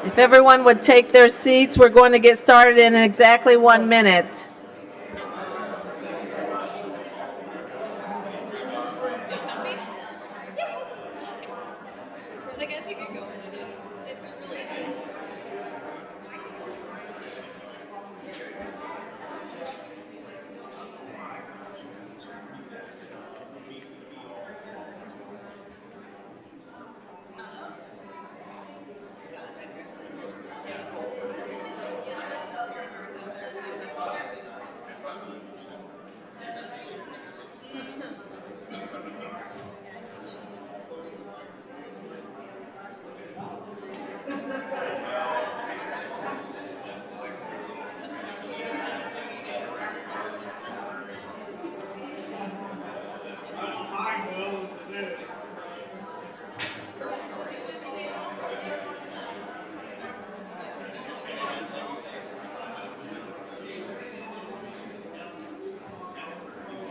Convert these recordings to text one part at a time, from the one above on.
If everyone would take their seats, we're going to get started in exactly 1 minute. I guess you could go in. It's really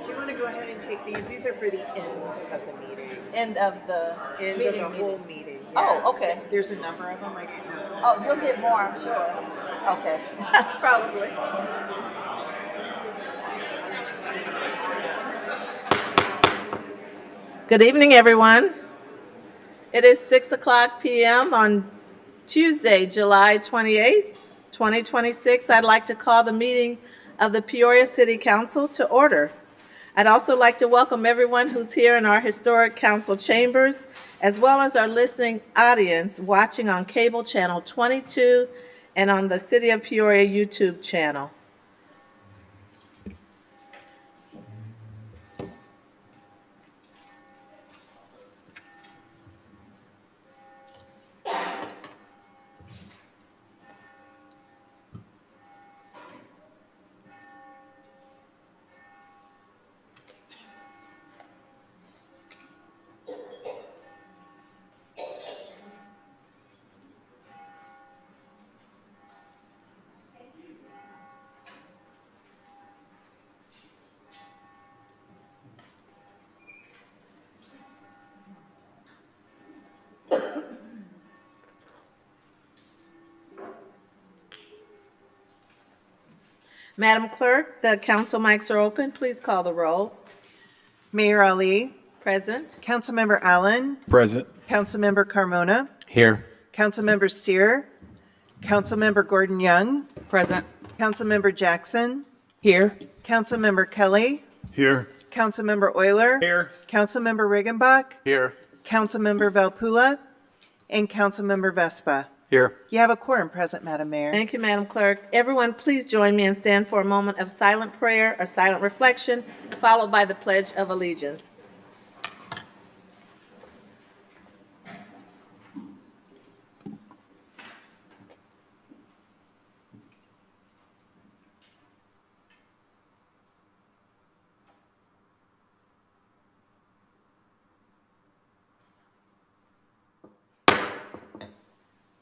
Do you want to go ahead and take these? These are for the end of the meeting. End of the End meeting. of the whole meeting. Oh, okay. There's a number of them. I didn't know. Oh, you'll get more, I'm sure. Okay. Probably. Good evening, everyone. It is 6:00 p.m. on Tuesday, July 28th, 2026. I'd like to call the meeting of the Peoria City Council to order. I'd also like to welcome everyone who's here in our historic council chambers, as well as our listening audience watching on cable channel 22 and on the City of Peoria YouTube channel. Madam Clerk, the council mics are open. Please call the roll. Mayor Ali, Present. Councilmember Allen, Present. Councilmember Carmona, Here. Councilmember Sear, Councilmember Gordon Young, present. Councilmember Jackson, Here. Councilmember Kelly, Here. Councilmember Euler, Here. Councilmember Riggenbach, Here. Councilmember Valpula, and Councilmember Vespa. Here. You have a quorum present, Madam Mayor. Thank you, Madam Clerk. Everyone, please join me and stand for a moment of silent prayer or silent reflection, followed by the Pledge of Allegiance.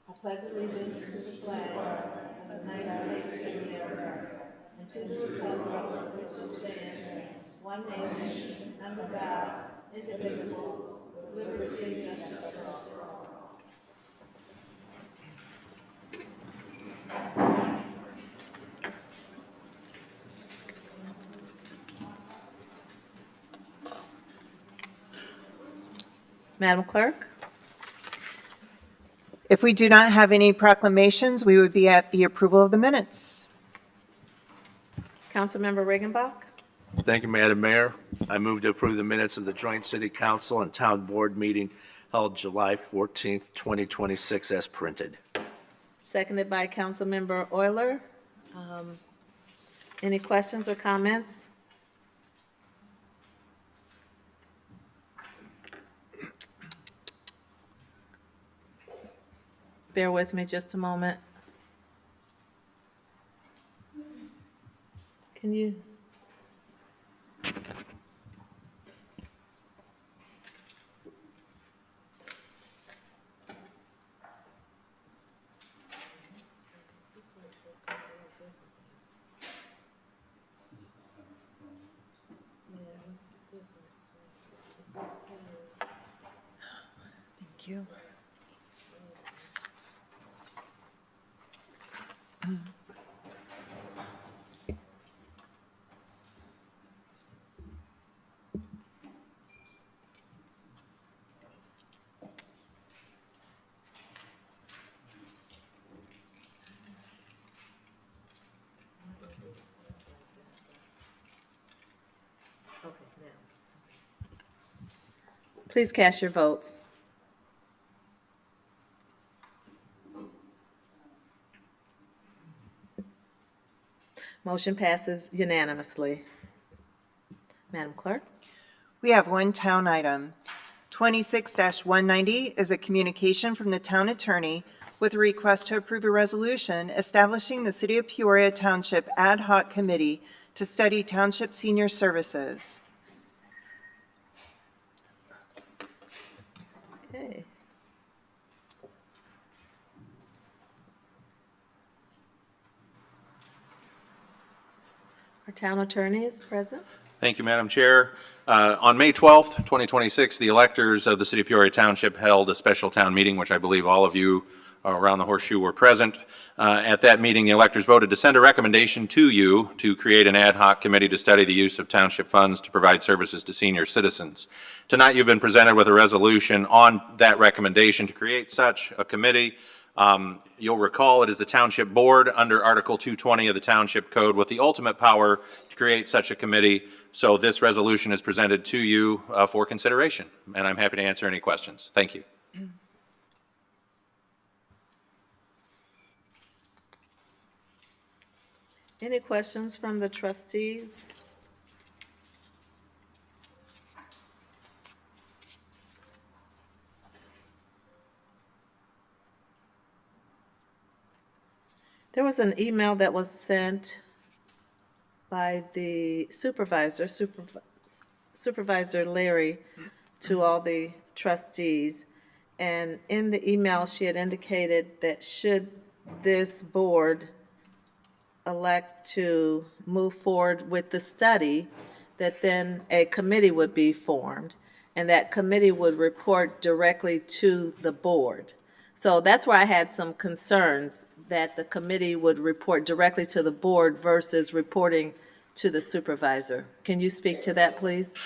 I pledge allegiance to the flag of the United States of America and to the republic for which it stands, one nation, under God, indivisible, with liberty and justice for all. Madam Clerk? If we do not have any proclamations, we would be at the approval of the minutes. Councilmember Riggenbach? Thank you, Madam Mayor. I move to approve the minutes of the joint city council and town board meeting held July 14th, 2026 as printed. Seconded by Councilmember Euler. Any questions or comments? Bear with me just a moment. Can you? Thank you. Please cast your votes. Motion passes unanimously. Madam Clerk? We have one town item. 26-190 is a communication from the town attorney with a request to approve a resolution establishing the City of Peoria Township Ad Hoc Committee to study township senior services. Okay. Our town attorney is present. Thank you, Madam Chair. On May 12th, 2026, the electors of the City of Peoria Township held a special town meeting, which I believe all of you around the horseshoe were present. At that meeting, the electors voted to send a recommendation to you to create an ad hoc committee to study the use of township funds to provide services to senior citizens. Tonight, you've been presented with a resolution on that recommendation to create such a committee. You'll recall it is the Township Board under Article 220 of the Township Code with the ultimate power to create such a committee. So this resolution is presented to you for consideration, and I'm happy to answer any questions. Thank you. Any questions from the trustees? There was an email that was sent by the Supervisor Larry to all the trustees. And in the email, she had indicated that should this board elect to move forward with the study, that then a committee would be formed, and that committee would report directly to the board. So that's where I had some concerns, that the committee would report directly to the board versus reporting to the supervisor. Can you speak to that, please?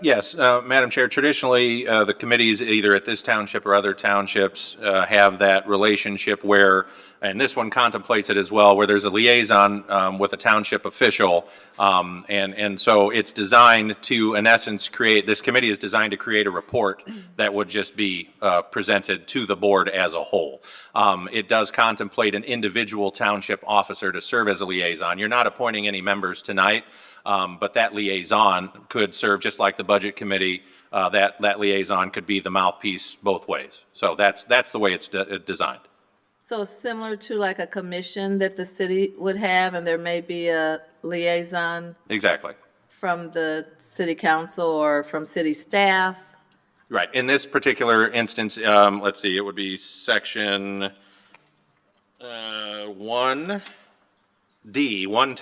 Yes, Madam Chair, traditionally, the committees either at this township or other townships have that relationship where, and this one contemplates it as well, where there's a liaison with a township official. And so it's designed to, in essence, this committee is designed to create a report that would just be presented to the board as a whole. It does contemplate an individual township officer to serve as a liaison. You're not appointing any members tonight. But that liaison could serve just like the budget committee. That liaison could be the mouthpiece both ways. So that's the way it's designed. So similar to like a commission that the city would have, and there may be a liaison Exactly. from the city council or from city staff? Right. In this particular instance, let's see, it would be section 1D, one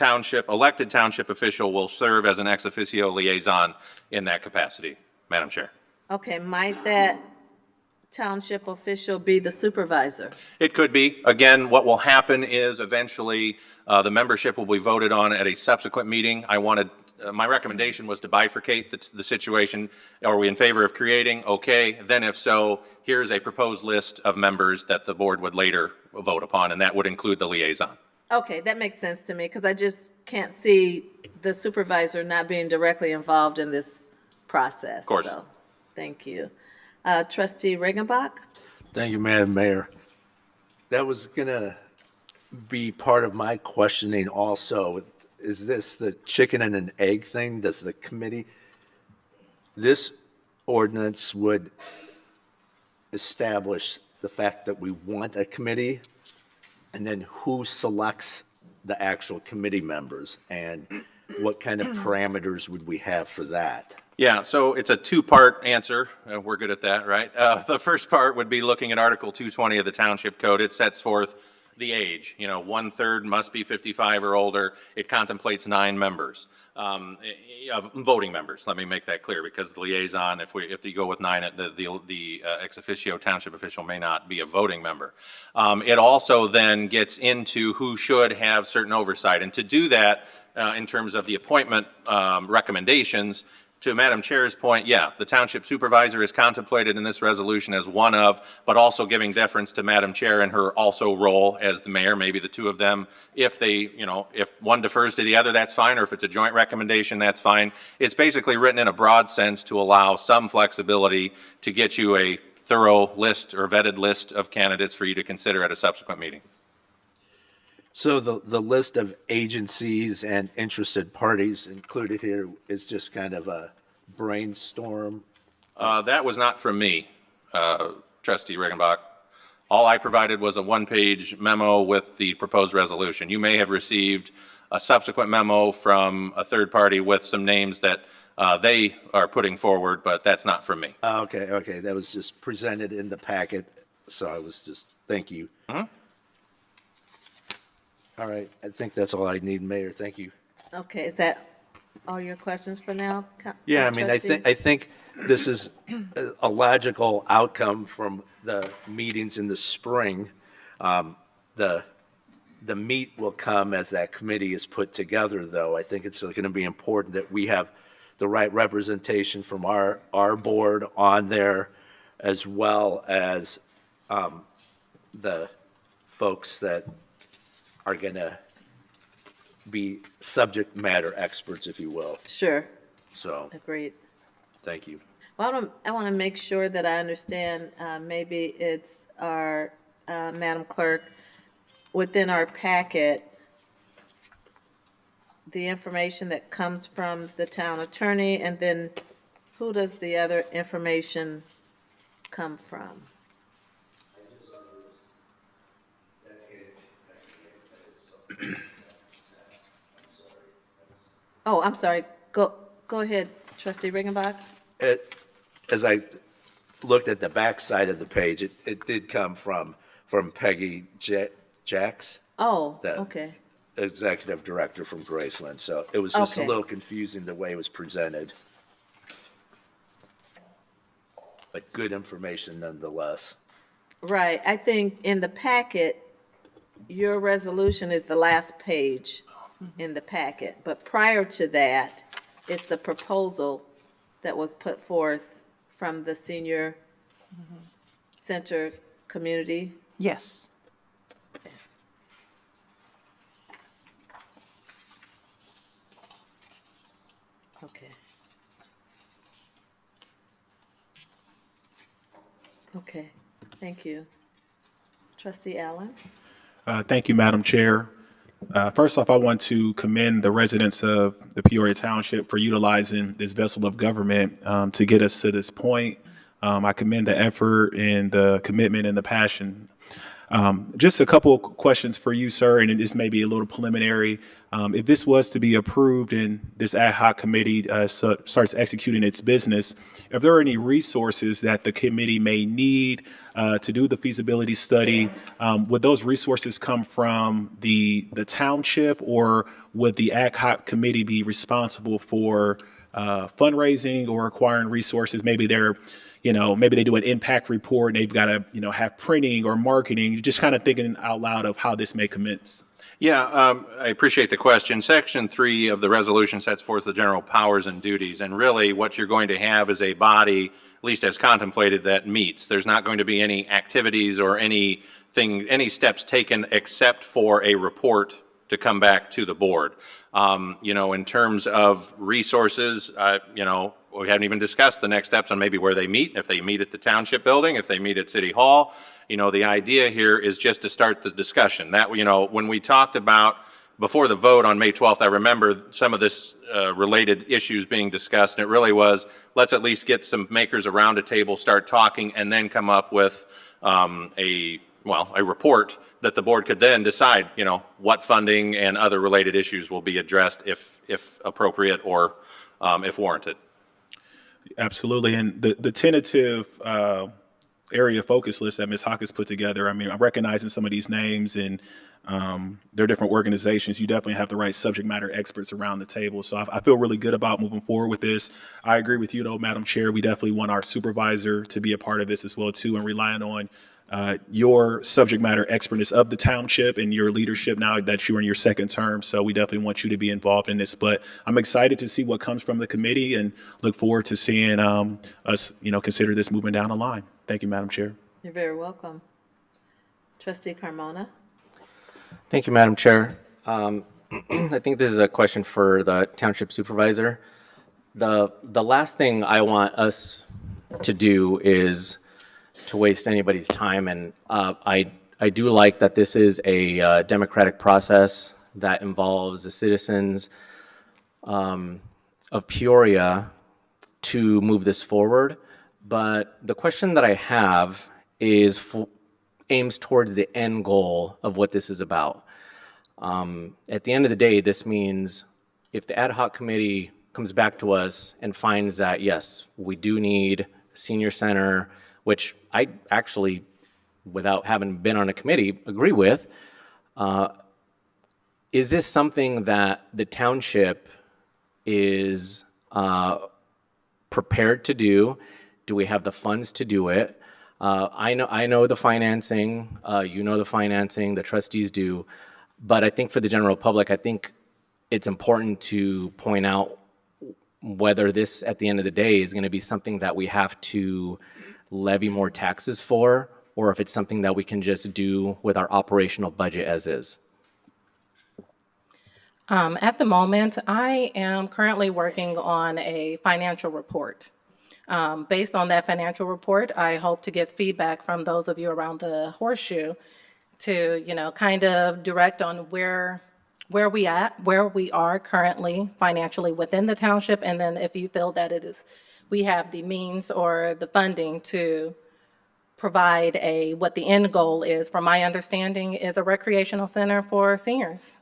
elected township official will serve as an ex officio liaison in that capacity, Madam Chair. Okay, might that township official be the supervisor? It could be. Again, what will happen is eventually the membership will be voted on at a subsequent meeting. My recommendation was to bifurcate the situation. Are we in favor of creating? Okay. Then if so, here's a proposed list of members that the board would later vote upon, and that would include the liaison. Okay, that makes sense to me, because I just can't see the supervisor not being directly involved in this process. Of course. So, thank you. Trustee Regenbach? Thank you, Madam Mayor. That was going to be part of my questioning also. Is this the chicken and an egg thing? Does the committee, this ordinance would establish the fact that we want a committee, and then who selects the actual committee members, and what kind of parameters would we have for that? Yeah, so it's a two-part answer. We're good at that, right? The first part would be looking at Article 220 of the Township Code. It sets forth the age. 1/3 must be 55 or older. It contemplates 9 members, of voting members. Let me make that clear, because the liaison, if you go with 9, the ex officio township official may not be a voting member. It also then gets into who should have certain oversight. And to do that, in terms of the appointment recommendations, to Madam Chair's point, yeah, the township supervisor is contemplated in this resolution as one of, but also giving deference to Madam Chair in her also role as the mayor, maybe the two of them. If if one defers to the other, that's fine, or if it's a joint recommendation, that's fine. It's basically written in a broad sense to allow some flexibility to get you a thorough list or vetted list of candidates for you to consider at a subsequent meeting. So the list of agencies and interested parties included here is just kind of a brainstorm? That was not from me, Trustee Riggenbach. All I provided was a one-page memo with the proposed resolution. You may have received a subsequent memo from a third party with some names that they are putting forward, but that's not from me. Okay, that was just presented in the packet, so I was just, thank you. All right, I think that's all I need, Mayor, thank you. Okay, is that all your questions for now? Yeah, I mean, I think this is a logical outcome from the meetings in the spring. The meat will come as that committee is put together, though. I think it's going to be important that we have the right representation from our board on there, as well as the folks that are going to be subject matter experts, if you will. Sure, So, agreed. thank you. Well, I want to make sure that I understand, maybe it's our, Madam Clerk, within our packet, the information that comes from the town attorney, and then who does the other information come from? Oh, I'm sorry. Go ahead, Trustee Riggenbach. As I looked at the back side of the page, it did come from Peggy Jacks, Oh, the okay. executive director from Graceland. So it was just a Okay. little confusing the way it was presented. But good information nonetheless. Right. I think in the packet, your resolution is the last page in the packet. But prior to that, it's the proposal that was put forth from the senior center community. Yes. Okay. Okay, thank you. Trustee Allen? Thank you, Madam Chair. First off, I want to commend the residents of the Peoria Township for utilizing this vessel of government to get us to this point. I commend the effort and the commitment and the passion. Just a couple of questions for you, sir, and this may be a little preliminary. If this was to be approved and this ad hoc committee starts executing its business, if there are any resources that the committee may need to do the feasibility study, would those resources come from the township, or would the ad hoc committee be responsible for fundraising or acquiring resources? Maybe maybe they do an impact report and they've got to, have printing or marketing. Just kind of thinking out loud of how this may commence. Yeah, I appreciate the question. Section 3 of the resolution sets forth the general powers and duties, and really what you're going to have is a body, at least as contemplated, that meets. There's not going to be any activities or any steps taken except for a report to come back to the board. In terms of resources, we haven't even discussed the next steps on maybe where they meet, if they meet at the township building, if they meet at City Hall. The idea here is just to start the discussion. That, when we talked about before the vote on May 12th, I remember some of this related issues being discussed, and it really was, let's at least get some makers around a table, start talking, and then come up with a report that the board could then decide, what funding and other related issues will be addressed if appropriate or if warranted. Absolutely. And the tentative area focus list that Ms. Hawkins put together. I mean, I'm recognizing some of these names and their different organizations. You definitely have the right subject matter experts around the table. So I feel really good about moving forward with this. I agree with you, though, Madam Chair. We definitely want our supervisor to be a part of this as well, too, and relying on your subject matter expertness of the township and your leadership now that you're in your second term. So we definitely want you to be involved in this. But I'm excited to see what comes from the committee and look forward to seeing us, consider this moving down the line. Thank you, Madam Chair. You're very welcome. Trustee Carmona? Thank you, Madam Chair. I think this is a question for the Township Supervisor. The last thing I want us to do is to waste anybody's time, and I do like that this is a democratic process that involves the citizens of Peoria to move this forward. But the question that I have is aims towards the end goal of what this is about. At the end of the day, this means if the ad hoc committee comes back to us and finds that, yes, we do need a senior center, which I actually, without having been on a committee, agree with, is this something that the township is prepared to do? Do we have the funds to do it? I know the financing, you know the financing, the trustees do, but I think for the general public, I think it's important to point out whether this, at the end of the day, is going to be something that we have to levy more taxes for, or if it's something that we can just do with our operational budget as is. At the moment, I am currently working on a financial report. Based on that financial report, I hope to get feedback from those of you around the horseshoe to, kind of direct on where we are currently financially within the township, and then if you feel that we have the means or the funding to provide what the end goal is, from my understanding, is a recreational center for seniors.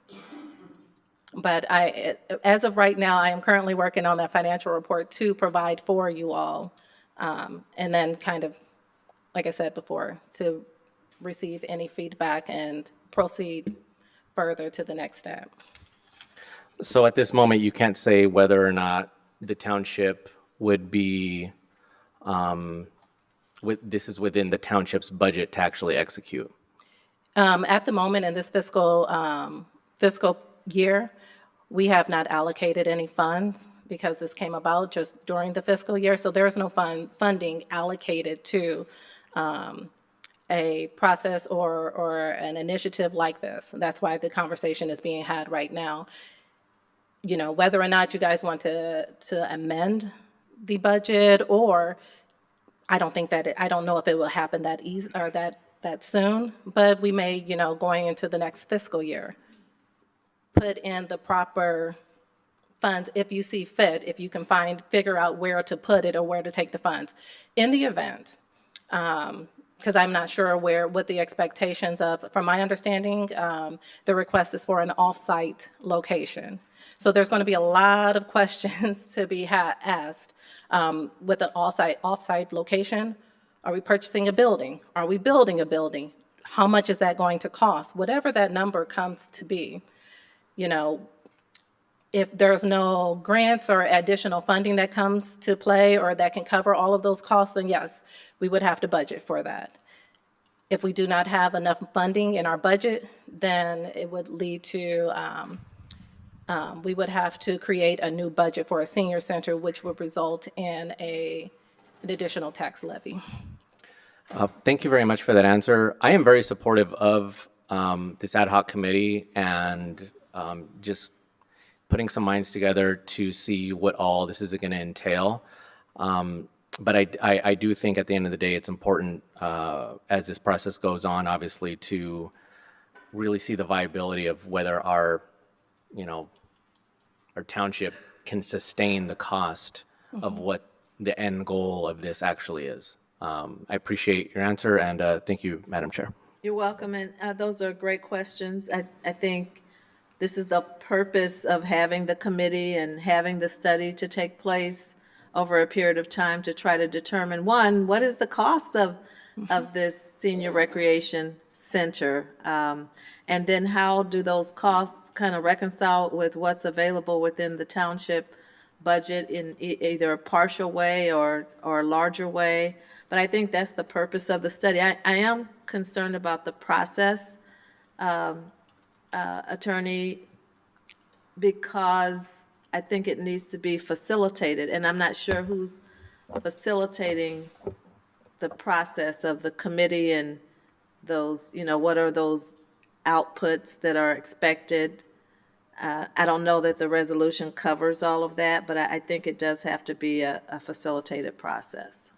But as of right now, I am currently working on that financial report to provide for you all. And then kind of, like I said before, to receive any feedback and proceed further to the next step. So at this moment, you can't say whether or not the township would be, this is within the township's budget to actually execute. At the moment in this fiscal year, we have not allocated any funds because this came about just during the fiscal year. So there is no funding allocated to a process or an initiative like this. That's why the conversation is being had right now. Whether or not you guys want to amend the budget, or I don't know if it will happen that easy or that soon, but we may, going into the next fiscal year, put in the proper funds if you see fit, if you can figure out where to put it or where to take the funds. In the event, because I'm not sure what the expectations from my understanding, the request is for an off-site location. So there's going to be a lot of questions to be asked with an off-site location. Are we purchasing a building? Are we building a building? How much is that going to cost? Whatever that number comes to be, if there's no grants or additional funding that comes to play or that can cover all of those costs, then yes, we would have to budget for that. If we do not have enough funding in our budget, then it would lead to, we would have to create a new budget for a senior center, which would result in an additional tax levy. Thank you very much for that answer. I am very supportive of this ad hoc committee and just putting some minds together to see what all this is going to entail. But I do think at the end of the day, it's important as this process goes on, obviously, to really see the viability of whether our township can sustain the cost of what the end goal of this actually is. I appreciate your answer, and thank you, Madam Chair. You're welcome, and those are great questions. I think this is the purpose of having the committee and having the study to take place over a period of time to try to determine, one, what is the cost of of this senior recreation center? And then how do those costs kind of reconcile with what's available within the township budget in either a partial way or a larger way? But I think that's the purpose of the study. I am concerned about the process, attorney, because I think it needs to be facilitated, and I'm not sure who's facilitating the process of the committee and those, what are those outputs that are expected. I don't know that the resolution covers all of that, but I think it does have to be a facilitated process.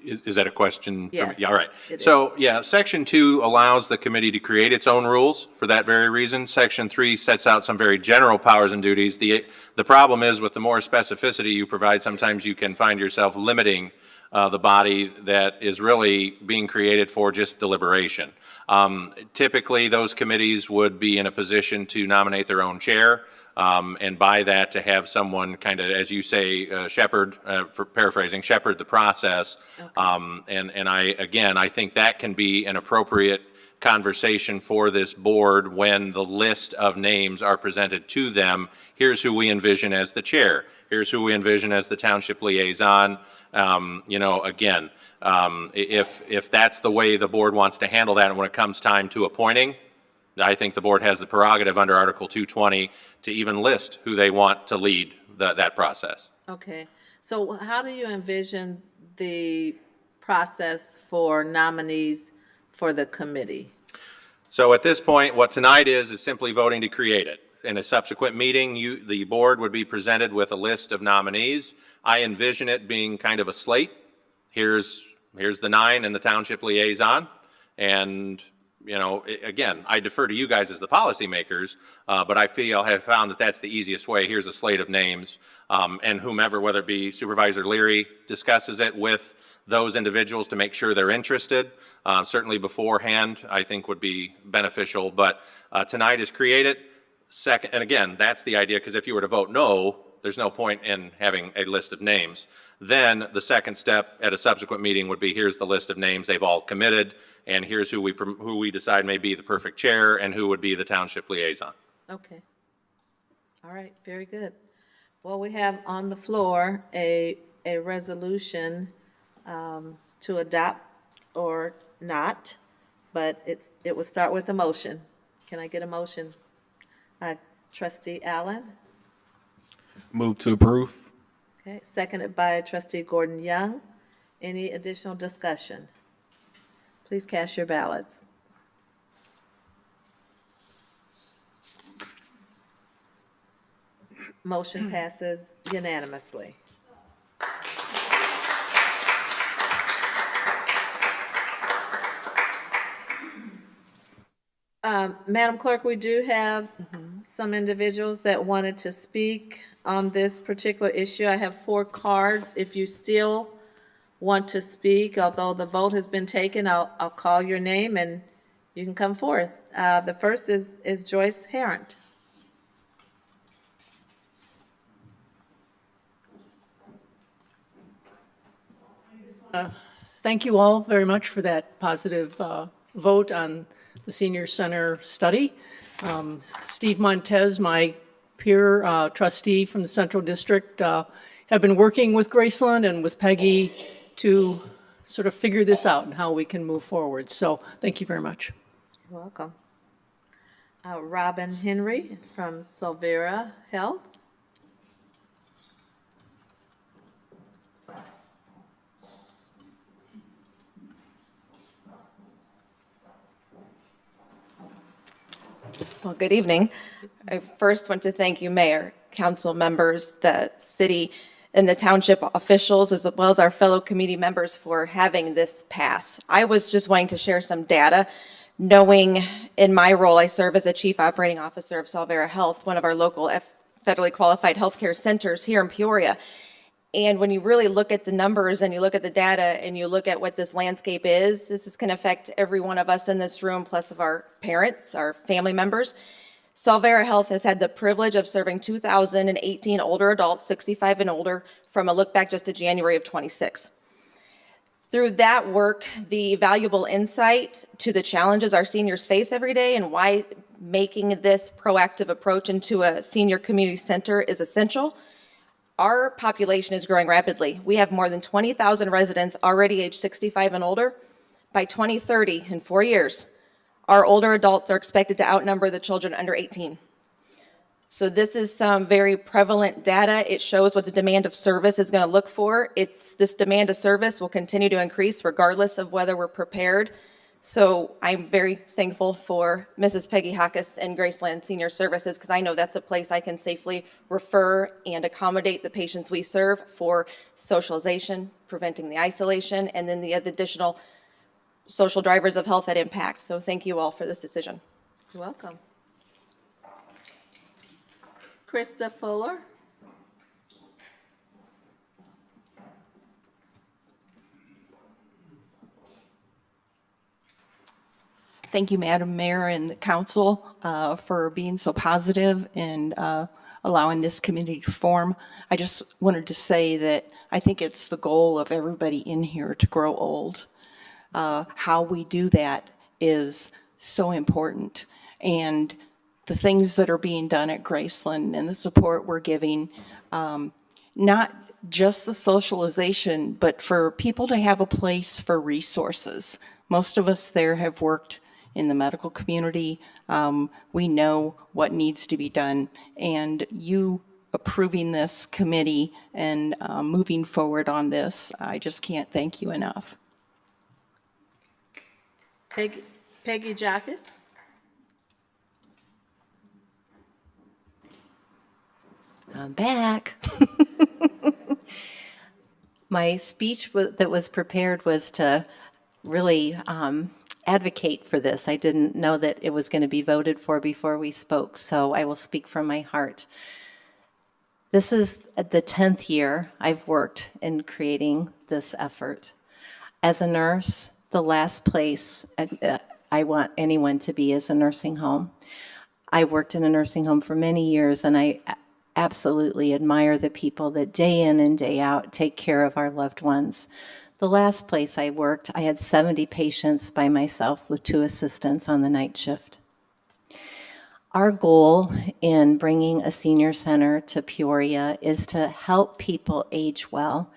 Is that a question? Yes, Yeah, all right. it So, is. yeah, Section 2 allows the committee to create its own rules for that very reason. Section 3 sets out some very general powers and duties. The problem is with the more specificity you provide, sometimes you can find yourself limiting the body that is really being created for just deliberation. Typically, those committees would be in a position to nominate their own chair. And by that, to have someone kind of, as you say, shepherd, for paraphrasing, shepherd the process. And I think that can be an appropriate conversation for this board when the list of names are presented to them. Here's who we envision as the chair. Here's who we envision as the township liaison. If that's the way the board wants to handle that, and when it comes time to appointing, I think the board has the prerogative under Article 220 to even list who they want to lead that process. Okay, so how do you envision the process for nominees for the committee? So at this point, what tonight is simply voting to create it. In a subsequent meeting, the board would be presented with a list of nominees. I envision it being kind of a slate. Here's the 9 and the township liaison, and again, I defer to you guys as the policymakers, but I have found that that's the easiest way. Here's a slate of names, and whomever, whether it be Supervisor Leary, discusses it with those individuals to make sure they're interested. Certainly beforehand, I think would be beneficial, but tonight is create it. Second, and again, that's the idea, because if you were to vote no, there's no point in having a list of names. Then the second step at a subsequent meeting would be, here's the list of names they've all committed, and here's who we decide may be the perfect chair and who would be the township liaison. Okay. All right, very good. Well, we have on the floor a resolution to adopt or not, but it will start with a motion. Can I get a motion? Trustee Allen? Move to approve. Okay, seconded by Trustee Gordon Young. Any additional discussion? Please cast your ballots. Motion passes unanimously. Madam Clerk, we do have some individuals that wanted to speak on this particular issue. I have 4 cards. If you still want to speak, although the vote has been taken, I'll call your name and you can come forth. The first is Joyce Harrent. Thank you all very much for that positive vote on the Senior Center study. Steve Montez, my peer trustee from the Central District, have been working with Graceland and with Peggy to sort of figure this out and how we can move forward. So thank you very much. You're welcome. Robin Henry from Solvera Health. Well, good evening. I first want to thank you, Mayor, council members, the city, and the township officials, as well as our fellow committee members for having this pass. I was just wanting to share some data, knowing in my role, I serve as a chief operating officer of Solvera Health, one of our local federally qualified healthcare centers here in Peoria. And when you really look at the numbers and you look at the data and you look at what this landscape is, this is going to affect every one of us in this room, plus of our parents, our family members. Solvera Health has had the privilege of serving 2,018 older adults, 65 and older, from a look back just to January of 26. Through that work, the valuable insight to the challenges our seniors face every day and why making this proactive approach into a senior community center is essential. Our population is growing rapidly. We have more than 20,000 residents already age 65 and older. By 2030, in 4 years, our older adults are expected to outnumber the children under 18. So this is some very prevalent data. It shows what the demand of service is going to look for. This demand of service will continue to increase regardless of whether we're prepared. So I'm very thankful for Mrs. Peggy Hawkes and Graceland Senior Services, because I know that's a place I can safely refer and accommodate the patients we serve for socialization, preventing the isolation, and then the additional social drivers of health that impact. So thank you all for this decision. You're welcome. Krista Fuller. Thank you, Madam Mayor and the council, for being so positive and allowing this committee to form. I just wanted to say that I think it's the goal of everybody in here to grow old. How we do that is so important. And the things that are being done at Graceland and the support we're giving, not just the socialization, but for people to have a place for resources. Most of us there have worked in the medical community. We know what needs to be done, and you approving this committee and moving forward on this, I just can't thank you enough. Peggy Jacques. I'm back. My speech that was prepared was to really advocate for this. I didn't know that it was going to be voted for before we spoke, so I will speak from my heart. This is the 10th year I've worked in creating this effort. As a nurse, the last place I want anyone to be is a nursing home. I worked in a nursing home for many years, and I absolutely admire the people that day in and day out take care of our loved ones. The last place I worked, I had 70 patients by myself with 2 assistants on the night shift. Our goal in bringing a senior center to Peoria is to help people age well.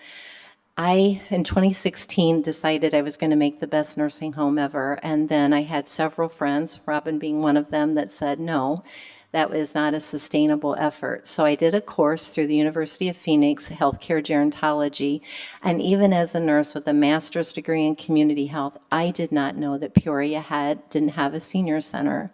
I, in 2016, decided I was going to make the best nursing home ever, and then I had several friends, Robin being one of them, that said no. That was not a sustainable effort. So I did a course through the University of Phoenix, Healthcare Gerontology, and even as a nurse with a master's degree in community health, I did not know that Peoria didn't have a senior center.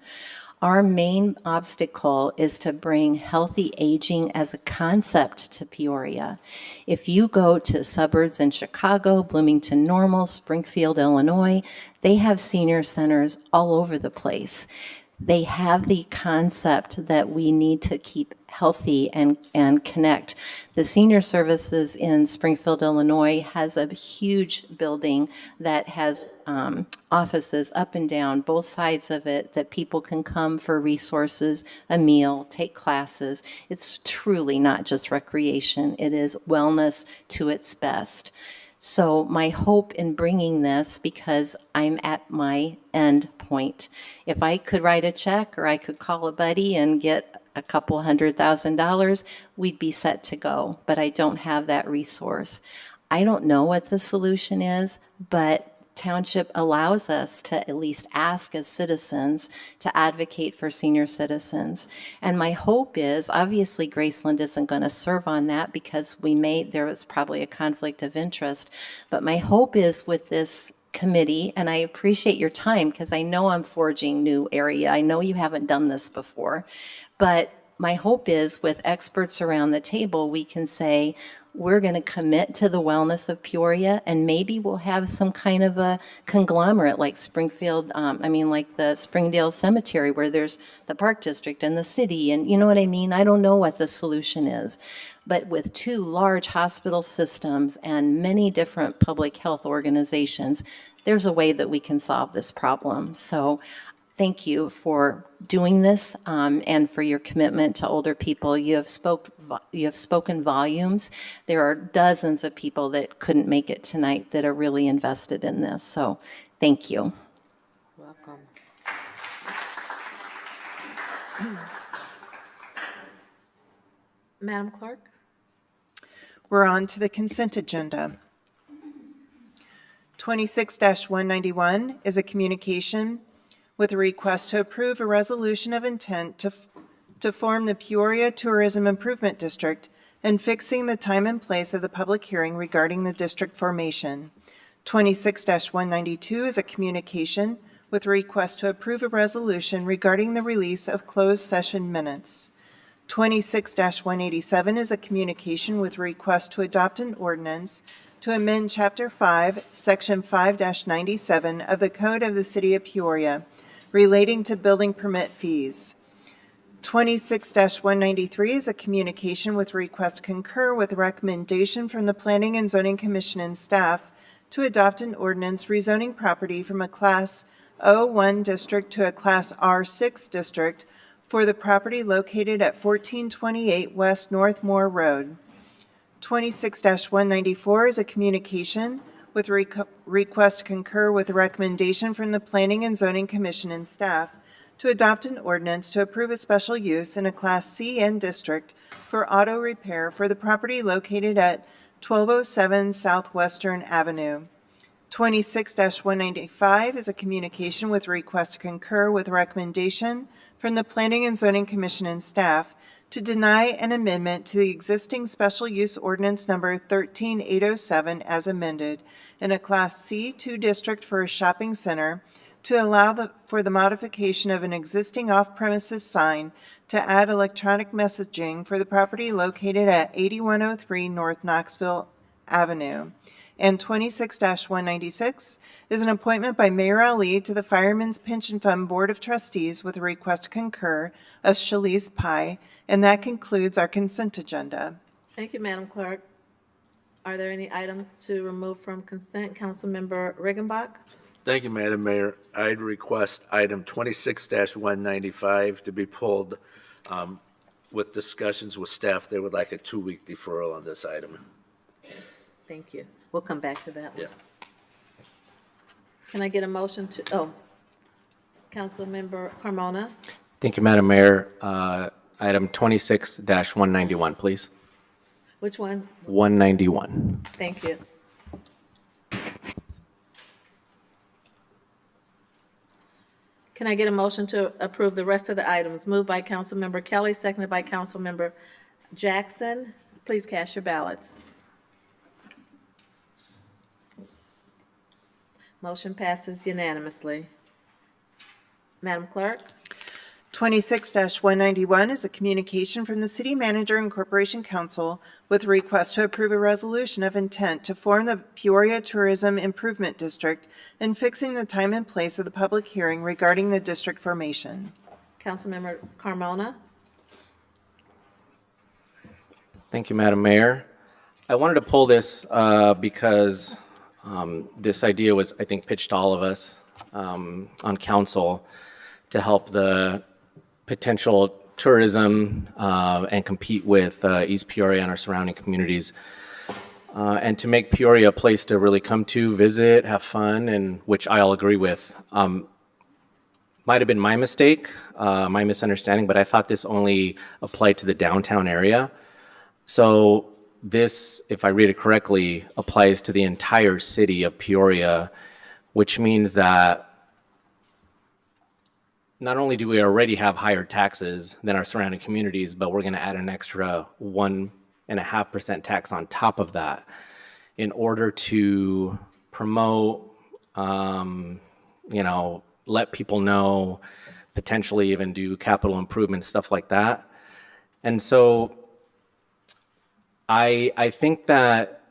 Our main obstacle is to bring healthy aging as a concept to Peoria. If you go to suburbs in Chicago, Bloomington Normal, Springfield, Illinois, they have senior centers all over the place. They have the concept that we need to keep healthy and connect. The senior services in Springfield, Illinois has a huge building that has offices up and down, both sides of it, that people can come for resources, a meal, take classes. It's truly not just recreation. It is wellness to its best. So my hope in bringing this, because I'm at my end point, if I could write a check or I could call a buddy and get a couple $100,000, we'd be set to go. But I don't have that resource. I don't know what the solution is, but Township allows us to at least ask as citizens to advocate for senior citizens. And my hope is, obviously Graceland isn't going to serve on that because there was probably a conflict of interest, but my hope is with this committee, and I appreciate your time because I know I'm forging new area. I know you haven't done this before, but my hope is with experts around the table, we can say, we're going to commit to the wellness of Peoria, and maybe we'll have some kind of a conglomerate like like the Springdale Cemetery, where there's the Park District and the city, and you know what I mean? I don't know what the solution is. But with 2 large hospital systems and many different public health organizations, there's a way that we can solve this problem. So thank you for doing this and for your commitment to older people. You have spoken volumes. There are dozens of people that couldn't make it tonight that are really invested in this. So thank you. Welcome. Madam Clerk? We're on to the consent agenda. 26-191 is a communication with a request to approve a resolution of intent to form the Peoria Tourism Improvement District and fixing the time and place of the public hearing regarding the district formation. 26-192 is a communication with a request to approve a resolution regarding the release of closed session minutes. 26-187 is a communication with a request to adopt an ordinance to amend Chapter 5, Section 5-97 of the Code of the City of Peoria relating to building permit fees. 26-193 is a communication with a request to concur with a recommendation from the Planning and Zoning Commission and staff to adopt an ordinance rezoning property from a Class O1 district to a Class R6 district for the property located at 1428 West Northmore Road. 26-194 is a communication with request to concur with a recommendation from the Planning and Zoning Commission and staff to adopt an ordinance to approve a special use in a Class CN district for auto repair for the property located at 1207 Southwestern Avenue. 26-195 is a communication with request to concur with a recommendation from the Planning and Zoning Commission and staff to deny an amendment to the existing special use ordinance number 13807 as amended in a Class C2 district for a shopping center to allow for the modification of an existing off-premises sign to add electronic messaging for the property located at 8103 North Knoxville Avenue. And 26-196 is an appointment by Mayor Ali to the Firemen's Pension Fund Board of Trustees with a request to concur of Shalise Pye. And that concludes our consent agenda. Thank you, Madam Clerk. Are there any items to remove from consent? Councilmember Riggenbach? Thank you, Madam Mayor. I'd request item 26-195 to be pulled with discussions with staff. They would like a 2-week deferral on this item. Thank you. We'll come back to that one. Yeah. Can I get a motion to, Councilmember Carmona? Thank you, Madam Mayor. Item 26-191, please. Which one? 191. Thank you. Can I get a motion to approve the rest of the items? Moved by Councilmember Kelly, seconded by Councilmember Jackson. Please cast your ballots. Motion passes unanimously. Madam Clerk? 26-191 is a communication from the City Manager and Corporation Council with a request to approve a resolution of intent to form the Peoria Tourism Improvement District and fixing the time and place of the public hearing regarding the district formation. Councilmember Carmona? Thank you, Madam Mayor. I wanted to pull this because this idea was, I think, pitched to all of us on council to help the potential tourism and compete with East Peoria and our surrounding communities, and to make Peoria a place to really come to, visit, have fun, and which I'll agree with. Might have been my mistake, my misunderstanding, but I thought this only applied to the downtown area. So this, if I read it correctly, applies to the entire city of Peoria, which means that not only do we already have higher taxes than our surrounding communities, but we're going to add an extra 1.5% tax on top of that in order to promote, let people know, potentially even do capital improvements, stuff like that. And so I think that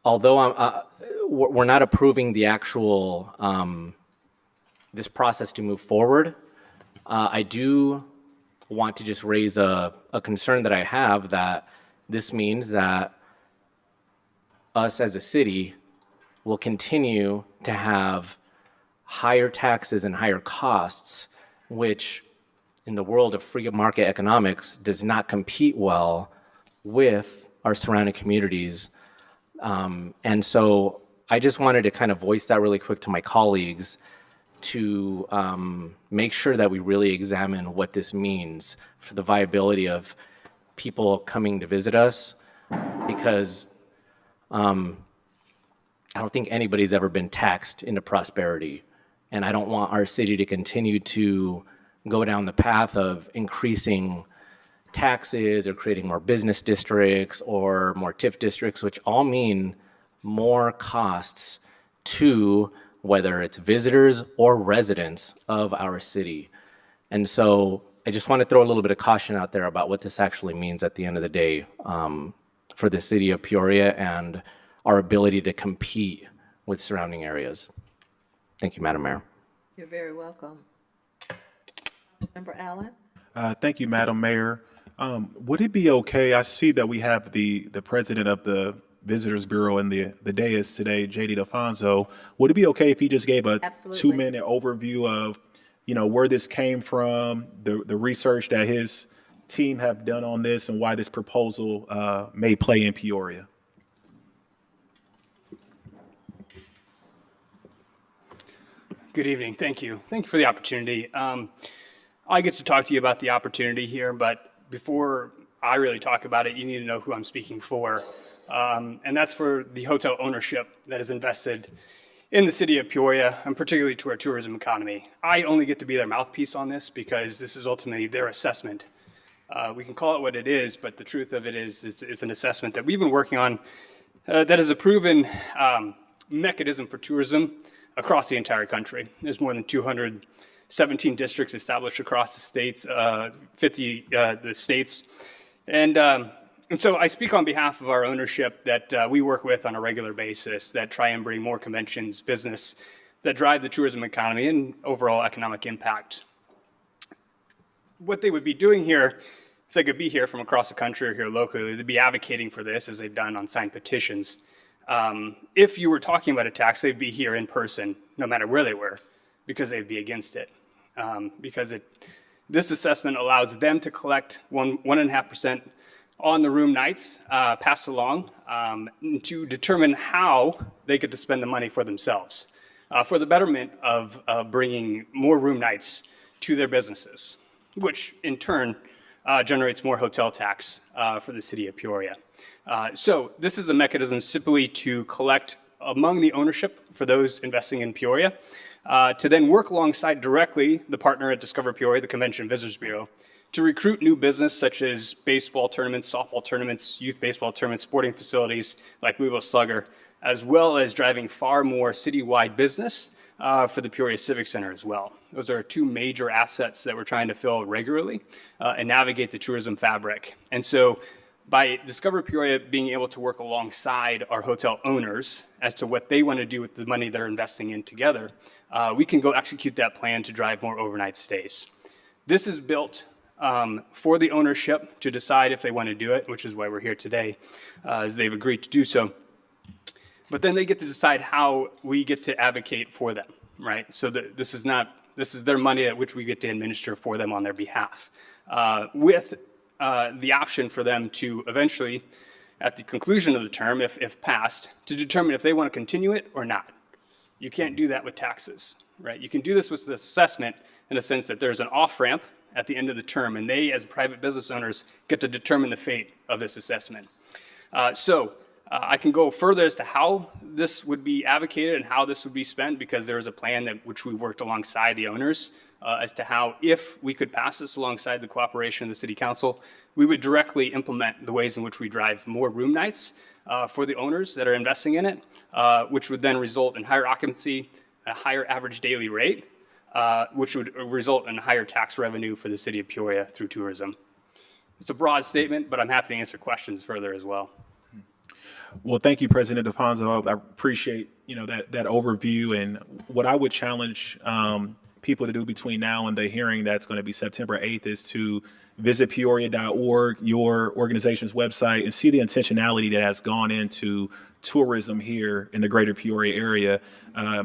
although we're not approving the actual this process to move forward, I do want to just raise a concern that I have that this means that us as a city will continue to have higher taxes and higher costs which in the world of free market economics does not compete well with our surrounding communities. And so I just wanted to kind of voice that really quick to my colleagues to make sure that we really examine what this means for the viability of people coming to visit us, because I don't think anybody's ever been taxed into prosperity. And I don't want our city to continue to go down the path of increasing taxes or creating more business districts or more TIF districts, which all mean more costs to whether it's visitors or residents of our city. And so I just want to throw a little bit of caution out there about what this actually means at the end of the day for the city of Peoria and our ability to compete with surrounding areas. Thank you, Madam Mayor. You're very welcome. Member Allen? Thank you, Madam Mayor. Would it be okay, I see that we have the president of the Visitors Bureau in the dais today, J.D. DeFonso. Would it be okay if he just gave a Absolutely. 2-minute overview of, where this came from, the research that his team have done on this, and why this proposal may play in Peoria? Good evening. Thank you. Thank you for the opportunity. I get to talk to you about the opportunity here, but before I really talk about it, you need to know who I'm speaking for. And that's for the hotel ownership that is invested in the city of Peoria, and particularly to our tourism economy. I only get to be their mouthpiece on this because this is ultimately their assessment. We can call it what it is, but the truth of it is it's an assessment that we've been working on that is a proven mechanism for tourism across the entire country. There's more than 217 districts established across the states, 50 the states. And so I speak on behalf of our ownership that we work with on a regular basis that try and bring more conventions, business, that drive the tourism economy and overall economic impact. What they would be doing here, if they could be here from across the country or here locally, they'd be advocating for this as they've done on signed petitions. If you were talking about a tax, they'd be here in person, no matter where they were, because they'd be against it. Because this assessment allows them to collect 1.5% on the room nights passed along to determine how they get to spend the money for themselves for the betterment of bringing more room nights to their businesses, which in turn generates more hotel tax for the city of Peoria. So this is a mechanism simply to collect among the ownership for those investing in Peoria, to then work alongside directly the partner at Discover Peoria, the Convention Visitors Bureau, to recruit new business such as baseball tournaments, softball tournaments, youth baseball tournaments, sporting facilities like Louisville Slugger, as well as driving far more citywide business for the Peoria Civic Center as well. Those are two major assets that we're trying to fill regularly and navigate the tourism fabric. And so by Discover Peoria being able to work alongside our hotel owners as to what they want to do with the money they're investing in together, we can go execute that plan to drive more overnight stays. This is built for the ownership to decide if they want to do it, which is why we're here today, as they've agreed to do so. But then they get to decide how we get to advocate for them, right? So this is their money at which we get to administer for them on their behalf, with the option for them to eventually, at the conclusion of the term, if passed, to determine if they want to continue it or not. You can't do that with taxes, right? You can do this with the assessment in a sense that there's an off-ramp at the end of the term, and they, as private business owners, get to determine the fate of this assessment. I can go further as to how this would be advocated and how this would be spent, because there is a plan that which we worked alongside the owners as to how, if we could pass this alongside the cooperation of the City Council, we would directly implement the ways in which we drive more room nights for the owners that are investing in it, which would then result in higher occupancy, a higher average daily rate, which would result in higher tax revenue for the city of Peoria through tourism. It's a broad statement, but I'm happy to answer questions further as well. Well, thank you, President DeFonso. I appreciate, that overview. And what I would challenge people to do between now and the hearing that's going to be September 8th is to visit peoria.org, your organization's website, and see the intentionality that has gone into tourism here in the greater Peoria area.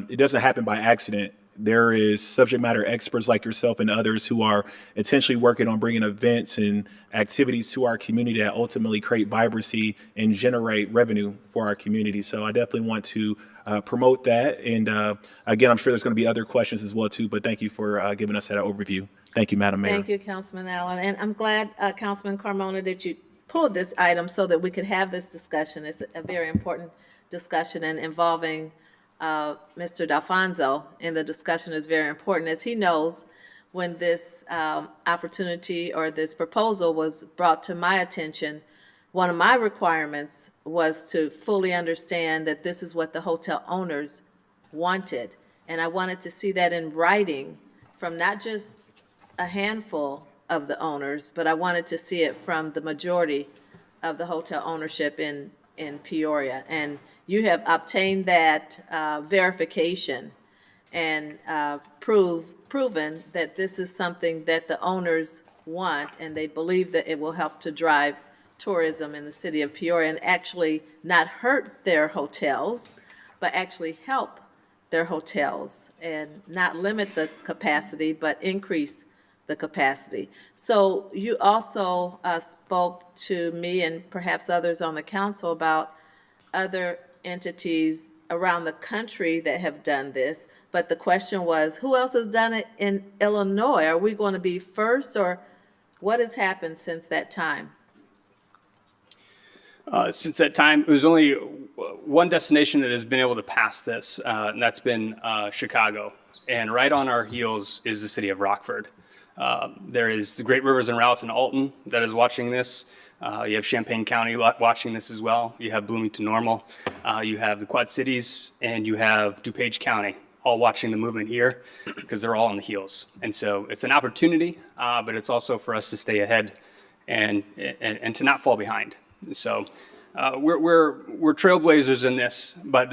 It doesn't happen by accident. there is subject matter experts like yourself and others who are intentionally working on bringing events and activities to our community that ultimately create vibrancy and generate revenue for our community. So I definitely want to promote that. And again, I'm sure there's going to be other questions as well too, but thank you for giving us that overview. Thank you, Madam Mayor. Thank you, Councilman Allen. And I'm glad, Councilman Carmona, that you pulled this item so that we could have this discussion. It's a very important discussion, and involving Mr. D'Alfonso in the discussion is very important. As he knows, when this opportunity or this proposal was brought to my attention, one of my requirements was to fully understand that this is what the hotel owners wanted. And I wanted to see that in writing from not just a handful of the owners, but I wanted to see it from the majority of the hotel ownership in Peoria. And you have obtained that verification and proven that this is something that the owners want, and they believe that it will help to drive tourism in the city of Peoria and actually not hurt their hotels, but actually help their hotels and not limit the capacity, but increase the capacity. So you also spoke to me and perhaps others on the council about other entities around the country that have done this, but the question was, who else has done it in Illinois? Are we going to be first, or what has happened since that time? Since that time, there's only one destination that has been able to pass this, and that's been Chicago. And right on our heels is the city of Rockford. There is the Great Rivers and Routes in Alton that is watching this. You have Champaign County watching this as well. You have Bloomington Normal. You have the Quad Cities, and you have DuPage County all watching the movement here because they're all on the heels. And so it's an opportunity, but it's also for us to stay ahead and to not fall behind. So we're trailblazers in this, but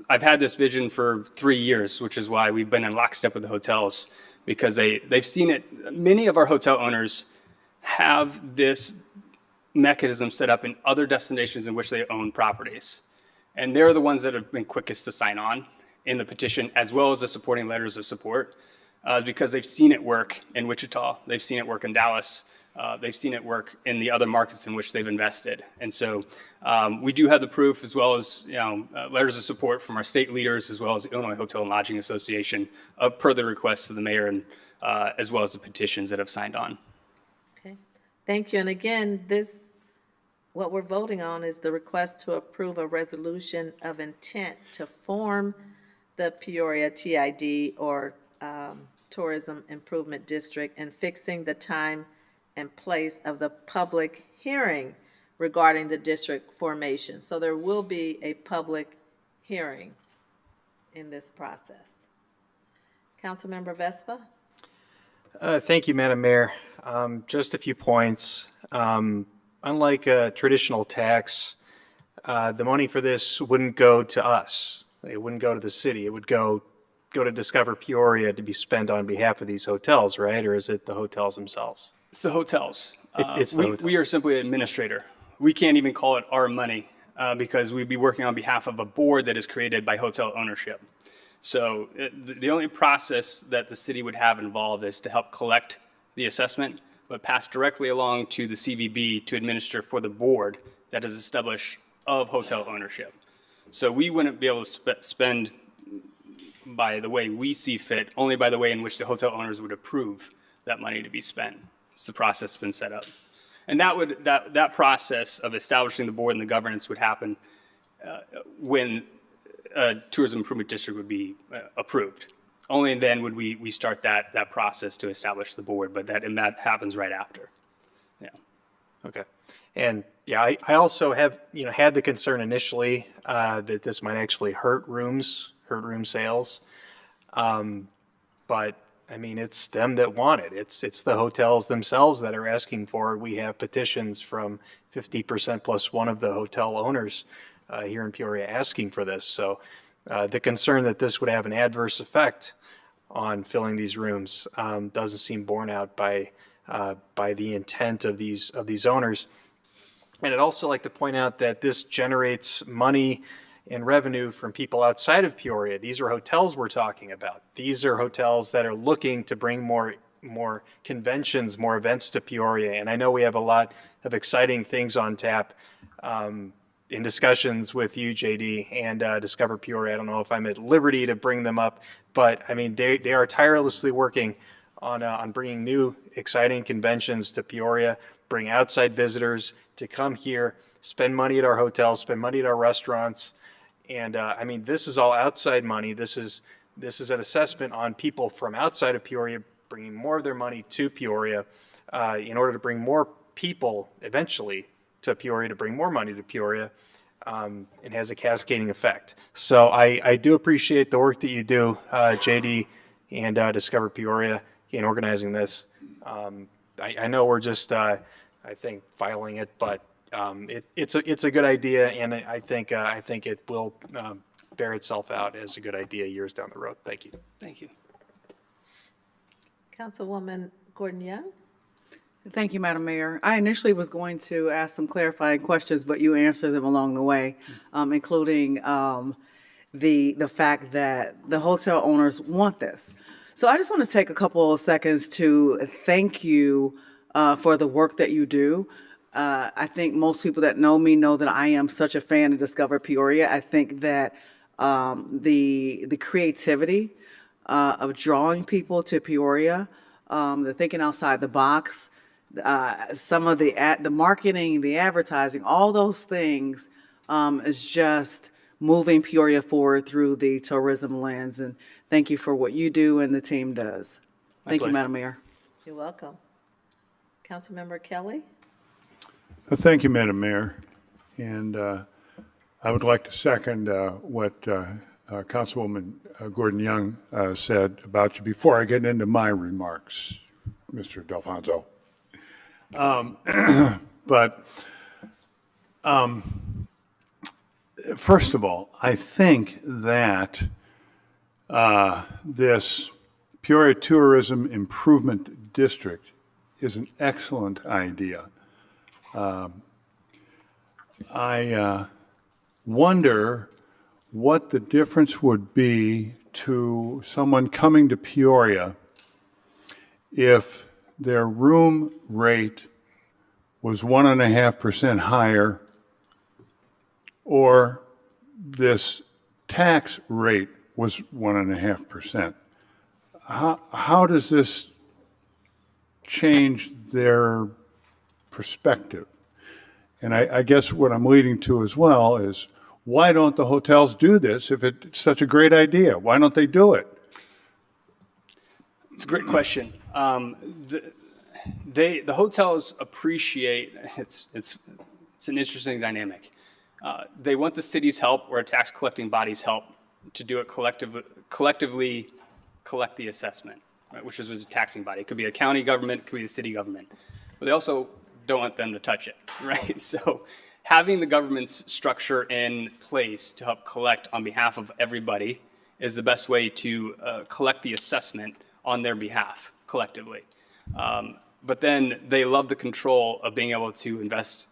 I've had this vision for 3 years, which is why we've been in lockstep with the hotels, because they've seen it. Many of our hotel owners have this mechanism set up in other destinations in which they own properties. And they're the ones that have been quickest to sign on in the petition, as well as the supporting letters of support, because they've seen it work in Wichita, they've seen it work in Dallas, they've seen it work in the other markets in which they've invested. And so we do have the proof, as well as letters of support from our state leaders, as well as the Illinois Hotel and Lodging Association, per the request of the mayor, and as well as the petitions that have signed on. Okay, thank you. And again, what we're voting on is the request to approve a resolution of intent to form the Peoria TID, or Tourism Improvement District, and fixing the time and place of the public hearing regarding the district formation. So there will be a public hearing in this process. Councilmember Vespa? Thank you, Madam Mayor. Just a few points. Unlike a traditional tax, the money for this wouldn't go to us. It wouldn't go to the city. It would go to Discover Peoria to be spent on behalf of these hotels, right? Or is it the hotels themselves? It's the hotels. It's the hotels. We are simply an administrator. We can't even call it our money because we'd be working on behalf of a board that is created by hotel ownership. So the only process that the city would have involved is to help collect the assessment, but pass directly along to the CVB to administer for the board that is established of hotel ownership. So we wouldn't be able to spend by the way we see fit, only by the way in which the hotel owners would approve that money to be spent. It's the process that's been set up. And that process of establishing the board and the governance would happen when a tourism improvement district would be approved. Only then would we start that process to establish the board, but that happens right after. Yeah. Okay. And yeah, I also have, had the concern initially that this might actually hurt room sales. But I mean, it's them that want it. It's the hotels themselves that are asking for it. We have petitions from 50% plus one of the hotel owners here in Peoria asking for this. So the concern that this would have an adverse effect on filling these rooms doesn't seem borne out by the intent of these owners. And I'd also like to point out that this generates money in revenue from people outside of Peoria. These are hotels we're talking about. These are hotels that are looking to bring more conventions, more events to Peoria. And I know we have a lot of exciting things on tap in discussions with you, JD, and Discover Peoria. I don't know if I'm at liberty to bring them up, but I mean, they are tirelessly working on bringing new, exciting conventions to Peoria, bring outside visitors to come here, spend money at our hotels, spend money at our restaurants. And I mean, this is all outside money. This is an assessment on people from outside of Peoria bringing more of their money to Peoria in order to bring more people eventually to Peoria, to bring more money to Peoria. It has a cascading effect. So I do appreciate the work that you do, JD and Discover Peoria, in organizing this. I know we're just, I think, filing it, but it's a good idea, and I think it will bear itself out as a good idea years down the road. Thank you. Thank you. Councilwoman Gordon Young? Thank you, Madam Mayor. I initially was going to ask some clarifying questions, but you answered them along the way, including the fact that the hotel owners want this. So I just want to take a couple of seconds to thank you for the work that you do. I think most people that know me know that I am such a fan of Discover Peoria. I think that the creativity of drawing people to Peoria, the thinking outside the box, some of the marketing, the advertising, all those things is just moving Peoria forward through the tourism lens. And thank you for what you do and the team does. Thank you, Madam Mayor. You're welcome. Councilmember Kelly? Thank you, Madam Mayor. And I would like to second what Councilwoman Gordon Young said about you before I get into my remarks, Mr. Delfonso. But first of all, I think that this Peoria Tourism Improvement District is an excellent idea. I wonder what the difference would be to someone coming to Peoria if their room rate was 1.5% higher, or this tax rate was 1.5%. How does this change their perspective? And I guess what I'm leading to as well is, why don't the hotels do this if it's such a great idea? Why don't they do it? It's a great question. The hotels appreciate, it's an interesting dynamic. They want the city's help or a tax collecting body's help to do it collectively collect the assessment, right, which is a taxing body. It could be a county government, it could be a city government. But they also don't want them to touch it, right? So having the government's structure in place to help collect on behalf of everybody is the best way to collect the assessment on their behalf collectively. But then they love the control of being able to invest,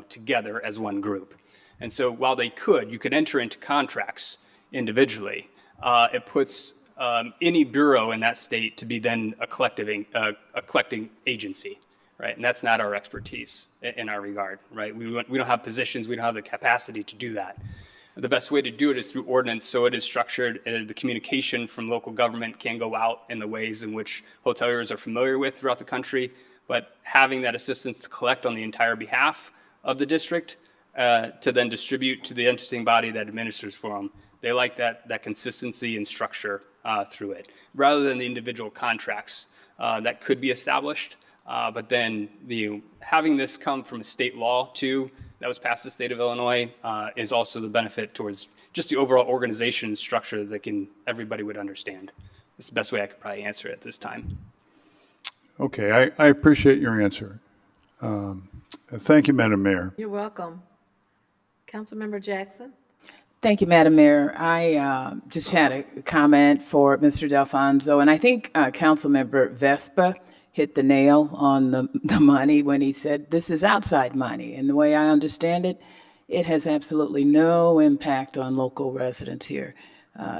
together as one group. And so while you could enter into contracts individually, it puts any bureau in that state to be then a collecting agency, right? And that's not our expertise in our regard, right? We don't have positions, we don't have the capacity to do that. The best way to do it is through ordinance, so it is structured, and the communication from local government can go out in the ways in which hoteliers are familiar with throughout the country, but having that assistance to collect on the entire behalf of the district to then distribute to the interesting body that administers for them. They like that consistency and structure through it, rather than the individual contracts that could be established. But then having this come from a state law too, that was passed in the state of Illinois, is also the benefit towards just the overall organization and structure that everybody would understand. That's the best way I could probably answer it at this time. Okay, I appreciate your answer. Thank you, Madam Mayor. You're welcome. Councilmember Jackson? Thank you, Madam Mayor. I just had a comment for Mr. Delfonso, and I think Councilmember Vespa hit the nail on the money when he said this is outside money. And the way I understand it, it has absolutely no impact on local residents here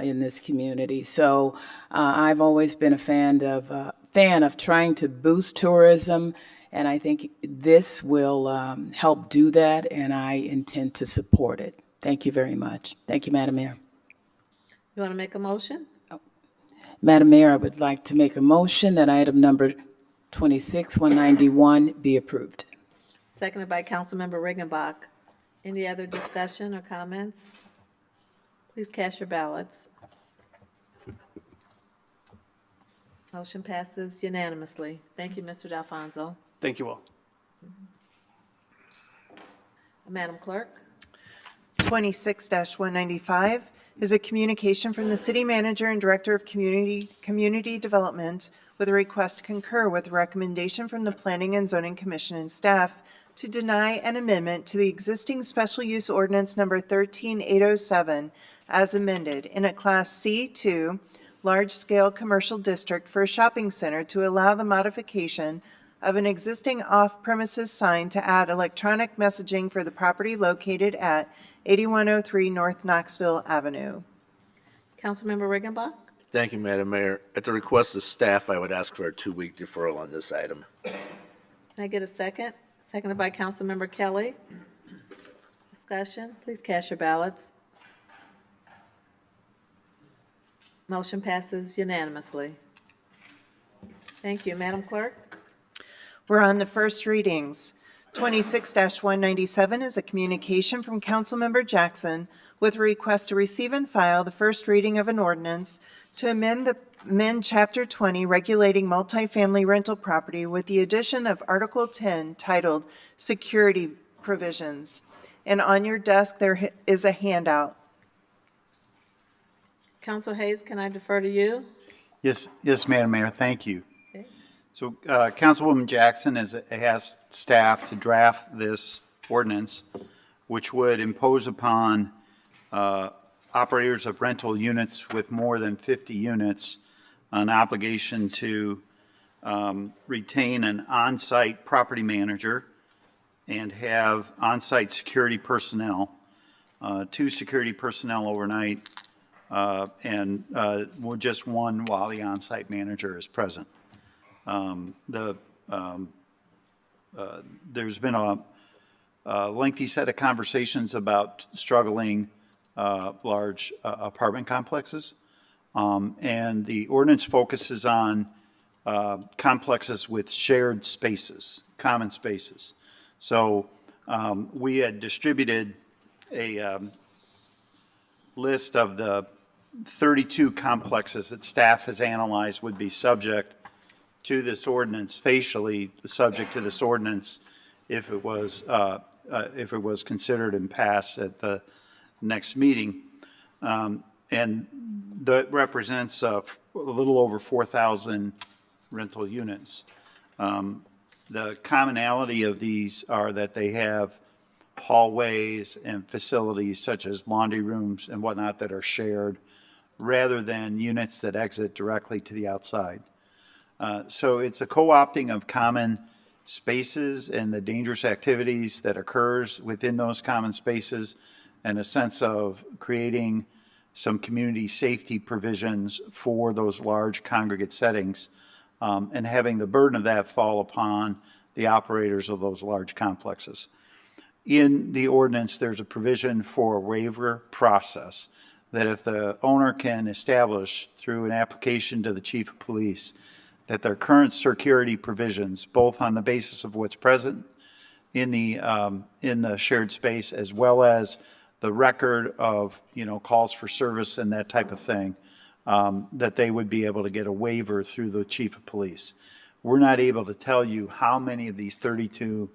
in this community. So I've always been a fan of trying to boost tourism, and I think this will help do that, and I intend to support it. Thank you very much. Thank you, Madam Mayor. You want to make a motion? Madam Mayor, I would like to make a motion that item number 26-191 be approved. Seconded by Councilmember Riggenbach. Any other discussion or comments? Please cast your ballots. Motion passes unanimously. Thank you, Mr. D'Alfonso. Thank you all. Madam Clerk? 26-195 is a communication from the City Manager and Director of Community Development with a request to concur with a recommendation from the Planning and Zoning Commission and staff to deny an amendment to the existing special use ordinance number 13807 as amended in a Class C2 large-scale commercial district for a shopping center to allow the modification of an existing off-premises sign to add electronic messaging for the property located at 8103 North Knoxville Avenue. Councilmember Riggenbach? Thank you, Madam Mayor. At the request of staff, I would ask for a 2-week deferral on this item. Can I get a second? Seconded by Councilmember Kelly. Discussion? Please cast your ballots. Motion passes unanimously. Thank you. Madam Clerk? We're on the first readings. 26-197 is a communication from Councilmember Jackson with a request to receive and file the first reading of an ordinance to amend Chapter 20 regulating multifamily rental property with the addition of Article 10 titled Security Provisions. And on your desk, there is a handout. Council Hayes, can I defer to you? Yes, Madam Mayor, thank you. Okay. So Councilwoman Jackson has asked staff to draft this ordinance, which would impose upon operators of rental units with more than 50 units an obligation to retain an on-site property manager and have on-site security personnel, 2 security personnel overnight, and just 1 while the on-site manager is present. There's been a lengthy set of conversations about struggling large apartment complexes, and the ordinance focuses on complexes with shared spaces, common spaces. So we had distributed a list of the 32 complexes that staff has analyzed would be subject to this ordinance, facially subject to this ordinance if it was considered and passed at the next meeting. And that represents a little over 4,000 rental units. The commonality of these are that they have hallways and facilities such as laundry rooms and whatnot that are shared rather than units that exit directly to the outside. So it's a co-opting of common spaces and the dangerous activities that occurs within those common spaces and a sense of creating some community safety provisions for those large congregate settings and having the burden of that fall upon the operators of those large complexes. In the ordinance, there's a provision for a waiver process that if the owner can establish through an application to the chief of police that their current security provisions, both on the basis of what's present in the shared space as well as the record of, calls for service and that type of thing, that they would be able to get a waiver through the chief of police. We're not able to tell you how many of these 32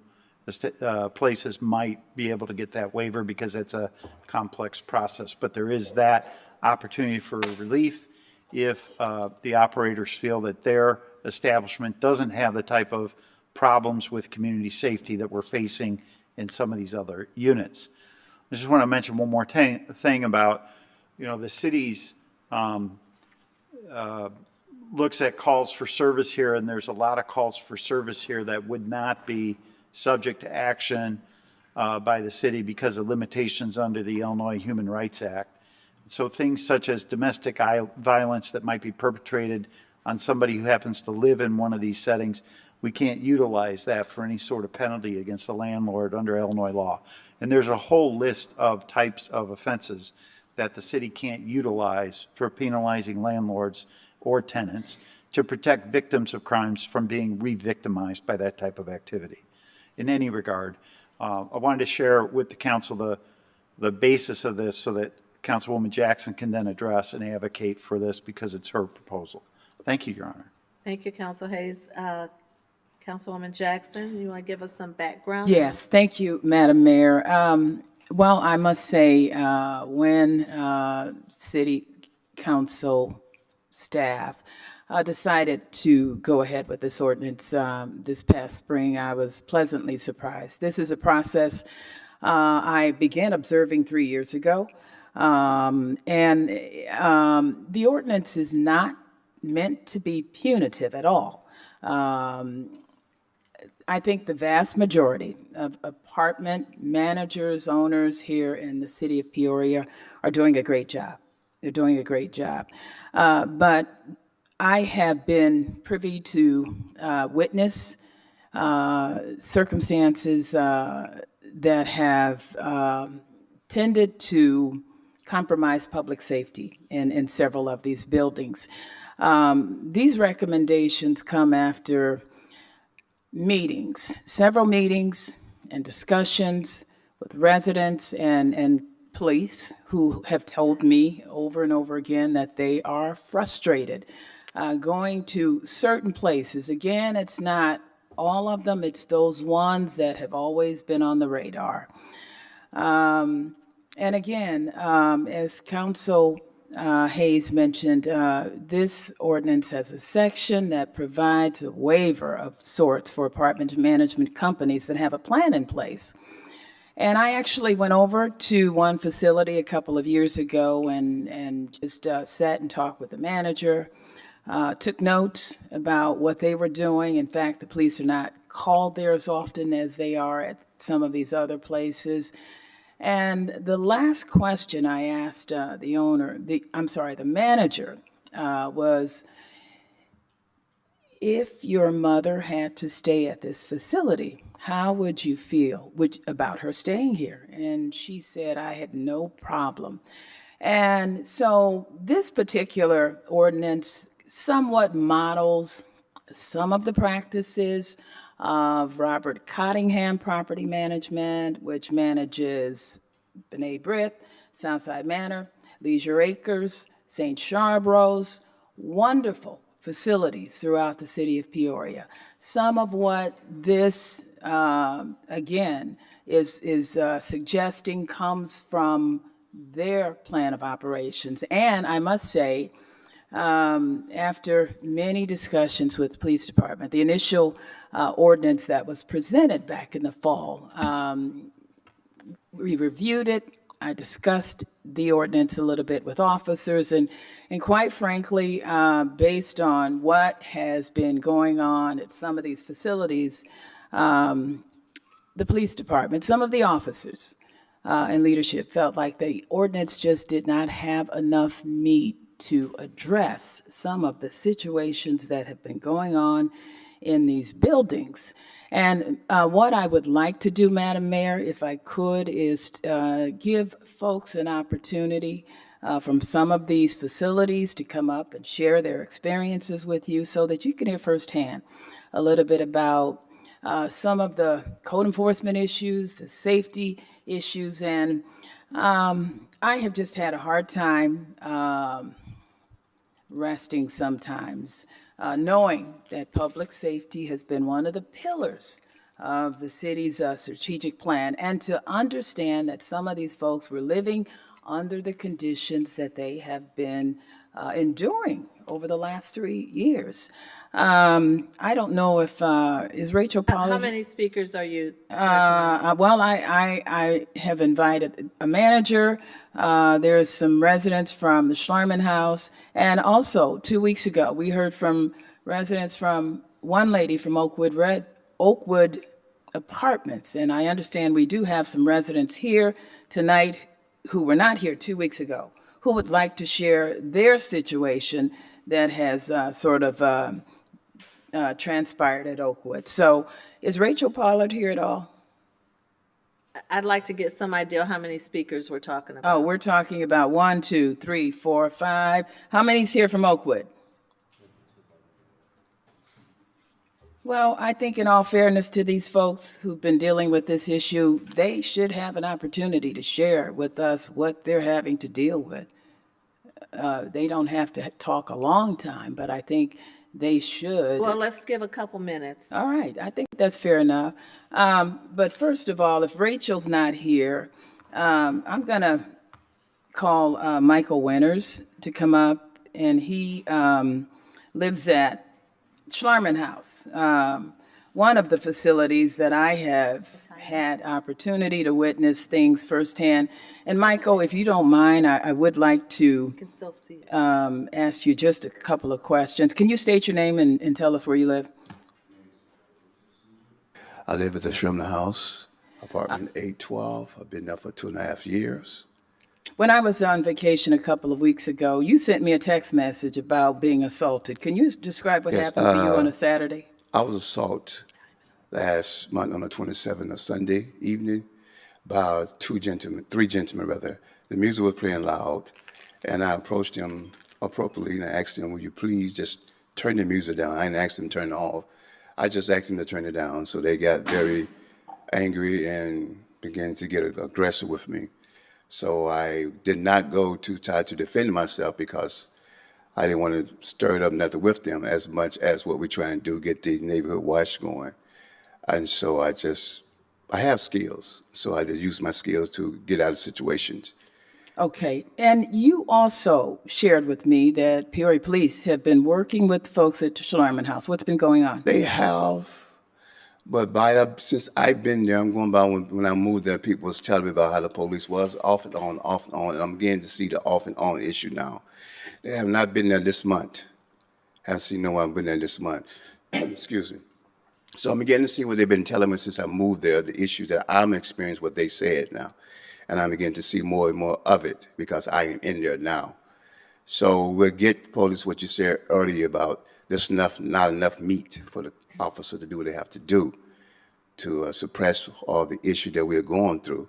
places might be able to get that waiver because it's a complex process, but there is that opportunity for relief if the operators feel that their establishment doesn't have the type of problems with community safety that we're facing in some of these other units. I just want to mention one more thing about, the city's looks at calls for service here, and there's a lot of calls for service here that would not be subject to action by the city because of limitations under the Illinois Human Rights Act. So things such as domestic violence that might be perpetrated on somebody who happens to live in one of these settings, we can't utilize that for any sort of penalty against the landlord under Illinois law. And there's a whole list of types of offenses that the city can't utilize for penalizing landlords or tenants to protect victims of crimes from being re-victimized by that type of activity. In any regard, I wanted to share with the council the basis of this so that Councilwoman Jackson can then address and advocate for this because it's her proposal. Thank you, Your Honor. Thank you, Council Hayes. Councilwoman Jackson, you want to give us some background? Yes, thank you, Madam Mayor. Well, I must say, when City Council staff decided to go ahead with this ordinance this past spring, I was pleasantly surprised. This is a process I began observing 3 years ago. The ordinance is not meant to be punitive at all. I think the vast majority of apartment managers, owners here in the city of Peoria are doing a great job. They're doing a great job. But I have been privy to witness circumstances that have tended to compromise public safety in several of these buildings. These recommendations come after meetings, several meetings and discussions with residents and police who have told me over and over again that they are frustrated going to certain places. Again, it's not all of them, it's those ones that have always been on the radar. And again, as Council Hayes mentioned, this ordinance has a section that provides a waiver of sorts for apartment management companies that have a plan in place. And I actually went over to one facility a couple of years ago and just sat and talked with the manager, took notes about what they were doing. In fact, the police are not called there as often as they are at some of these other places. And the last question I asked the manager, was, if your mother had to stay at this facility, how would you feel about her staying here? And she said, I had no problem. And so this particular ordinance somewhat models some of the practices of Robert Cottingham Property Management, which manages B'nai B'rith, Southside Manor, Leisure Acres, St. Charbros, wonderful facilities throughout the city of Peoria. Some of what this, again, is suggesting comes from their plan of operations. And I must say, after many discussions with the police department, the initial ordinance that was presented back in the fall, we reviewed it. I discussed the ordinance a little bit with officers, and quite frankly, based on what has been going on at some of these facilities, the police department, some of the officers and leadership felt like the ordinance just did not have enough meat to address some of the situations that have been going on in these buildings. And what I would like to do, Madam Mayor, if I could, is give folks an opportunity from some of these facilities to come up and share their experiences with you so that you can hear firsthand a little bit about some of the code enforcement issues, the safety issues, and I have just had a hard time resting sometimes, knowing that public safety has been one of the pillars of the city's strategic plan, and to understand that some of these folks were living under the conditions that they have been enduring over the last 3 years. I don't know if, is Rachel Pollard? How many speakers are you? Well, I have invited a manager. There's some residents from the Schlarman House. And also, 2 weeks ago, we heard from residents from one lady from Oakwood apartments. And I understand we do have some residents here tonight who were not here 2 weeks ago, who would like to share their situation that has transpired at Oakwood. So is Rachel Pollard here at all? I'd like to get some idea how many speakers we're talking about. Oh, we're talking about 1, 2, 3, 4, 5. How many's here from Oakwood? Well, I think in all fairness to these folks who've been dealing with this issue, they should have an opportunity to share with us what they're having to deal with. They don't have to talk a long time, but I think they should. Well, let's give a couple minutes. All right, I think that's fair enough. But first of all, if Rachel's not here, I'm going to call Michael Winters to come up, and he lives at Schlarman House, one of the facilities that I have had opportunity to witness things firsthand. And Michael, if you don't mind, I would like to Can still see it. ask you just a couple of questions. Can you state your name and tell us where you live? I live at the Schlarman House, apartment 812. I've been there for 2.5 years. When I was on vacation a couple of weeks ago, you sent me a text message about being assaulted. Can you describe what Yes, happened to you on a Saturday? I was assaulted last month on the 27th of Sunday evening by three gentlemen rather. The music was playing loud, and I approached them appropriately and I asked them, "Will you please just turn the music down?" I didn't ask them to turn it off. I just asked them to turn it down. So they got very angry and began to get aggressive with me. So I did not go to try to defend myself because I didn't want to stir it up nothing with them as much as what we're trying to do, get the neighborhood watch going. And so I have skills. So I just use my skills to get out of situations. Okay, and you also shared with me that Peoria Police have been working with folks at Schlarman House. What's been going on? They have, but since I've been there, I'm going by when I moved there, people was telling me about how the police was off and on, and I'm beginning to see the off and on issue now. They have not been there this month. Haven't seen no one been there this month. Excuse me. So I'm beginning to see what they've been telling me since I moved there, the issues that I'm experiencing, what they said now. And I'm beginning to see more and more of it because I am in there now. So we'll get police what you said earlier about there's not enough meat for the officer to do what they have to do to suppress all the issue that we're going through.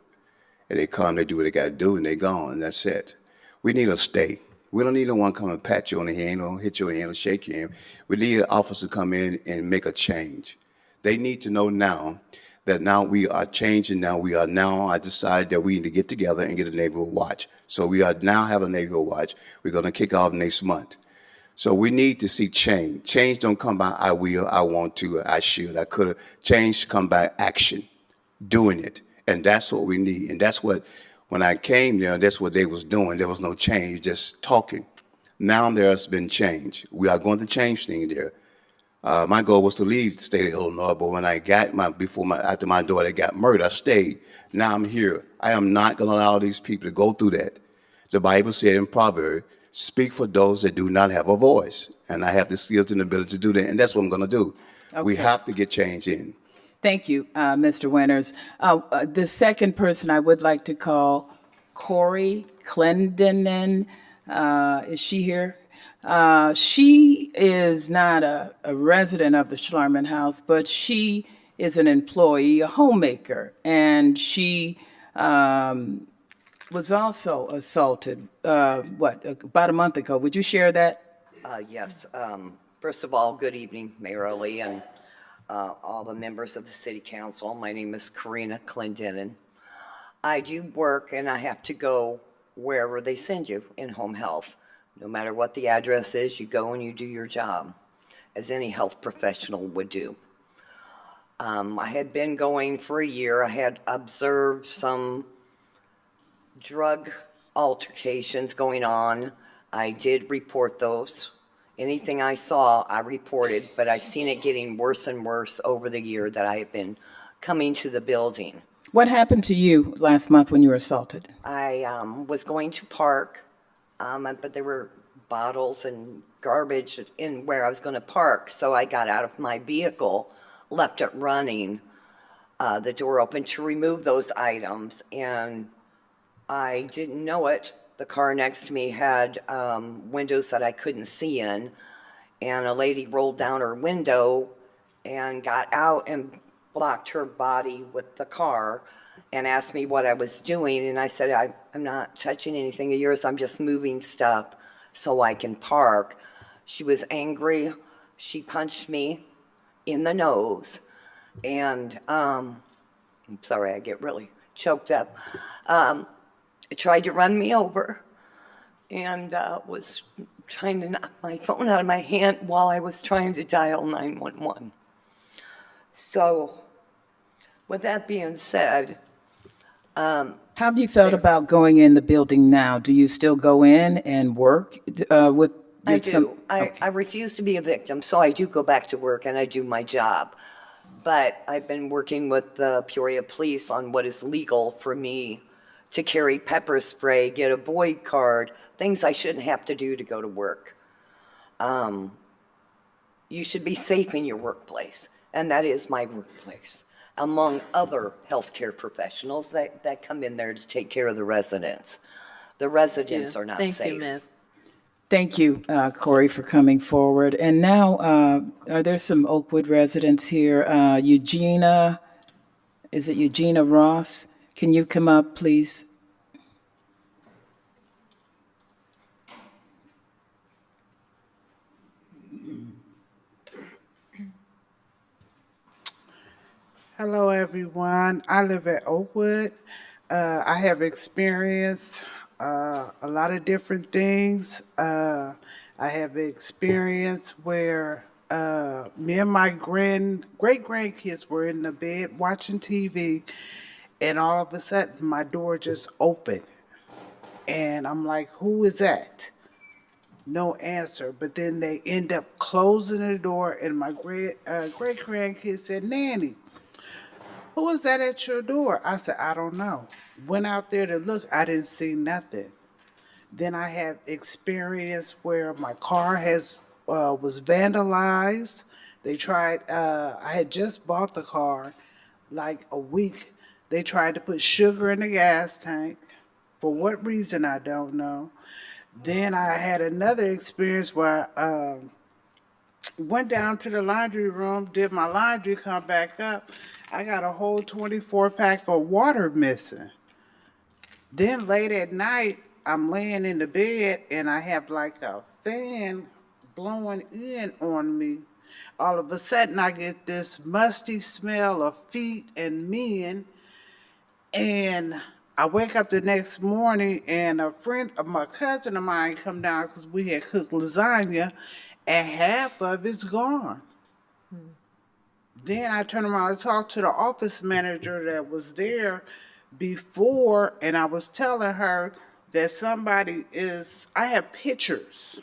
And they come, they do what they got to do, and they gone, and that's it. We need a stay. We don't need no one come and pat you on the hand or hit you on the hand or shake your hand. We need an officer to come in and make a change. They need to know now that now we are changing. I decided that we need to get together and get a neighborhood watch. So we are now have a neighborhood watch. We're going to kick off next month. So we need to see change. Change don't come by I will, I want to, I should, I could have. Change come by action, doing it. And that's what we need. And that's what, when I came there, that's what they was doing. There was no change, just talking. Now there's been change. We are going to change things there. My goal was to leave the state of Illinois, but when I got after my daughter got murdered, I stayed. Now I'm here. I am not going to allow these people to go through that. The Bible said in Proverbs, speak for those that do not have a voice. And I have the skills and ability to do that, and that's what I'm going to do. Okay. We have to get change in. Thank you, Mr. Winters. The second person I would like to call, Corey Clendenin. Is she here? She is not a resident of the Schlarman House, but she is an employee, a homemaker, and she was also assaulted, about a month ago. Would you share that? Yes. First of all, good evening, Mayor Ali and all the members of the City Council. My name is Karina Clendenin. I do work and I have to go wherever they send you in home health. No matter what the address is, you go and you do your job, as any health professional would do. I had been going for a year. I had observed some drug altercations going on. I did report those. Anything I saw, I reported, but I've seen it getting worse and worse over the year that I have been coming to the building. What happened to you last month when you were assaulted? I was going to park, but there were bottles and garbage in where I was going to park, so I got out of my vehicle, left it running, the door open to remove those items, and I didn't know it. The car next to me had windows that I couldn't see in, and a lady rolled down her window and got out and blocked her body with the car and asked me what I was doing, and I said, I'm not touching anything of yours, I'm just moving stuff so I can park. She was angry. She punched me in the nose, and I'm sorry, I get really choked up. Tried to run me over and was trying to knock my phone out of my hand while I was trying to dial 911. So, with that being said, How have you felt about going in the building now? Do you still go in and work with? I do. I refuse to be a victim, so I do go back to work and I do my job. But I've been working with the Peoria Police on what is legal for me to carry pepper spray, get a void card, things I shouldn't have to do to go to work. You should be safe in your workplace, and that is my workplace, among other healthcare professionals that come in there to take care of the residents. The residents are not safe. Thank you, Miss. Thank you, Corey, for coming forward. And now, are there some Oakwood residents here? Eugenia, is it Eugenia Ross? Can you come up, please? Hello, everyone. I live at Oakwood. I have experienced a lot of different things. I have experience where me and my great-grandkids were in the bed watching TV, and all of a sudden my door just opened. And I'm like, who is that? No answer. But then they end up closing the door, and my great-grandkids said, Nanny, who is that at your door? I said, I don't know. Went out there to look, I didn't see nothing. Then I have experience where my car was vandalized. They tried, I had just bought the car like a week. They tried to put sugar in the gas tank. For what reason, I don't know. Then I had another experience where I went down to the laundry room, did my laundry, come back up. I got a whole 24-pack of water missing. Then late at night, I'm laying in the bed and I have like a fan blowing in on me. All of a sudden, I get this musty smell of feet and men. And I wake up the next morning and my cousin of mine come down because we had cooked lasagna and half of it's gone. Then I turned around and talked to the office manager that was there before, and I was telling her that I have pictures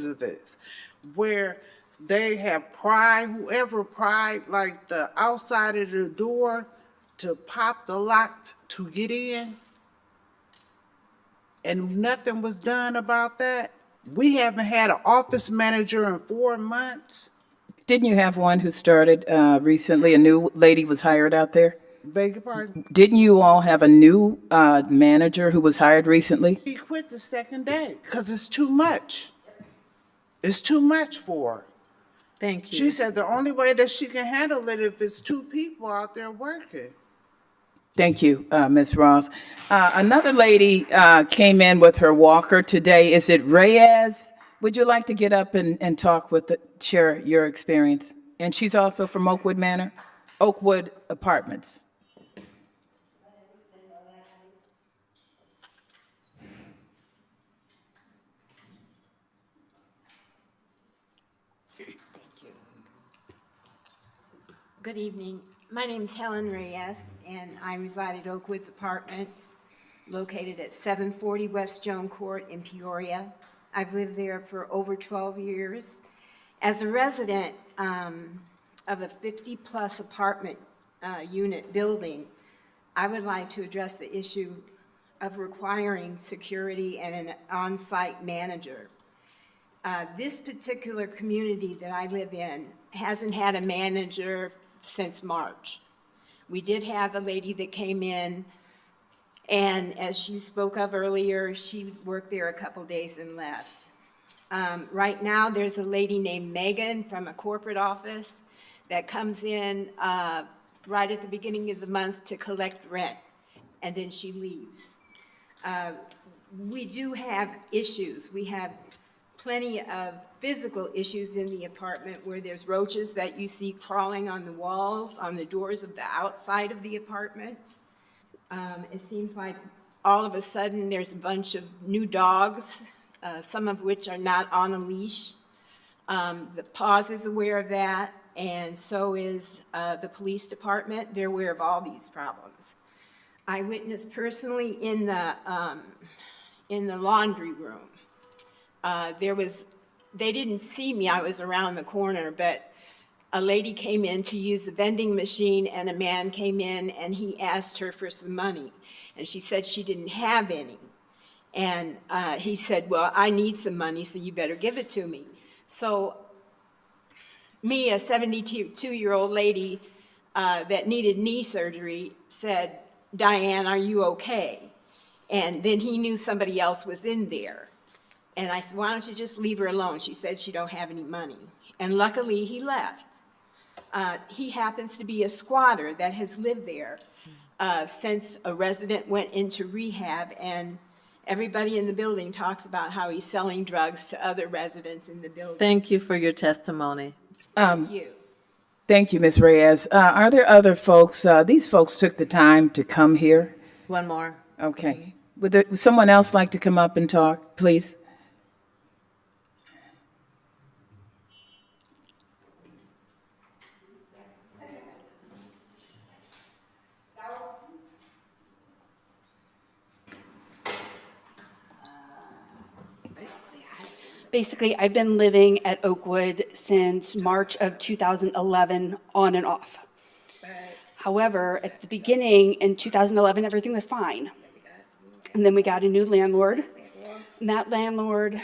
of this, where they have whoever pried like the outside of the door to pop the lock to get in, and nothing was done about that. We haven't had an office manager in 4 months. Didn't you have one who started recently? A new lady was hired out there? Beg your pardon? Didn't you all have a new manager who was hired recently? She quit the second day because it's too much. It's too much for her. Thank you. She said the only way that she can handle it if it's 2 people out there working. Thank you, Ms. Ross. Another lady came in with her walker today. Is it Reyes? Would you like to get up and talk share your experience? And she's also from Oakwood Apartments. Good evening. My name is Helen Reyes, and I reside at Oakwoods Apartments, located at 740 West Joan Court in Peoria. I've lived there for over 12 years. As a resident of a 50-plus apartment unit building, I would like to address the issue of requiring security and an on-site manager. This particular community that I live in hasn't had a manager since March. We did have a lady that came in, and as you spoke of earlier, she worked there a couple days and left. Right now, there's a lady named Megan from a corporate office that comes in right at the beginning of the month to collect rent, and then she leaves. We do have issues. We have plenty of physical issues in the apartment where there's roaches that you see crawling on the walls, on the doors of the outside of the apartment. It seems like all of a sudden there's a bunch of new dogs, some of which are not on a leash. The PAWS is aware of that, and so is the police department. They're aware of all these problems. I witnessed personally in the laundry room. They didn't see me, I was around the corner, but a lady came in to use the vending machine, and a man came in and he asked her for some money. And she said she didn't have any. And he said, well, I need some money, so you better give it to me. So me, a 72-year-old lady that needed knee surgery, said, Diane, are you okay? And then he knew somebody else was in there. And I said, why don't you just leave her alone? She said she don't have any money. And luckily, he left. He happens to be a squatter that has lived there since a resident went into rehab, and everybody in the building talks about how he's selling drugs to other residents in the building. Thank you for your testimony. Thank you. Thank you, Ms. Reyes. Are there other folks? These folks took the time to come here. One more. Okay. Would someone else like to come up and talk, please? Basically, I've been living at Oakwood since March of 2011, on and off. However, at the beginning in 2011, everything was fine. And then we got a new landlord. And that landlord,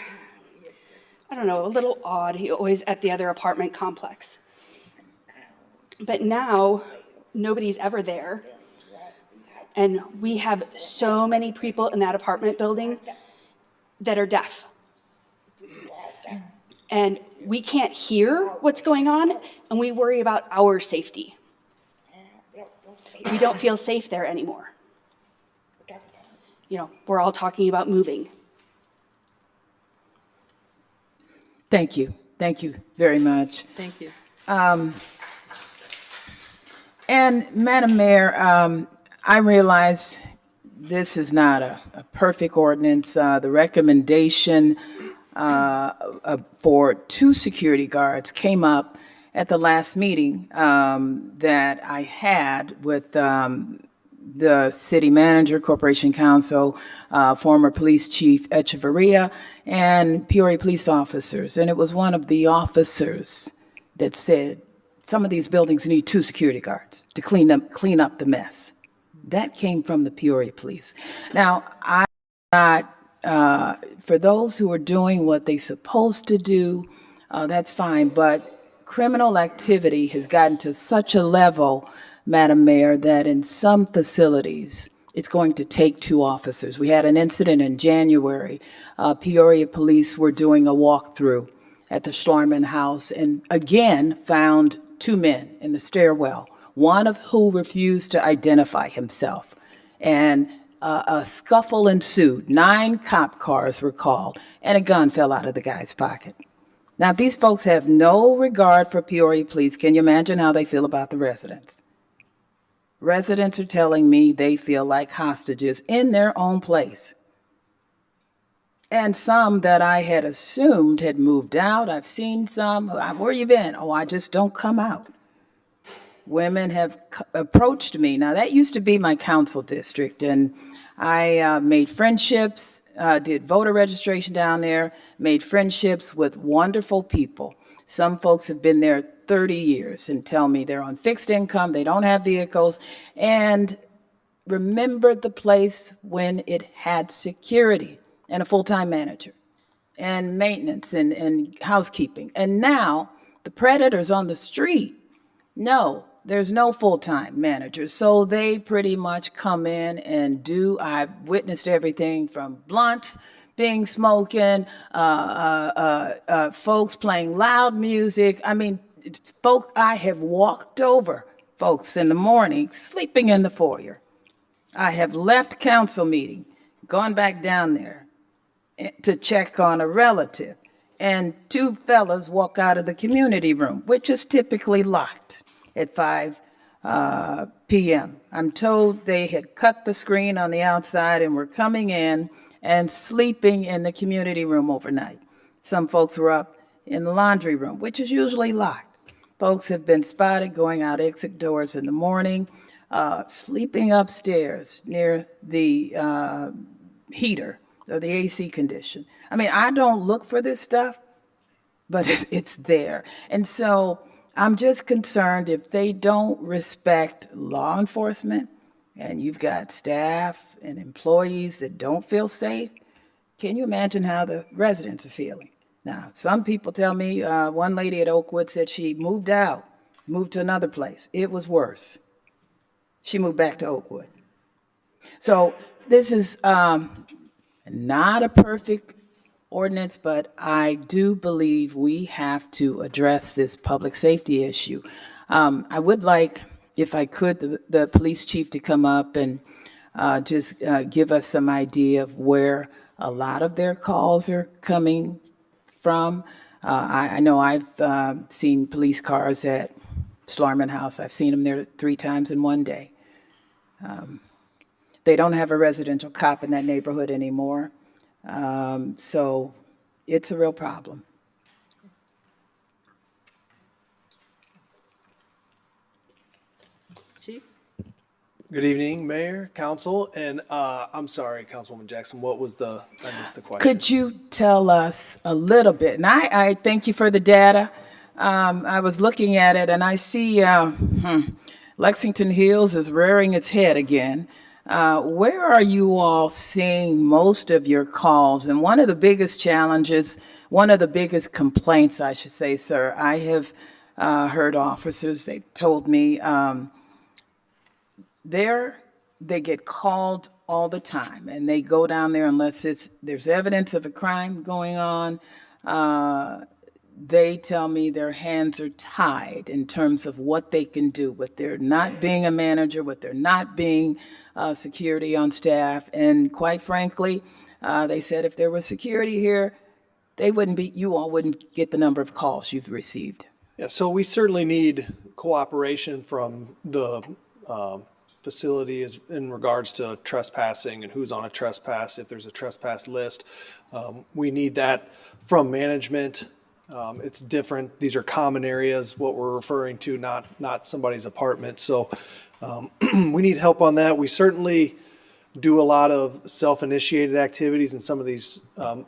I don't know, a little odd. He always at the other apartment complex. But now, nobody's ever there. And we have so many people in that apartment building that are deaf. And we can't hear what's going on, and we worry about our safety. We don't feel safe there anymore. You know, we're all talking about moving. Thank you. Thank you very much. Thank you. And Madam Mayor, I realize this is not a perfect ordinance. The recommendation for 2 security guards came up at the last meeting that I had with the city manager, corporation counsel, former police chief Echeverria, and Peoria police officers. And it was one of the officers that said, some of these buildings need 2 security guards to clean up the mess. That came from the Peoria police. Now, I'm not for those who are doing what they're supposed to do, that's fine, but criminal activity has gotten to such a level, Madam Mayor, that in some facilities, it's going to take 2 officers. We had an incident in January. Peoria police were doing a walkthrough at the Schlarman House and again found 2 men in the stairwell, one of who refused to identify himself. And a scuffle ensued. 9 cop cars were called, and a gun fell out of the guy's pocket. Now, if these folks have no regard for Peoria police, can you imagine how they feel about the residents? Residents are telling me they feel like hostages in their own place. And some that I had assumed had moved out. I've seen some. Where you been? Oh, I just don't come out. Women have approached me. Now, that used to be my council district, and I made friendships, did voter registration down there, made friendships with wonderful people. Some folks have been there 30 years and tell me they're on fixed income, they don't have vehicles, and remembered the place when it had security and a full-time manager and maintenance and housekeeping. And now the predators on the street know there's no full-time managers, so they pretty much come in and do. I've witnessed everything from blunts being smoking, folks playing loud music. I mean, folks, I have walked over folks in the morning sleeping in the foyer. I have left council meeting, gone back down there to check on a relative, and two fellas walk out of the community room, which is typically locked at 5 p.m. I'm told they had cut the screen on the outside and were coming in and sleeping in the community room overnight. Some folks were up in the laundry room, which is usually locked. Folks have been spotted going out exit doors in the morning, sleeping upstairs near the heater or the AC condition. I mean, I don't look for this stuff, but it's there. And so I'm just concerned if they don't respect law enforcement and you've got staff and employees that don't feel safe, can you imagine how the residents are feeling? Now, some people tell me, one lady at Oakwood said she moved out, moved to another place. It was worse. She moved back to Oakwood. So this is not a perfect ordinance, but I do believe we have to address this public safety issue. I would like, if I could, the police chief to come up and just give us some idea of where a lot of their calls are coming from. I know I've seen police cars at Schlarman House. I've seen them there 3 times in one day. They don't have a residential cop in that neighborhood anymore. So it's a real problem. Chief? Good evening, Mayor, Council, and I'm sorry, Councilwoman Jackson, I missed the question. Could you tell us a little bit? And I thank you for the data. I was looking at it and I see Lexington Hills is rearing its head again. Where are you all seeing most of your calls? And one of the biggest challenges, one of the biggest complaints, I should say, sir, I have heard officers, they told me, they get called all the time and they go down there unless there's evidence of a crime going on. They tell me their hands are tied in terms of what they can do with their not being a manager, with their not being security on staff. And quite frankly, they said if there was security here, you all wouldn't get the number of calls you've received. Yeah, so we certainly need cooperation from the facility in regards to trespassing and who's on a trespass, if there's a trespass list. We need that from management. It's different. These are common areas, what we're referring to, not somebody's apartment. So we need help on that. We certainly do a lot of self-initiated activities in some of these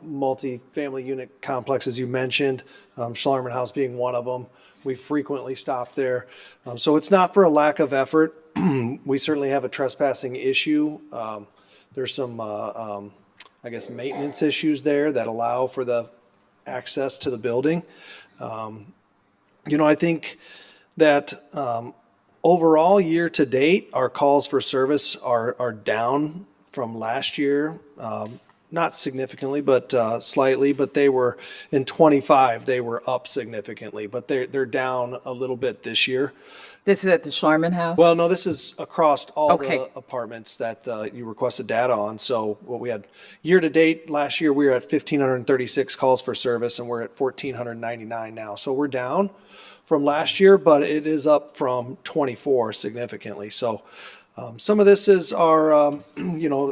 multi-family unit complexes you mentioned, Schlarman House being one of them. We frequently stop there. So it's not for a lack of effort. We certainly have a trespassing issue. There's some, I guess, maintenance issues there that allow for the access to the building. I think that overall, year to date, our calls for service are down from last year. Not significantly, but slightly. But they were in 25. They were up significantly, but they're down a little bit this year. This is at the Schlarman House? Well, no, this is across all Okay. the apartments that you requested data on. So what we had year to date last year, we were at 1,536 calls for service, and we're at 1,499 now. So we're down from last year, but it is up from 24 significantly. So some of this is our,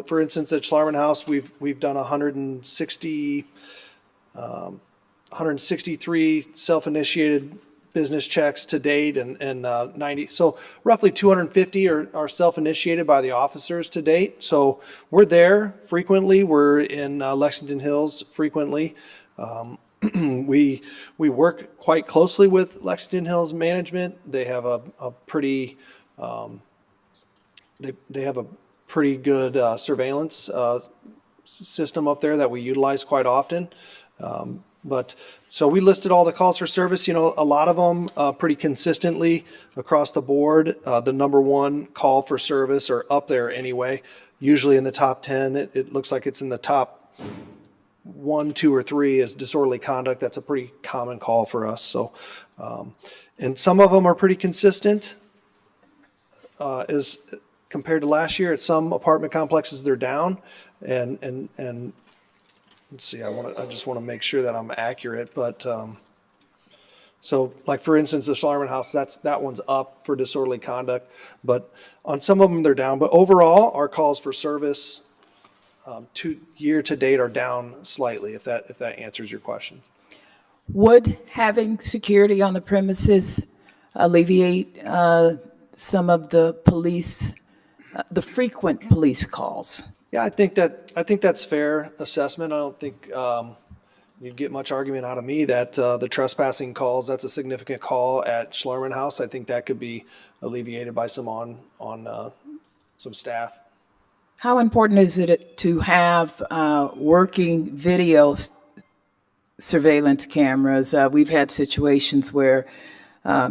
for instance, at Schlarman House, we've done 163 self-initiated business checks to date, and 90, so roughly 250 are self-initiated by the officers to date. So we're there frequently. We're in Lexington Hills frequently. We work quite closely with Lexington Hills management. They have a pretty they have a pretty good surveillance system up there that we utilize quite often. But, so we listed all the calls for service, a lot of them pretty consistently across the board. The number one call for service, or up there anyway, usually in the top 10. It looks like it's in the top 1, 2, or 3 is disorderly conduct. That's a pretty common call for us. So, and some of them are pretty consistent as compared to last year. At some apartment complexes, they're down, and let's see. I just want to make sure that I'm accurate, but so like for instance, the Schlarman House, that one's up for disorderly conduct, but on some of them they're down. But overall, our calls for service year to date are down slightly. If that answers your questions. Would having security on the premises alleviate some of the police, the frequent police calls? Yeah, I think that's fair assessment. I don't think you'd get much argument out of me that the trespassing calls, that's a significant call at Schlarman House. I think that could be alleviated by some on some staff. How important is it to have working video surveillance cameras? We've had situations where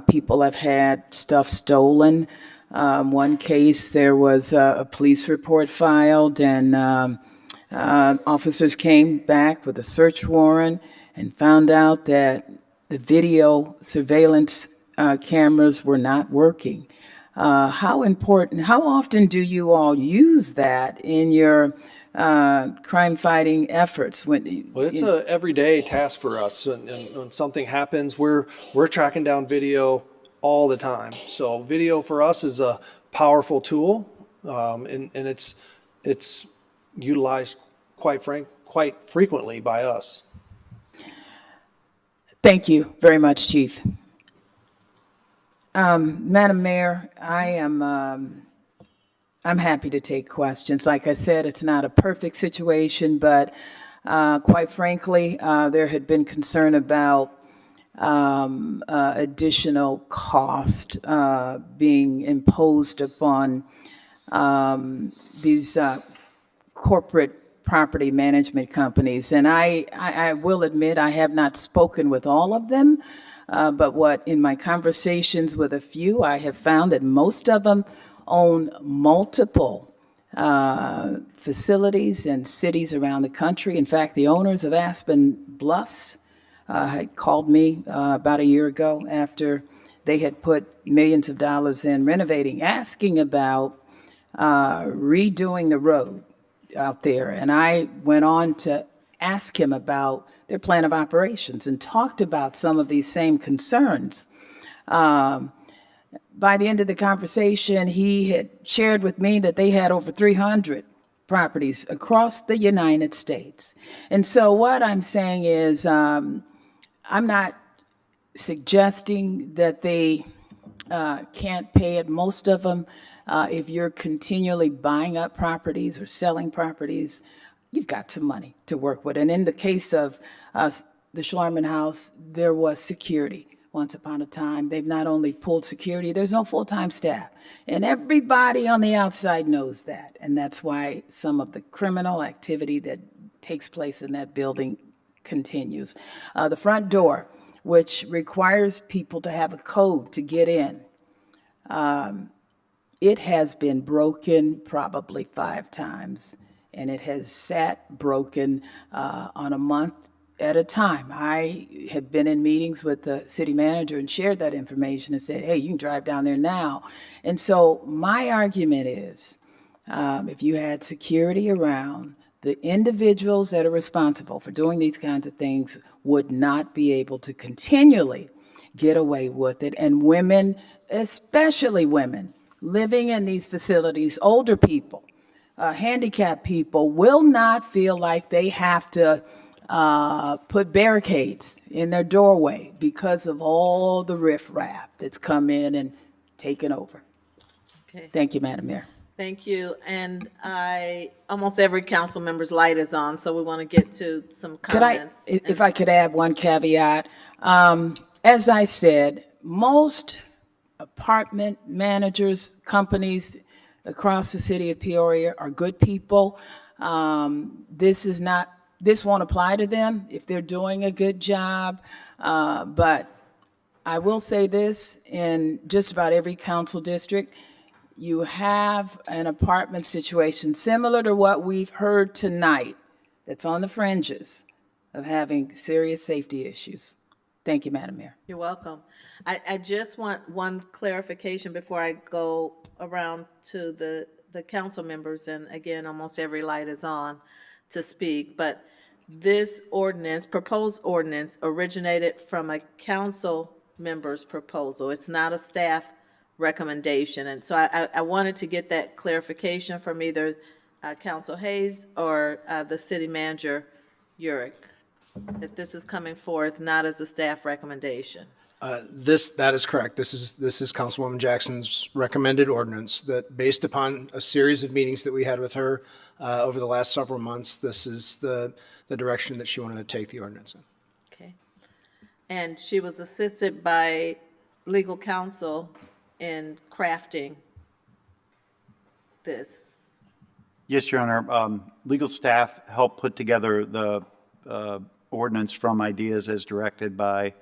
people have had stuff stolen. One case, there was a police report filed, and officers came back with a search warrant and found out that the video surveillance cameras were not working. How often do you all use that in your crime-fighting efforts? Well, it's a everyday task for us. And when something happens, we're tracking down video all the time. So video for us is a powerful tool, and it's utilized quite frequently by us. Thank you very much, Chief. Madam Mayor, I'm happy to take questions. Like I said, it's not a perfect situation, but quite frankly, there had been concern about additional cost being imposed upon these corporate property management companies. And I will admit I have not spoken with all of them, but in my conversations with a few, I have found that most of them own multiple facilities and cities around the country. In fact, the owners of Aspen Bluffs had called me about a year ago after they had put millions of dollars in renovating, asking about redoing the road out there. And I went on to ask him about their plan of operations and talked about some of these same concerns. By the end of the conversation, he had shared with me that they had over 300 properties across the United States. And so what I'm saying is, I'm not suggesting that they can't pay it. Most of them, if you're continually buying up properties or selling properties, you've got some money to work with. And in the case of the Schlarman House, there was security. Once upon a time, they've not only pulled security, there's no full-time staff. And everybody on the outside knows that. And that's why some of the criminal activity that takes place in that building continues. The front door, which requires people to have a code to get in, it has been broken probably 5 times. And it has sat broken on a month at a time. I have been in meetings with the city manager and shared that information and said, hey, you can drive down there now. And so my argument is, if you had security around, the individuals that are responsible for doing these kinds of things would not be able to continually get away with it. And women, especially women, living in these facilities, older people, handicapped people, will not feel like they have to put barricades in their doorway because of all the riffraff that's come in and taken over. Okay. Thank you, Madam Mayor. Thank you. And almost every council member's light is on, so we want to get to some comments. If I could add one caveat. As I said, most apartment managers, companies across the city of Peoria are good people. This is not this won't apply to them if they're doing a good job. But I will say this, in just about every council district, you have an apartment situation similar to what we've heard tonight that's on the fringes of having serious safety issues. Thank you, Madam Mayor. You're welcome. I just want one clarification before I go around to the council members, and again, almost every light is on to speak, but this ordinance, proposed ordinance, originated from a council member's proposal. It's not a staff recommendation, and so I wanted to get that clarification from either Council Hayes or the city manager, Urick, that this is coming forth not as a staff recommendation. That is correct. This is Councilwoman Jackson's recommended ordinance that, based upon a series of meetings that we had with her over the last several months, this is the direction that she wanted to take the ordinance in. Okay. And she was assisted by legal counsel in crafting this. Yes, Your Honor. Legal staff helped put together the ordinance from ideas as directed by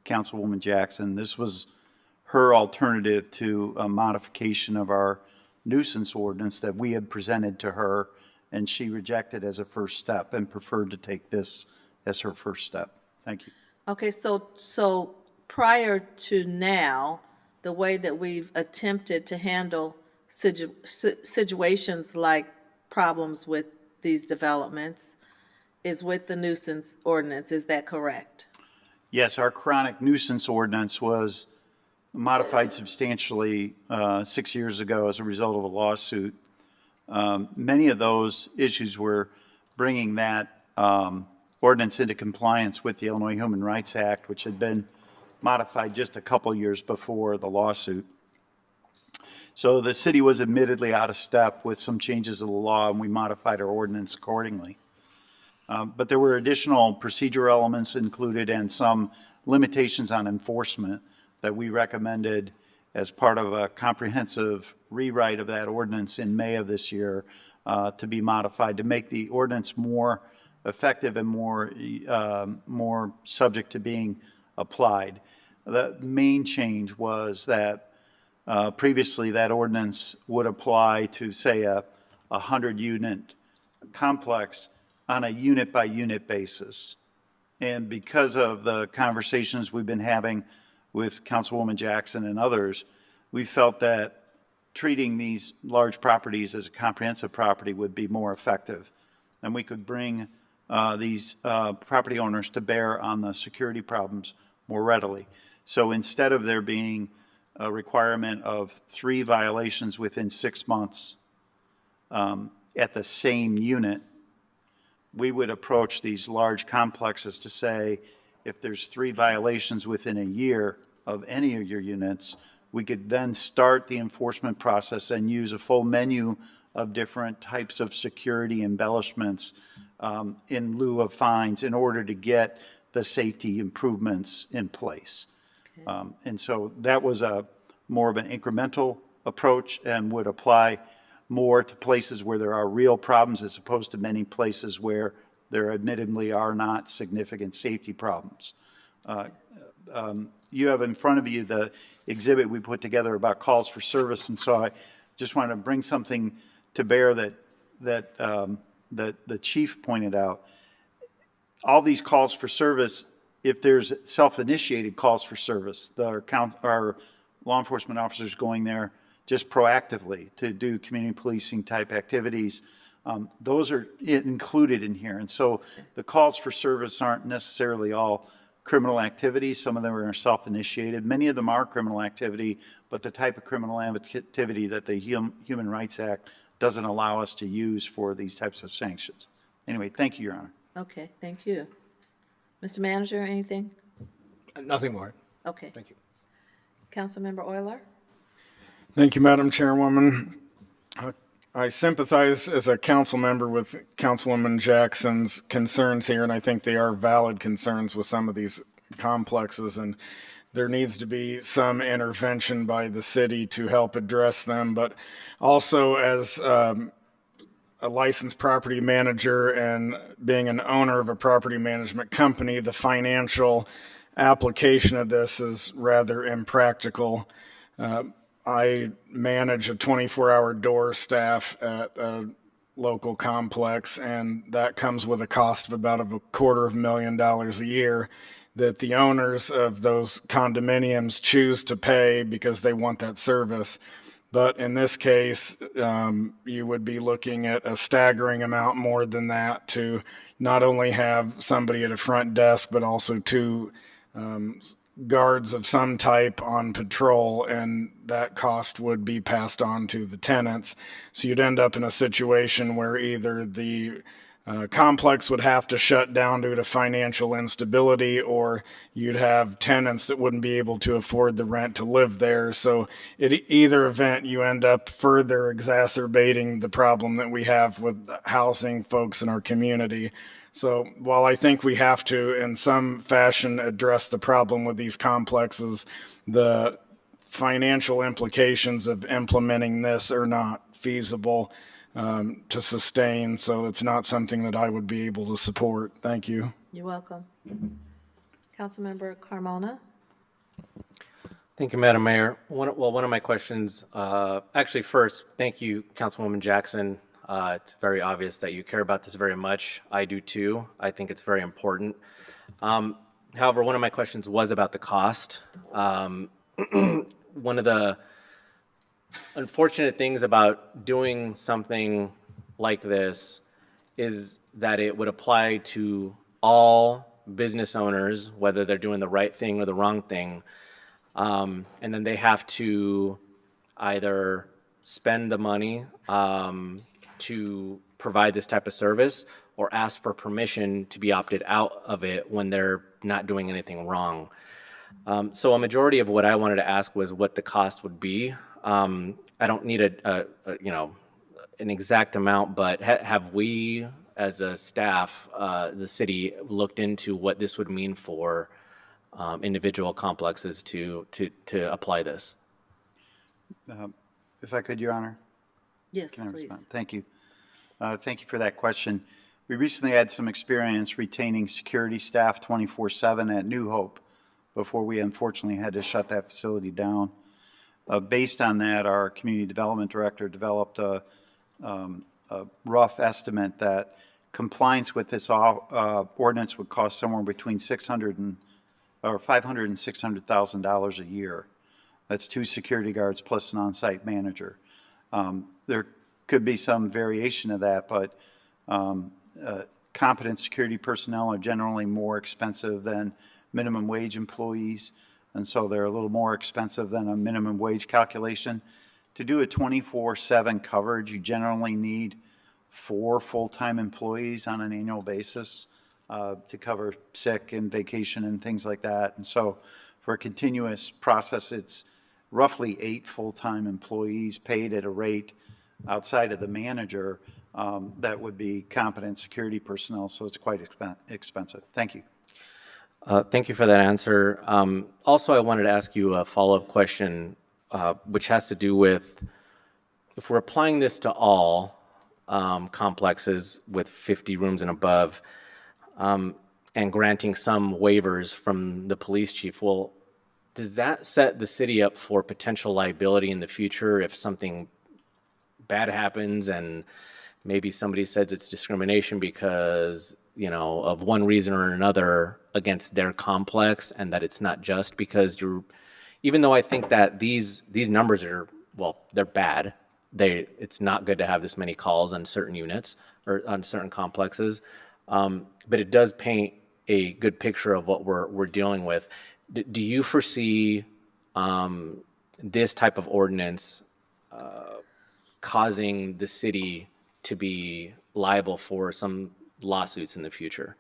Councilwoman Jackson. This was her alternative to a modification of our nuisance ordinance that we had presented to her, and she rejected as a first step and preferred to take this as her first step. Thank you. Okay, so prior to now, the way that we've attempted to handle situations like problems with these developments is with the nuisance ordinance. Is that correct? Yes, our chronic nuisance ordinance was modified substantially 6 years ago as a result of a lawsuit. Many of those issues were bringing that ordinance into compliance with the Illinois Human Rights Act, which had been modified just a couple years before the lawsuit. So the city was admittedly out of step with some changes of the law, and we modified our ordinance accordingly. But there were additional procedural elements included and some limitations on enforcement that we recommended as part of a comprehensive rewrite of that ordinance in May of this year to be modified to make the ordinance more effective and more subject to being applied. The main change was that previously that ordinance would apply to, say, a 100-unit complex on a unit-by-unit basis. And because of the conversations we've been having with Councilwoman Jackson and others, we felt that treating these large properties as a comprehensive property would be more effective. And we could bring these property owners to bear on the security problems more readily. So instead of there being a requirement of 3 violations within 6 months at the same unit, we would approach these large complexes to say, if there's 3 violations within a year of any of your units, we could then start the enforcement process and use a full menu of different types of security embellishments in lieu of fines in order to get the safety improvements in place. Okay. And so that was more of an incremental approach and would apply more to places where there are real problems as opposed to many places where there admittedly are not significant safety problems. You have in front of you the exhibit we put together about calls for service, and so I just wanted to bring something to bear that the chief pointed out. All these calls for service, if there's self-initiated calls for service, our law enforcement officers going there just proactively to do community policing type activities, those are included in here. And so the calls for service aren't necessarily all criminal activity. Some of them are self-initiated. Many of them are criminal activity, but the type of criminal activity that the Human Rights Act doesn't allow us to use for these types of sanctions. Anyway, thank you, Your Honor. Okay, thank you. Mr. Manager, anything? Nothing more. Okay. Thank you. Councilmember Euler? Thank you, Madam Chairwoman. I sympathize as a council member with Councilwoman Jackson's concerns here, and I think they are valid concerns with some of these complexes, and there needs to be some intervention by the city to help address them. But also, as a licensed property manager and being an owner of a property management company, the financial application of this is rather impractical. I manage a 24-hour door staff at a local complex, and that comes with a cost of about $250,000 a year that the owners of those condominiums choose to pay because they want that service. But in this case, you would be looking at a staggering amount more than that to not only have somebody at a front desk, but also two guards of some type on patrol, and that cost would be passed on to the tenants. So you'd end up in a situation where either the complex would have to shut down due to financial instability, or you'd have tenants that wouldn't be able to afford the rent to live there. So in either event, you end up further exacerbating the problem that we have with housing folks in our community. So while I think we have to, in some fashion, address the problem with these complexes, the financial implications of implementing this are not feasible to sustain. So it's not something that I would be able to support. Thank you. You're welcome. Councilmember Carmona? Thank you, Madam Mayor. One of my questions, actually first, thank you, Councilwoman Jackson. It's very obvious that you care about this very much. I do too. I think it's very important. However, one of my questions was about the cost. One of the unfortunate things about doing something like this is that it would apply to all business owners, whether they're doing the right thing or the wrong thing. And then they have to either spend the money to provide this type of service or ask for permission to be opted out of it when they're not doing anything wrong. So a majority of what I wanted to ask was what the cost would be. I don't need an exact amount, but have we, as a staff, the city, looked into what this would mean for individual complexes to apply this? If I could, Your Honor? Yes, Can I please. respond? Thank you. Thank you for that question. We recently had some experience retaining security staff 24/7 at New Hope before we unfortunately had to shut that facility down. Based on that, our community development director developed a rough estimate that compliance with this ordinance would cost somewhere between $500,000 and $600,000 a year. That's 2 security guards plus an on-site manager. There could be some variation of that, but competent security personnel are generally more expensive than minimum wage employees, and so they're a little more expensive than a minimum wage calculation. To do a 24/7 coverage, you generally need 4 full-time employees on an annual basis to cover sick and vacation and things like that. And so for a continuous process, it's roughly 8 full-time employees paid at a rate outside of the manager that would be competent security personnel, so it's quite expensive. Thank you. Thank you for that answer. Also, I wanted to ask you a follow-up question, which has to do with if we're applying this to all complexes with 50 rooms and above, and granting some waivers from the police chief, well, does that set the city up for potential liability in the future if something bad happens and maybe somebody says it's discrimination because, of one reason or another against their complex, and that it's not just because even though I think that these numbers are, they're bad. It's not good to have this many calls on certain units or on certain complexes, but it does paint a good picture of what we're dealing with. Do you foresee this type of ordinance causing the city to be liable for some lawsuits in the future?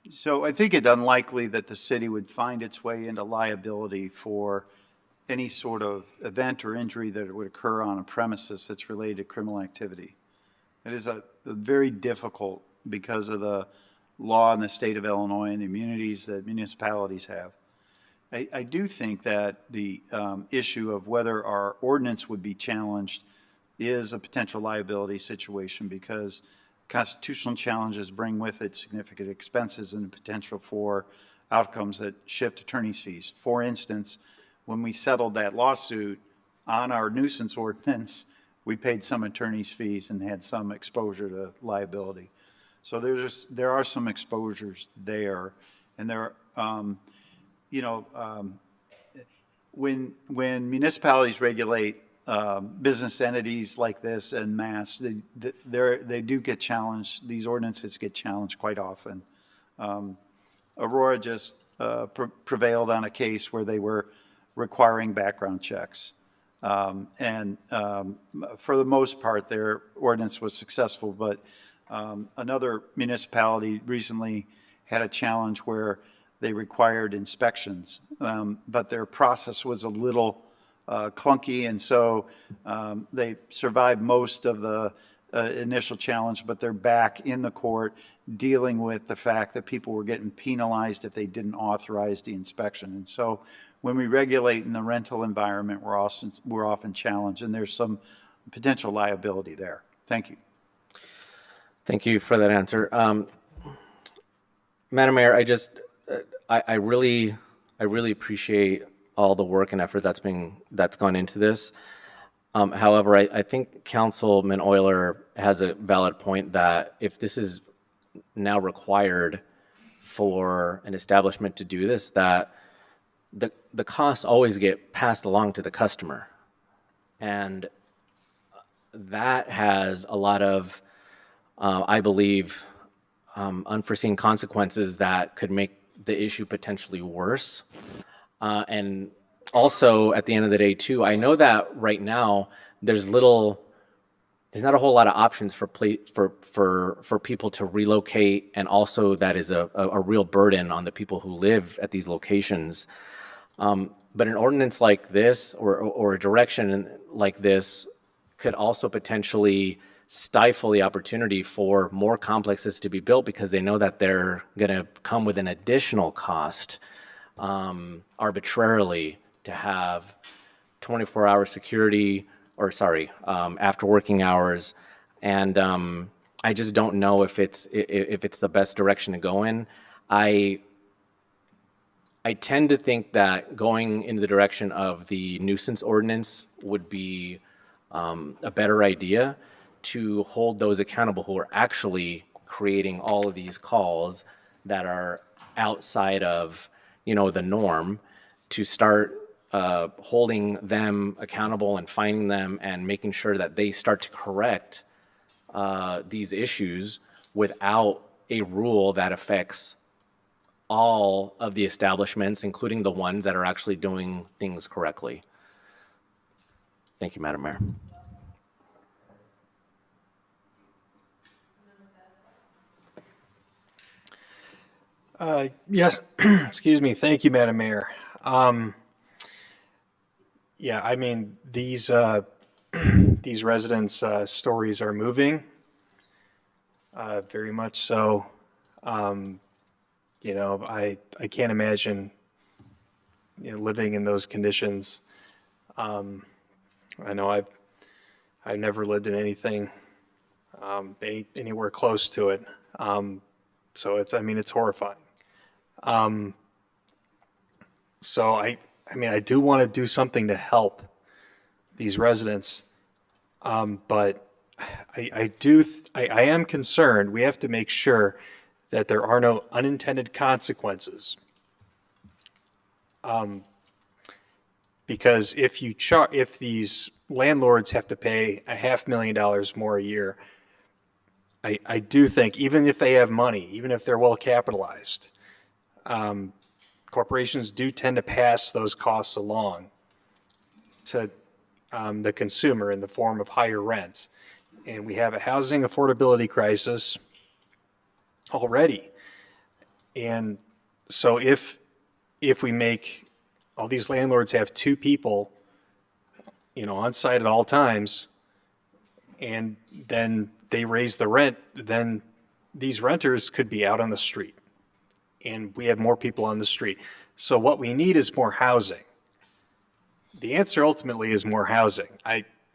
So I think it's unlikely that the city would find its way into liability for any sort of event or injury that would occur on a premises that's related to criminal activity. It is a very difficult because of the law in the state of Illinois and the immunities that municipalities have. I do think that the issue of whether our ordinance would be challenged is a potential liability situation because constitutional challenges bring with it significant expenses and the potential for outcomes that shift attorney's fees. For instance, when we settled that lawsuit on our nuisance ordinance, we paid some attorney's fees and had some exposure to liability. So there are some exposures there, and when municipalities regulate business entities like this en masse, they do get challenged. These ordinances get challenged quite often. Aurora just prevailed on a case where they were requiring background checks. And for the most part, their ordinance was successful, but another municipality recently had a challenge where they required inspections, but their process was a little clunky, and so they survived most of the initial challenge, but they're back in the court dealing with the fact that people were getting penalized if they didn't authorize the inspection. And so when we regulate in the rental environment, we're often challenged, and there's some potential liability there. Thank you. Thank you for that answer. Madam Mayor, I really appreciate all the work and effort that's gone into this. However, I think Councilman Euler has a valid point that if this is now required for an establishment to do this, that the costs always get passed along to the customer. And that has a lot of, I believe, unforeseen consequences that could make the issue potentially worse. And also, at the end of the day, too, I know that right now there's not a whole lot of options for people to relocate, and also that is a real burden on the people who live at these locations. But an ordinance like this or a direction like this could also potentially stifle the opportunity for more complexes to be built because they know that they're going to come with an additional cost arbitrarily to have 24-hour security after working hours. And I just don't know if it's the best direction to go in. I tend to think that going in the direction of the nuisance ordinance would be a better idea to hold those accountable who are actually creating all of these calls that are outside of, the norm, to start holding them accountable and finding them and making sure that they start to correct these issues without a rule that affects all of the establishments, including the ones that are actually doing things correctly. Thank you, Madam Mayor. Yes, excuse me. Thank you, Madam Mayor. Yeah, I mean, these residents' stories are moving, very much so. I can't imagine, living in those conditions. I know I've never lived in anything anywhere close to it. So it's horrifying. So I do want to do something to help these residents, but I am concerned. We have to make sure that there are no unintended consequences. Because if these landlords have to pay $500,000 more a year, I do think, even if they have money, even if they're well capitalized, corporations do tend to pass those costs along to the consumer in the form of higher rent. And we have a housing affordability crisis already. And so if we make all these landlords have two people, on site at all times, and then they raise the rent, then these renters could be out on the street. And we have more people on the street. So what we need is more housing. The answer ultimately is more housing.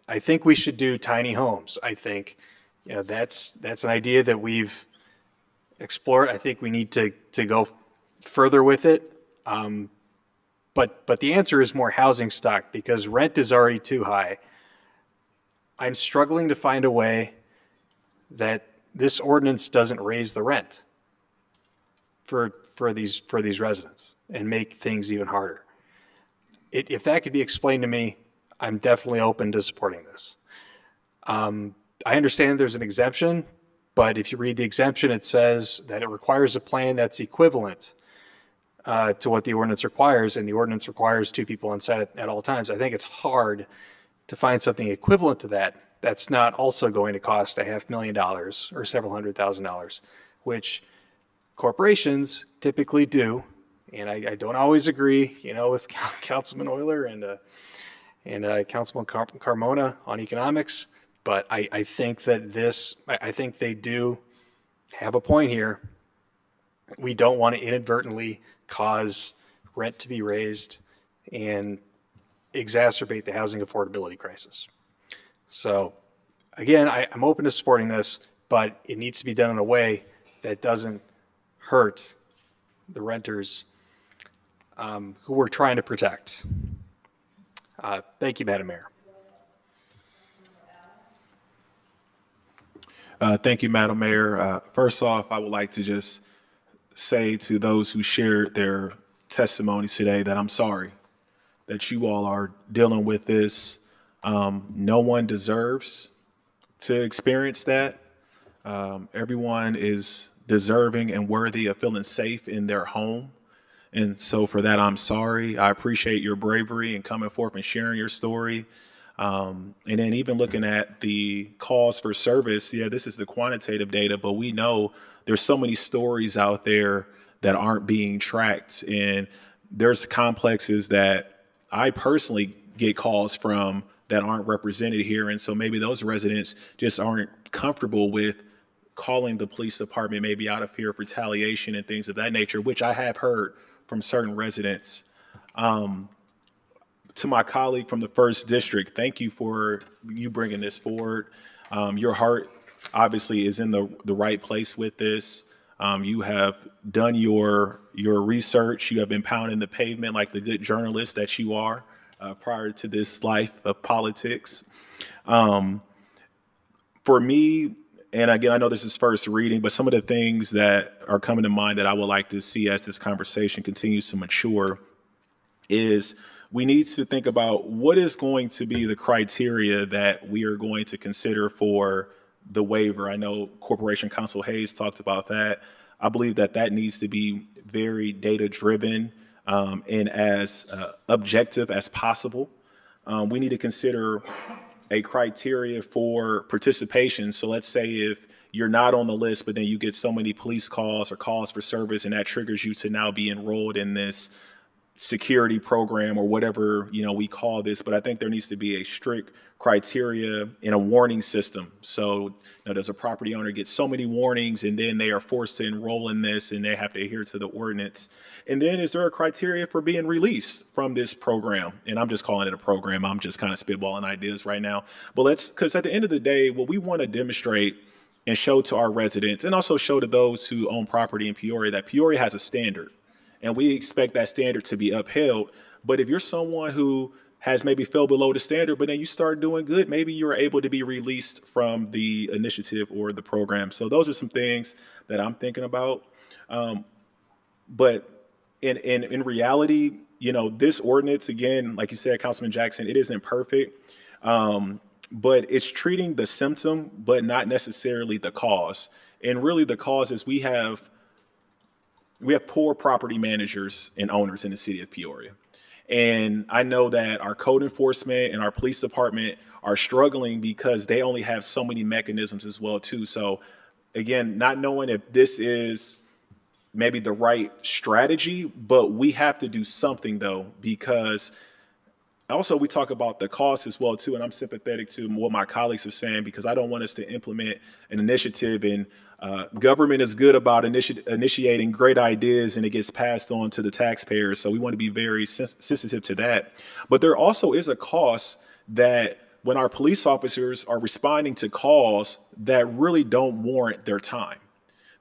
I think we should do tiny homes. I think, that's an idea that we've explored. I think we need to go further with it. But the answer is more housing stock because rent is already too high. I'm struggling to find a way that this ordinance doesn't raise the rent for these residents and make things even harder. If that could be explained to me, I'm definitely open to supporting this. I understand there's an exemption, but if you read the exemption, it says that it requires a plan that's equivalent to what the ordinance requires, and the ordinance requires 2 people on site at all times. I think it's hard to find something equivalent to that that's not also going to cost $500,000 or several $100,000, which corporations typically do. And I don't always agree, with Councilman Euler and Councilman Carmona on economics, but I think that I think they do have a point here. We don't want to inadvertently cause rent to be raised and exacerbate the housing affordability crisis. So again, I'm open to supporting this, but it needs to be done in a way that doesn't hurt the renters who we're trying to protect. Thank you, Madam Mayor. Thank you, Madam Mayor. First off, I would like to just say to those who shared their testimonies today that I'm sorry that you all are dealing with this. No one deserves to experience that. Everyone is deserving and worthy of feeling safe in their home. And so for that, I'm sorry. I appreciate your bravery and coming forth and sharing your story. And then even looking at the calls for service, this is the quantitative data, but we know there's so many stories out there that aren't being tracked. And there's complexes that I personally get calls from that aren't represented here. And so maybe those residents just aren't comfortable with calling the police department, maybe out of fear of retaliation and things of that nature, which I have heard from certain residents. To my colleague from the 1st District, thank you for you bringing this forward. Your heart obviously is in the right place with this. You have done your research. You have been pounding the pavement like the good journalist that you are prior to this life of politics. For me, and again, I know this is first reading, but some of the things that are coming to mind that I would like to see as this conversation continues to mature is we need to think about what is going to be the criteria that we are going to consider for the waiver. I know Corporation Counsel Hayes talked about that. I believe that needs to be very data-driven and as objective as possible. We need to consider a criteria for participation. So let's say if you're not on the list, but then you get so many police calls or calls for service, and that triggers you to now be enrolled in this security program or whatever, we call this. But I think there needs to be a strict criteria and a warning system. So, does a property owner get so many warnings and then they are forced to enroll in this and they have to adhere to the ordinance? And then is there a criteria for being released from this program? And I'm just calling it a program. I'm just kind of spitballing ideas right now. But because at the end of the day, what we want to demonstrate and show to our residents and also show to those who own property in Peoria that Peoria has a standard. And we expect that standard to be upheld. But if you're someone who has maybe fell below the standard, but then you start doing good, maybe you're able to be released from the initiative or the program. So those are some things that I'm thinking about. But in reality, this ordinance, again, like you said, Councilman Jackson, it isn't perfect. But it's treating the symptom, but not necessarily the cause. And really the cause is we have poor property managers and owners in the city of Peoria. And I know that our code enforcement and our police department are struggling because they only have so many mechanisms as well, too. So again, not knowing if this is maybe the right strategy, but we have to do something though, because also we talk about the cost as well, too. And I'm sympathetic to what my colleagues are saying, because I don't want us to implement an initiative and government is good about initiating great ideas and it gets passed on to the taxpayers. So we want to be very sensitive to that. But there also is a cost that when our police officers are responding to calls that really don't warrant their time.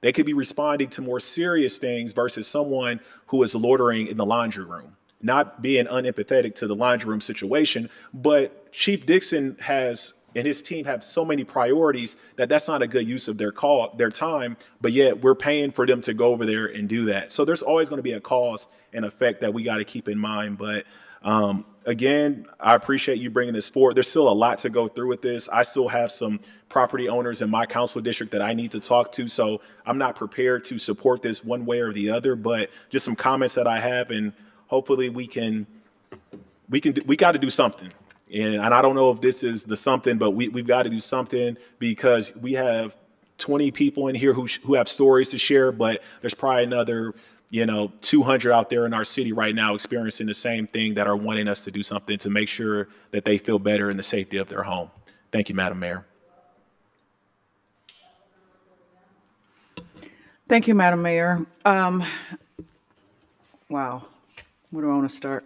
They could be responding to more serious things versus someone who is loitering in the laundry room, not being unempathetic to the laundry room situation. But Chief Dixon and his team have so many priorities that that's not a good use of their time, but yet we're paying for them to go over there and do that. So there's always going to be a cause and effect that we got to keep in mind. But again, I appreciate you bringing this forward. There's still a lot to go through with this. I still have some property owners in my council district that I need to talk to. So I'm not prepared to support this one way or the other, but just some comments that I have, and hopefully we got to do something. And I don't know if this is the something, but we've got to do something, because we have 20 people in here who have stories to share, but there's probably another 200 out there in our city right now experiencing the same thing that are wanting us to do something to make sure that they feel better in the safety of their home. Thank you, Madam Mayor. Thank you, Madam Mayor. Wow, where do I want to start?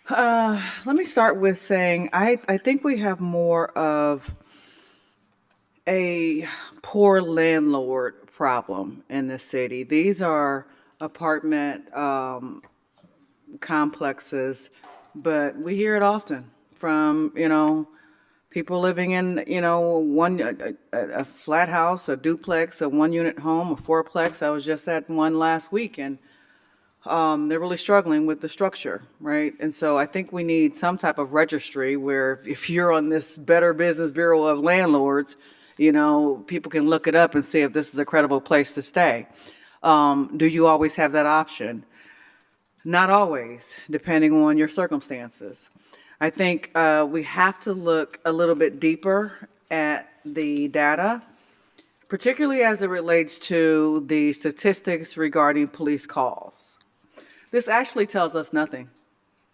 Let me start with saying I think we have more of a poor landlord problem in the city. These are apartment complexes, but we hear it often from, people living in, a flat house, a duplex, a one-unit home, a fourplex. I was just at one last week, and they're really struggling with the structure, right? And so I think we need some type of registry where if you're on this Better Business Bureau of Landlords, people can look it up and see if this is a credible place to stay. Do you always have that option? Not always, depending on your circumstances. I think we have to look a little bit deeper at the data, particularly as it relates to the statistics regarding police calls. This actually tells us nothing.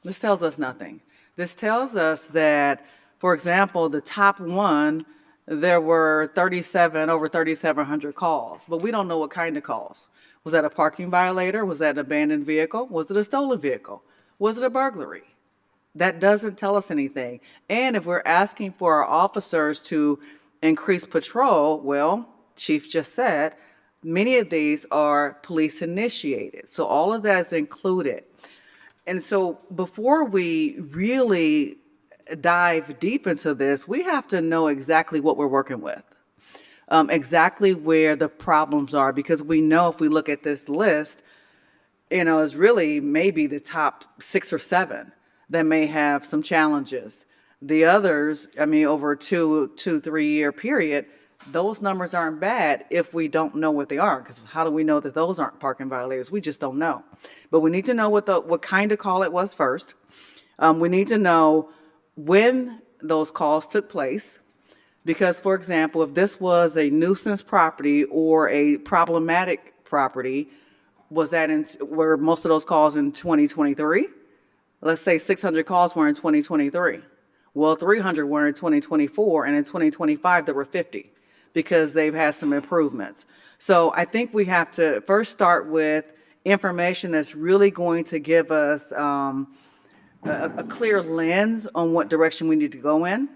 This tells us nothing. This tells us that, for example, the top one, there were over 3,700 calls, but we don't know what kind of calls. Was that a parking violator? Was that an abandoned vehicle? Was it a stolen vehicle? Was it a burglary? That doesn't tell us anything. And if we're asking for our officers to increase patrol, well, Chief just said, many of these are police initiated. So all of that is included. And so before we really dive deep into this, we have to know exactly what we're working with, exactly where the problems are, because we know if we look at this list, it's really maybe the top 6 or 7 that may have some challenges. The others, over a 2-3 year period, those numbers aren't bad if we don't know what they are, because how do we know that those aren't parking violators? We just don't know. But we need to know what kind of call it was first. We need to know when those calls took place, because, for example, if this was a nuisance property or a problematic property, were most of those calls in 2023? Let's say 600 calls were in 2023. Well, 300 were in 2024, and in 2025 there were 50, because they've had some improvements. So I think we have to first start with information that's really going to give us a clear lens on what direction we need to go in.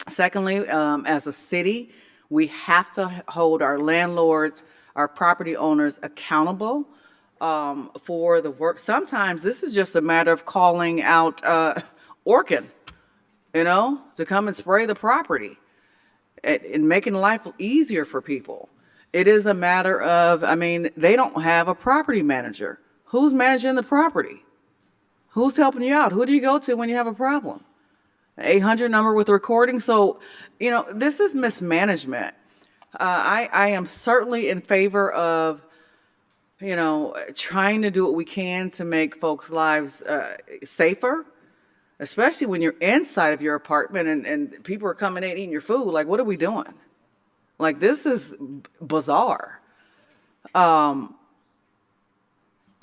Secondly, as a city, we have to hold our landlords, our property owners accountable for the work. Sometimes this is just a matter of calling out Orkin, to come and spray the property and making life easier for people. It is a matter of, they don't have a property manager. Who's managing the property? Who's helping you out? Who do you go to when you have a problem? 800 number with recording. So, this is mismanagement. I am certainly in favor of, trying to do what we can to make folks' lives safer, especially when you're inside of your apartment and people are coming in eating your food. Like, what are we doing? Like, this is bizarre.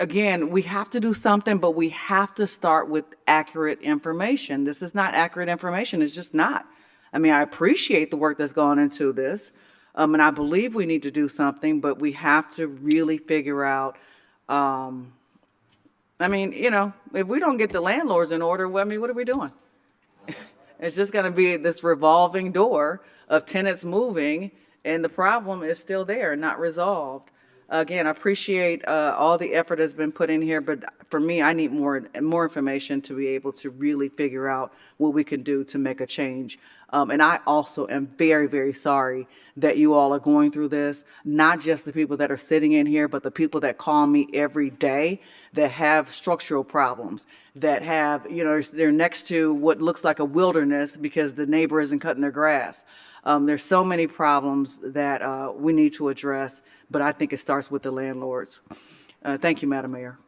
Again, we have to do something, but we have to start with accurate information. This is not accurate information. It's just not. I appreciate the work that's gone into this, and I believe we need to do something, but we have to really figure out, if we don't get the landlords in order, what are we doing? It's just going to be this revolving door of tenants moving, and the problem is still there, not resolved. Again, I appreciate all the effort that's been put in here, but for me, I need more information to be able to really figure out what we can do to make a change. And I also am very, very sorry that you all are going through this, not just the people that are sitting in here, but the people that call me every day that have structural problems, that have, they're next to what looks like a wilderness because the neighbor isn't cutting their grass. There's so many problems that we need to address, but I think it starts with the landlords. Thank you, Madam Mayor.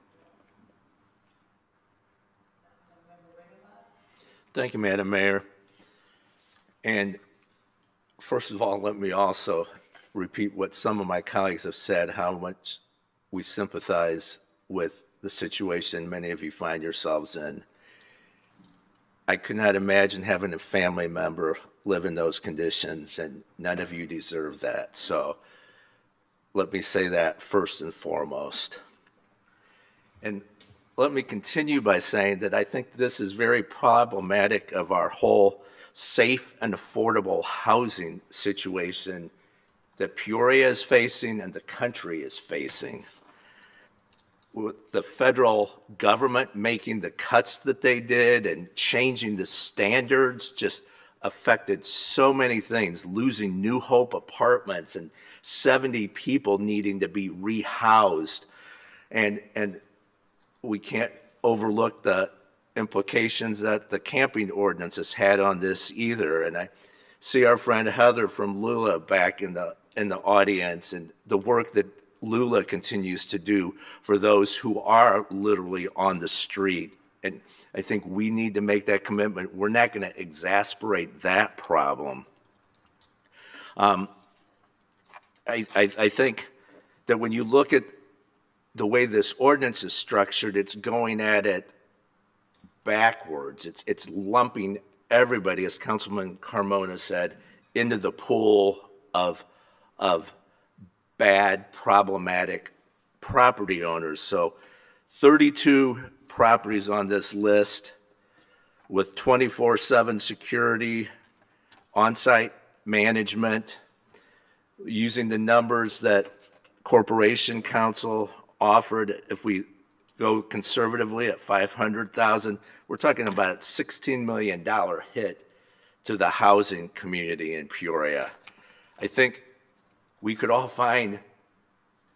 Thank you, Madam Mayor. And first of all, let me also repeat what some of my colleagues have said, how much we sympathize with the situation many of you find yourselves in. I could not imagine having a family member live in those conditions, and none of you deserve that. So let me say that first and foremost. And let me continue by saying that I think this is very problematic of our whole safe and affordable housing situation that Peoria is facing and the country is facing. With the federal government making the cuts that they did and changing the standards just affected so many things, losing New Hope apartments and 70 people needing to be rehoused. And we can't overlook the implications that the camping ordinance has had on this either. And I see our friend Heather from Lula back in the audience, and the work that Lula continues to do for those who are literally on the street. And I think we need to make that commitment. We're not going to exasperate that problem. I think that when you look at the way this ordinance is structured, it's going at it backwards. It's lumping everybody, as Councilman Carmona said, into the pool of bad, problematic property owners. So 32 properties on this list with 24/7 security, on-site management, using the numbers that Corporation Council offered. If we go conservatively at 500,000, we're talking about a $16 million hit to the housing community in Peoria. I think we could all find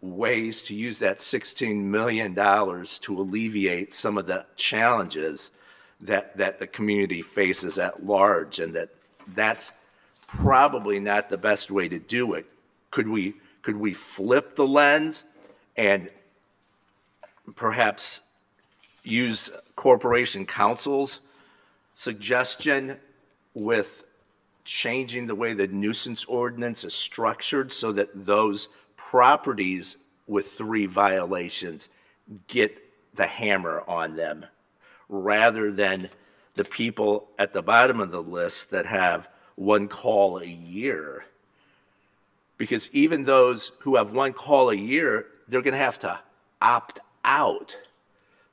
ways to use that $16 million to alleviate some of the challenges that the community faces at large, and that's probably not the best way to do it. Could we flip the lens and perhaps use Corporation Council's suggestion with changing the way the nuisance ordinance is structured so that those properties with 3 violations get the hammer on them, rather than the people at the bottom of the list that have 1 call a year? Because even those who have 1 call a year, they're going to have to opt out.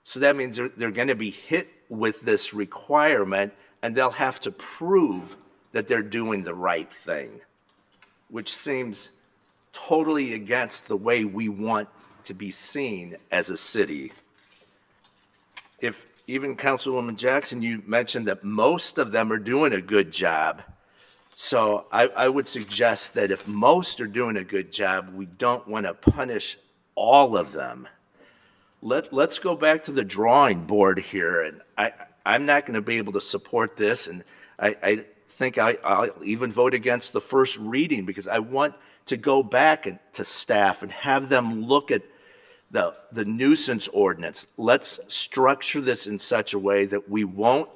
So that means they're going to be hit with this requirement, and they'll have to prove that they're doing the right thing, which seems totally against the way we want to be seen as a city. If even Councilwoman Jackson, you mentioned that most of them are doing a good job. So I would suggest that if most are doing a good job, we don't want to punish all of them. Let's go back to the drawing board here. And I'm not going to be able to support this. And I think I'll even vote against the first reading, because I want to go back to staff and have them look at the nuisance ordinance. Let's structure this in such a way that we won't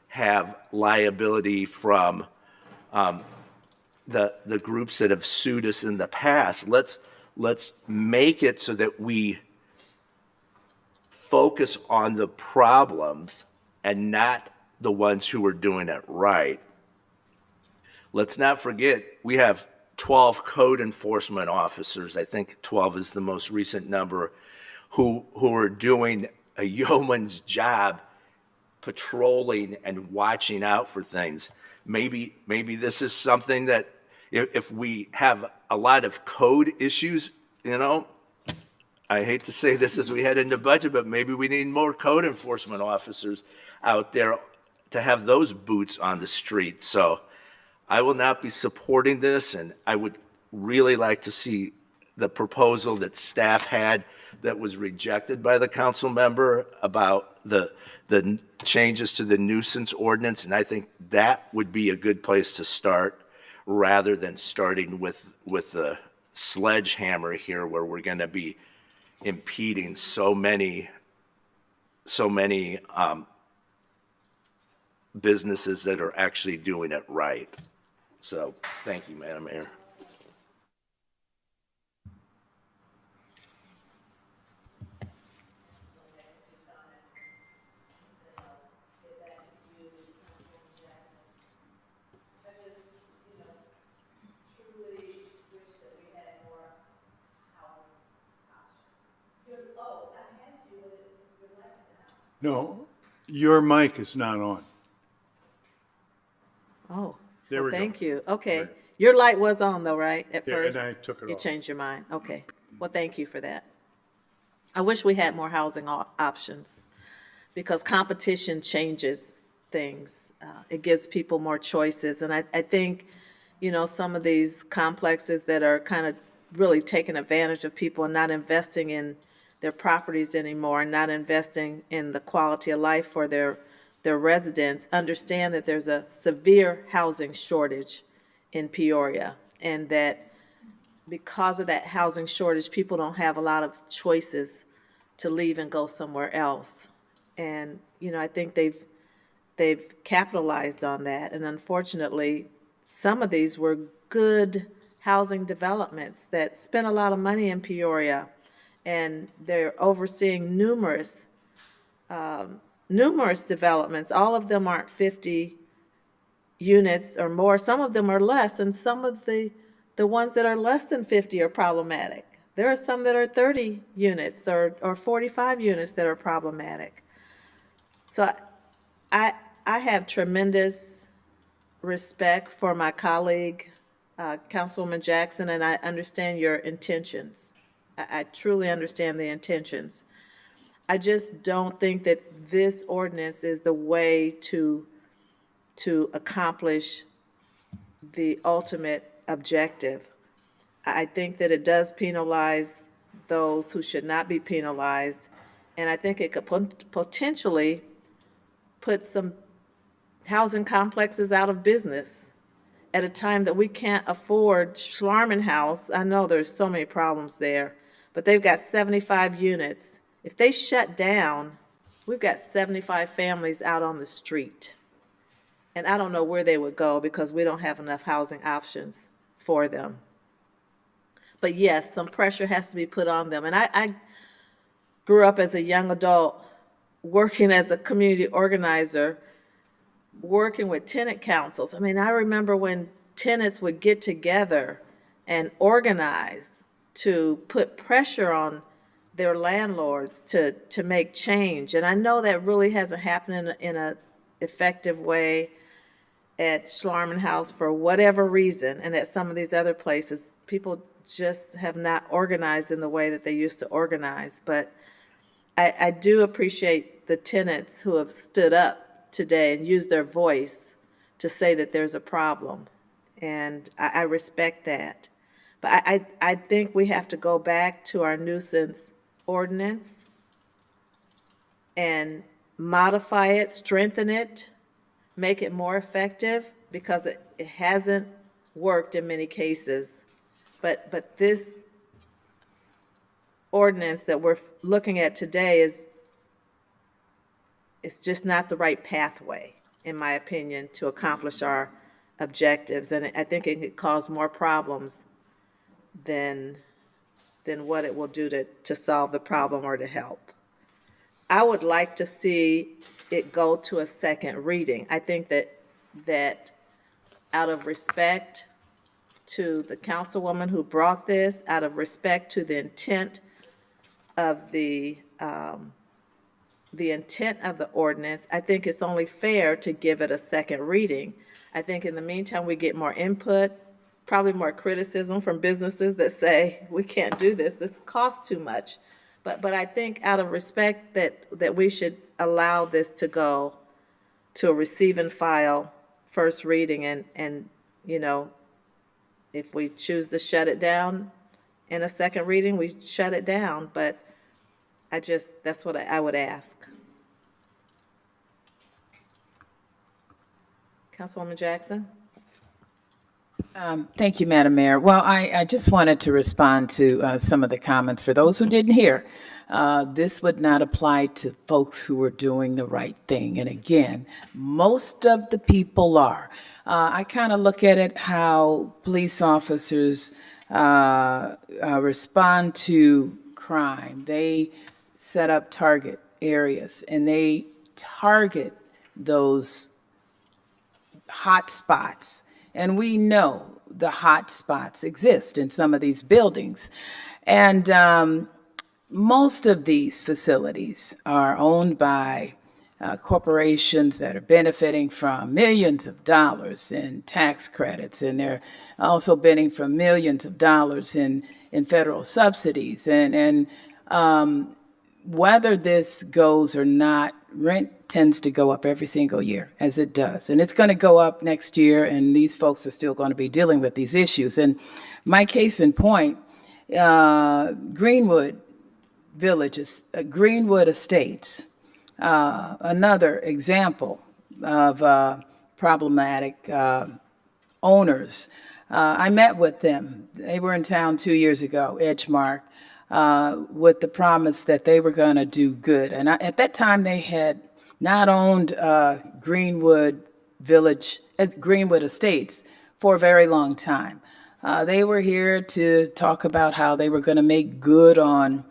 have liability from the groups that have sued us in the past. Let's make it so that we focus on the problems and not the ones who are doing it right. Let's not forget, we have 12 code enforcement officers, I think 12 is the most recent number, who are doing a yeoman's job patrolling and watching out for things. maybe this is something that if we have a lot of code issues, I hate to say this as we head into budget, but maybe we need more code enforcement officers out there to have those boots on the street. So I will not be supporting this, and I would really like to see the proposal that staff had that was rejected by the council member about the changes to the nuisance ordinance, and I think that would be a good place to start rather than starting with the sledgehammer here where we're going to be impeding so many businesses that are actually doing it right. So, thank you, Madam Mayor. No, your mic is not on. Oh, There we well, go. thank you. Okay. Right. Your light was on though, right, at Yeah, first? and I took it You off. changed your mind. Okay. Well, thank you for that. I wish we had more housing options because competition changes things. It gives people more choices. And I think, some of these complexes that are kind of really taking advantage of people and not investing in their properties anymore and not investing in the quality of life for their residents, understand that there's a severe housing shortage in Peoria, and that because of that housing shortage, people don't have a lot of choices to leave and go somewhere else. And, I think they've capitalized on that. And unfortunately, some of these were good housing developments that spent a lot of money in Peoria, and they're overseeing numerous developments. All of them aren't 50 units or more. Some of them are less, and some of the ones that are less than 50 are problematic. There are some that are 30 units or 45 units that are problematic. So I have tremendous respect for my colleague, Councilwoman Jackson, and I understand your intentions. I truly understand the intentions. I just don't think that this ordinance is the way to accomplish the ultimate objective. I think that it does penalize those who should not be penalized, and I think it could potentially put some housing complexes out of business at a time that we can't afford. Schlarman House, I know there's so many problems there, but they've got 75 units. If they shut down, we've got 75 families out on the street. And I don't know where they would go because we don't have enough housing options for them. But yes, some pressure has to be put on them. And I grew up as a young adult working as a community organizer, working with tenant councils. I mean, I remember when tenants would get together and organize to put pressure on their landlords to make change. And I know that really hasn't happened in a effective way at Schlarman House for whatever reason, and at some of these other places, people just have not organized in the way that they used to organize. But I do appreciate the tenants who have stood up today and used their voice to say that there's a problem, and I respect that. But I think we have to go back to our nuisance ordinance and modify it, strengthen it, make it more effective, because it hasn't worked in many cases. But this ordinance that we're looking at today is just not the right pathway, in my opinion, to accomplish our objectives. And I think it could cause more problems than what it will do to solve the problem or to help. I would like to see it go to a second reading. I think that out of respect to the councilwoman who brought this, out of respect to the intent of the intent of the ordinance, I think it's only fair to give it a second reading. I think in the meantime, we get more input, probably more criticism from businesses that say, we can't do this costs too much. But I think out of respect that we should allow this to go to a receive and file first reading, and, you know, if we choose to shut it down in a second reading, we shut it down, but that's what I would ask. Councilwoman Jackson? Thank you, Madam Mayor. Well, I just wanted to respond to some of the comments. For those who didn't hear, this would not apply to folks who are doing the right thing. And again, most of the people are. I kind of look at it how police officers respond to crime. They set up target areas and they target those hot spots. And we know the hot spots exist in some of these buildings. And most of these facilities are owned by corporations that are benefiting from millions of dollars in tax credits, and they're also benefiting from millions of dollars in federal subsidies. And whether this goes or not, rent tends to go up every single year, as it does. And it's going to go up next year, and these folks are still going to be dealing with these issues. And my case in point, Greenwood Villages, Greenwood Estates, another example of problematic owners. I met with them. They were in town 2 years ago, Edgemark, with the promise that they were going to do good. And at that time, they had not owned Greenwood Estates for a very long time. They were here to talk about how they were going to make good on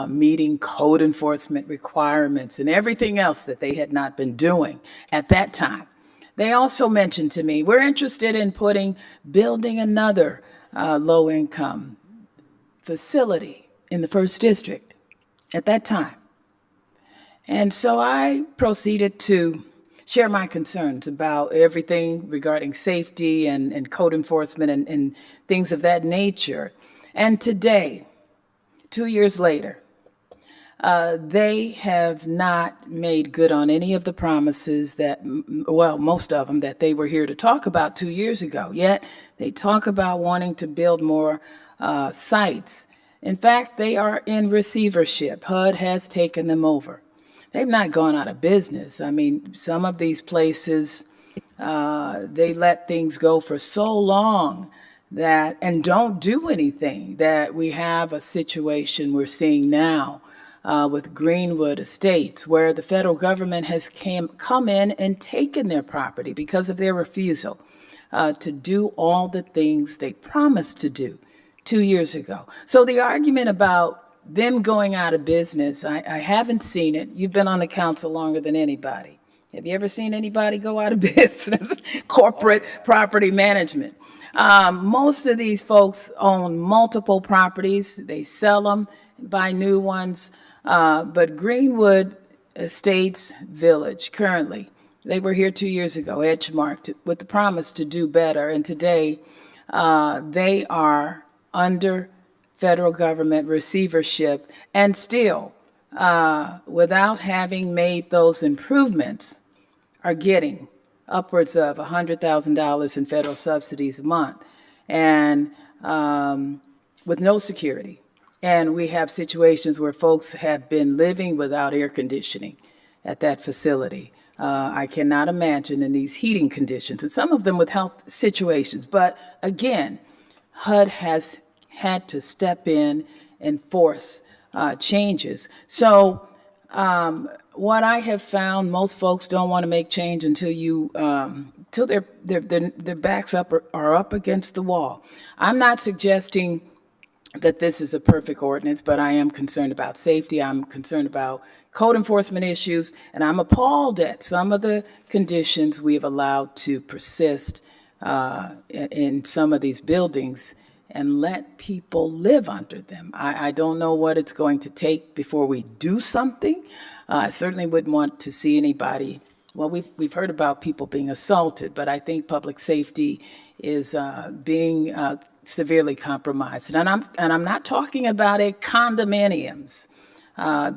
meeting code enforcement requirements and everything else that they had not been doing at that time. They also mentioned to me, we're interested in building another low-income facility in the 1st District at that time. And so I proceeded to share my concerns about everything regarding safety and code enforcement and things of that nature. And today, 2 years later, they have not made good on any of the promises that, well, most of them that they were here to talk about 2 years ago. Yet they talk about wanting to build more sites. In fact, they are in receivership. HUD has taken them over. They've not gone out of business. I mean, some of these places, they let things go for so long and don't do anything, that we have a situation we're seeing now with Greenwood Estates, where the federal government has come in and taken their property because of their refusal to do all the things they promised to do 2 years ago. So the argument about them going out of business, I haven't seen it. You've been on the council longer than anybody. Have you ever seen anybody go out of business? Corporate property management. Most of these folks own multiple properties. They sell them, buy new ones. But Greenwood Estates Village, currently, they were here 2 years ago, Edgemark, with the promise to do better. And today, they are under federal government receivership, and still, without having made those improvements, are getting upwards of $100,000 in federal subsidies a month, and with no security. And we have situations where folks have been living without air conditioning at that facility. I cannot imagine in these heating conditions, and some of them with health situations. But again, HUD has had to step in and force changes. So what I have found, most folks don't want to make change until till their backs are up against the wall. I'm not suggesting that this is a perfect ordinance, but I am concerned about safety. I'm concerned about code enforcement issues, and I'm appalled at some of the conditions we have allowed to persist in some of these buildings and let people live under them. I don't know what it's going to take before we do something. I certainly wouldn't want to see anybody well, we've heard about people being assaulted, but I think public safety is being severely compromised. And I'm not talking about at condominiums.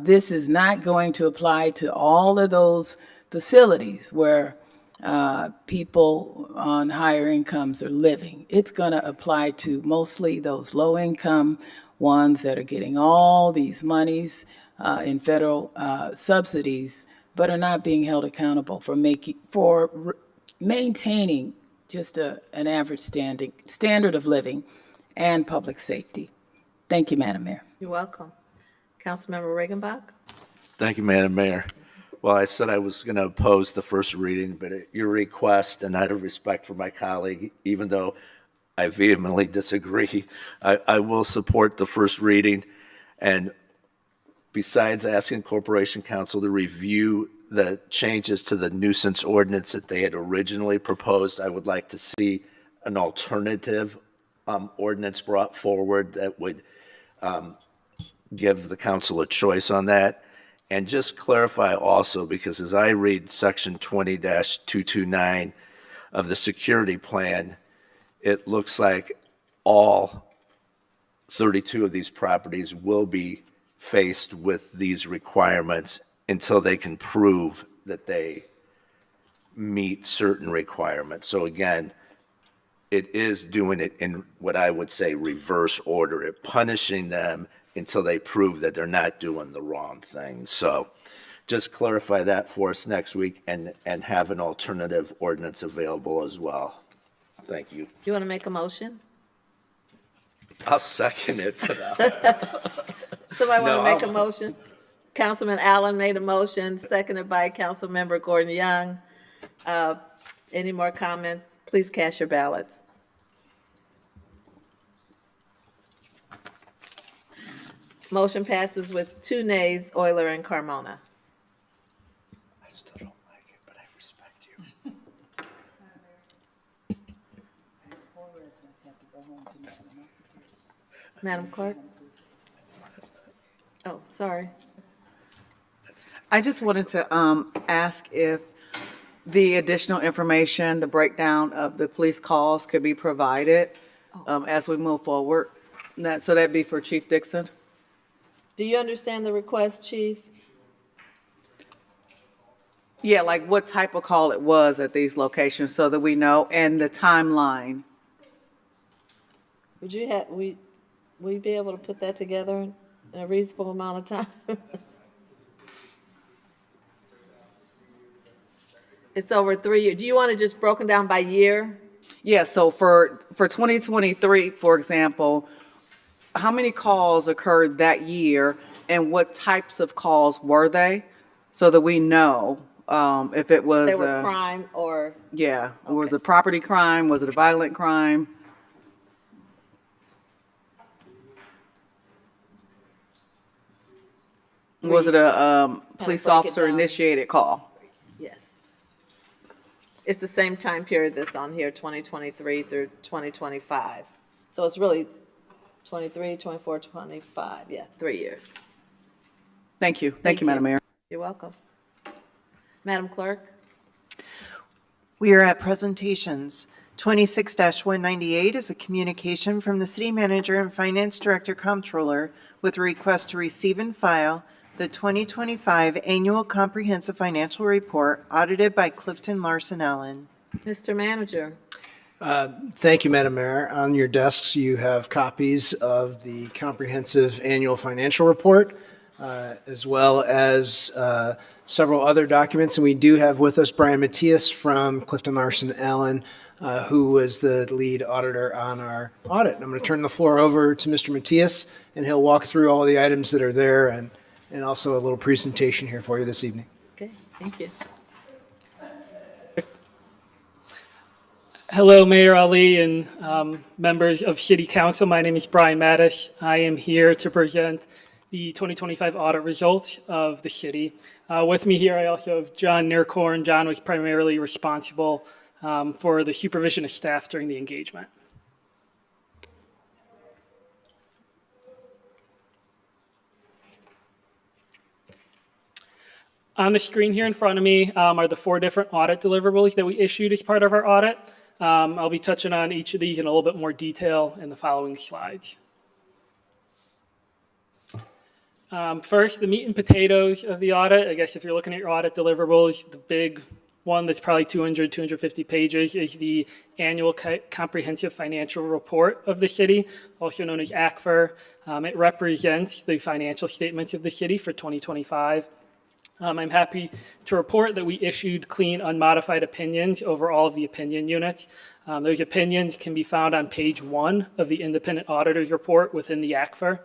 This is not going to apply to all of those facilities where people on higher incomes are living. It's going to apply to mostly those low income ones that are getting all these monies in federal subsidies, but are not being held accountable for maintaining just an average standard of living and public safety. Thank you, Madam Mayor. You're welcome. Councilmember Regenbach? Thank you, Madam Mayor. Well, I said I was going to oppose the first reading, but at your request and out of respect for my colleague, even though I vehemently disagree, I will support the first reading. And besides asking Corporation Council to review the changes to the nuisance ordinance that they had originally proposed, I would like to see an alternative ordinance brought forward that would give the council a choice on that. And just clarify also, because as I read section 20-229 of the security plan, it looks like all 32 of these properties will be faced with these requirements until they can prove that they meet certain requirements. So again, it is doing it in what I would say reverse order. It punishing them until they prove that they're not doing the wrong thing. So just clarify that for us next week and have an alternative ordinance available as well. Thank you. You want to make a motion? I'll second it. Somebody want to No, make a motion? Councilman Allen made a motion, seconded by Councilmember Gordon Young. Any more comments? Please cast your ballots. Motion passes with 2 nays, Euler and Carmona. I still don't like it, but I respect you. Madam Clerk? Oh, sorry. I just wanted to ask if the additional information, the breakdown of the police calls could be provided as we move forward. So that'd be for Chief Dixon? Do you understand the request, Chief? Yeah, like what type of call it was at these locations so that we know, and the timeline. Would we be able to put that together in a reasonable amount of time? It's over 3 years. Do you want it just broken down by year? Yeah, so for 2023, for example, how many calls occurred that year and what types of calls were they? So that we know if it was. They were crime or? Yeah, was it property crime? Was it a violent crime? Was it a police officer initiated call? Yes. It's the same time period that's on here, 2023 through 2025. So it's really 23, 24, 25, yeah, 3 years. Thank you. Thank you, Madam Mayor. You're welcome. Madam Clerk? We are at presentations. 26-198 is a communication from the City Manager and Finance Director Comptroller with a request to receive and file the 2025 Annual Comprehensive Financial Report audited by Clifton Larson Allen. Mr. Manager? Thank you, Madam Mayor. On your desks, you have copies of the comprehensive annual financial report, as well as several other documents. And we do have with us Brian Matias from Clifton Larson Allen, who was the lead auditor on our audit. And I'm going to turn the floor over to Mr. Matias, and he'll walk through all the items that are there and also a little presentation here for you this evening. Okay, thank you. Hello, Mayor Ali and members of City Council. My name is Brian Mattis. I am here to present the 2025 audit results of the city. With me here, I also have John Nierkorn. John was primarily responsible for the supervision of staff during the engagement. On the screen here in front of me are the 4 different audit deliverables that we issued as part of our audit. I'll be touching on each of these in a little bit more detail in the following slides. First, the meat and potatoes of the audit. I guess if you're looking at your audit deliverables, the big one that's probably 250 pages is the annual comprehensive financial report of the city, also known as ACFR. It represents the financial statements of the city for 2025. I'm happy to report that we issued clean, unmodified opinions over all of the opinion units. Those opinions can be found on page 1 of the independent auditor's report within the ACFR.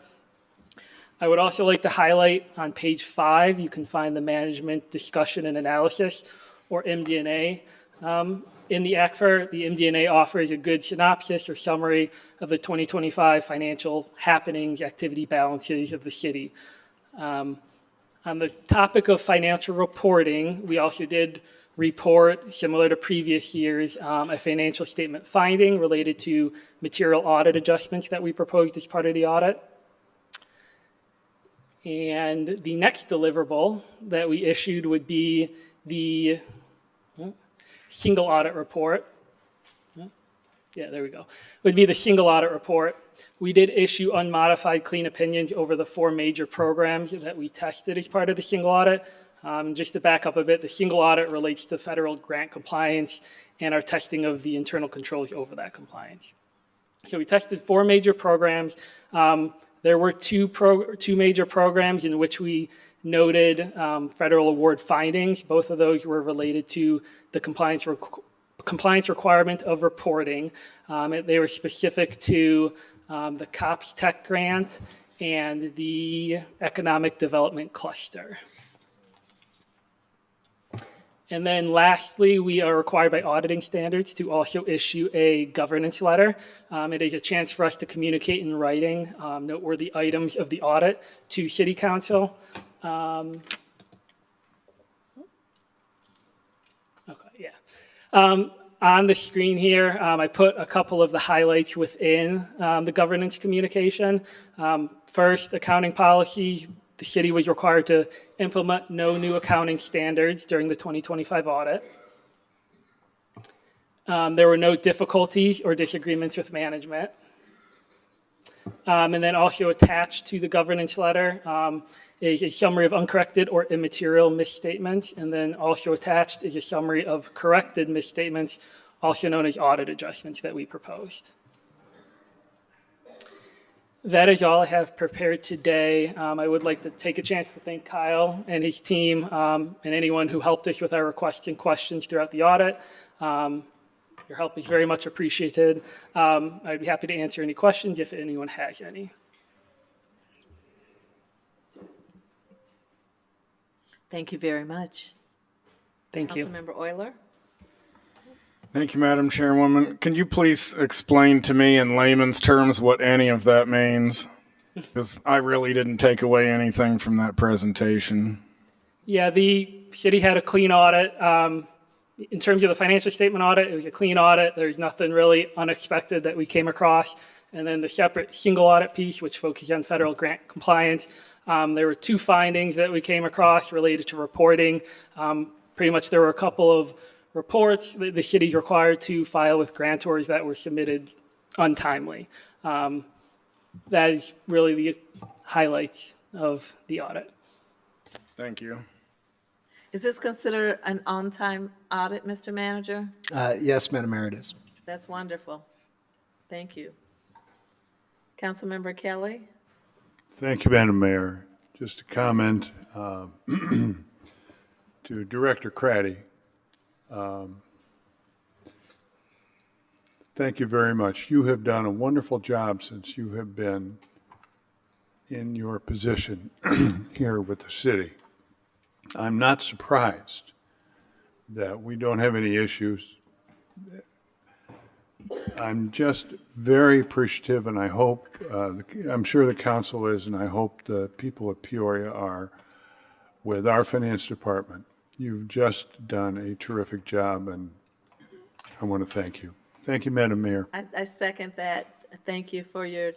I would also like to highlight on page 5, you can find the management discussion and analysis, or MD&A. In the ACFR, the MD&A offers a good synopsis or summary of the 2025 financial happenings, activity balances of the city. On the topic of financial reporting, we also did report, similar to previous years, a financial statement finding related to material audit adjustments that we proposed as part of the audit. And the next deliverable that we issued would be the single audit report. Yeah, there we go. Would be the single audit report. We did issue unmodified clean opinions over the 4 major programs that we tested as part of the single audit. Just to back up a bit, the single audit relates to federal grant compliance and our testing of the internal controls over that compliance. So we tested 4 major programs. There were two major programs in which we noted federal award findings. Both of those were related to the compliance requirement of reporting. They were specific to the COPS Tech Grant and the Economic Development Cluster. And then lastly, we are required by auditing standards to also issue a governance letter. It is a chance for us to communicate in writing noteworthy items of the audit to City Council. On the screen here, I put a couple of the highlights within the governance communication. First, accounting policies. The city was required to implement no new accounting standards during the 2025 audit. There were no difficulties or disagreements with management. And then also attached to the governance letter is a summary of uncorrected or immaterial misstatements. And then also attached is a summary of corrected misstatements, also known as audit adjustments that we proposed. That is all I have prepared today. I would like to take a chance to thank Kyle and his team and anyone who helped us with our requests and questions throughout the audit. Your help is very much appreciated. I'd be happy to answer any questions if anyone has any. Thank you very much. Thank you. Councilmember Euler? Thank you, Madam Chairwoman. Can you please explain to me in layman's terms what any of that means? Because I really didn't take away anything from that presentation. Yeah, the city had a clean audit. In terms of the financial statement audit, it was a clean audit. There's nothing really unexpected that we came across. And then the separate single audit piece, which focuses on federal grant compliance, there were 2 findings that we came across related to reporting. Pretty much there were a couple of reports that the city's required to file with grantors that were submitted untimely. That is really the highlights of the audit. Thank you. Is this considered an on-time audit, Mr. Manager? Yes, Madam Mayor, it is. That's wonderful. Thank you. Councilmember Kelly? Thank you, Madam Mayor. Just a comment to Director Craddy. Thank you very much. You have done a wonderful job since you have been in your position here with the city. I'm not surprised that we don't have any issues. I'm just very appreciative, and I hope, I'm sure the council is, and I hope the people of Peoria are, with our finance department. You've just done a terrific job, and I want to thank you. Thank you, Madam Mayor. I second that. Thank you for your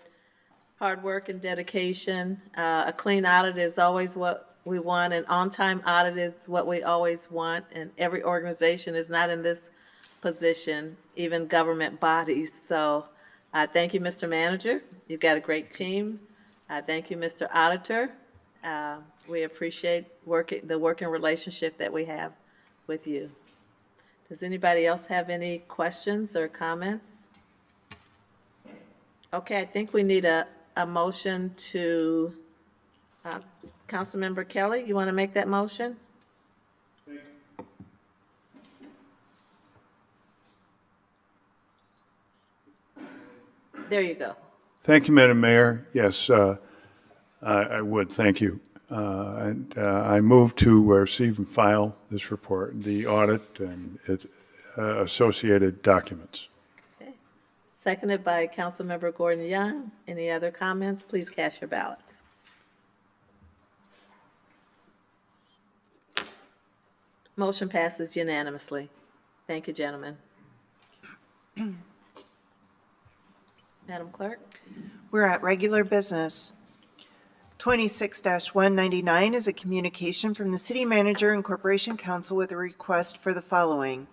hard work and dedication. A clean audit is always what we want an on-time audit is what we always want, and every organization is not in this position, even government bodies. So thank you, Mr. Manager. You've got a great team. Thank you, Mr. Auditor. We appreciate the working relationship that we have with you. Does anybody else have any questions or comments? Okay, I think we need a motion to, Councilmember Kelly, you want to make that motion? There you go. Thank you, Madam Mayor. Yes, I would, thank you. And I move to receive and file this report, the audit and its associated documents. Okay. Seconded by Councilmember Gordon Young. Any other comments? Please cast your ballots. Motion passes unanimously. Thank you, gentlemen. Madam Clerk? We're at regular business. 26-199 is a communication from the City Manager and Corporation Council with a request for the following.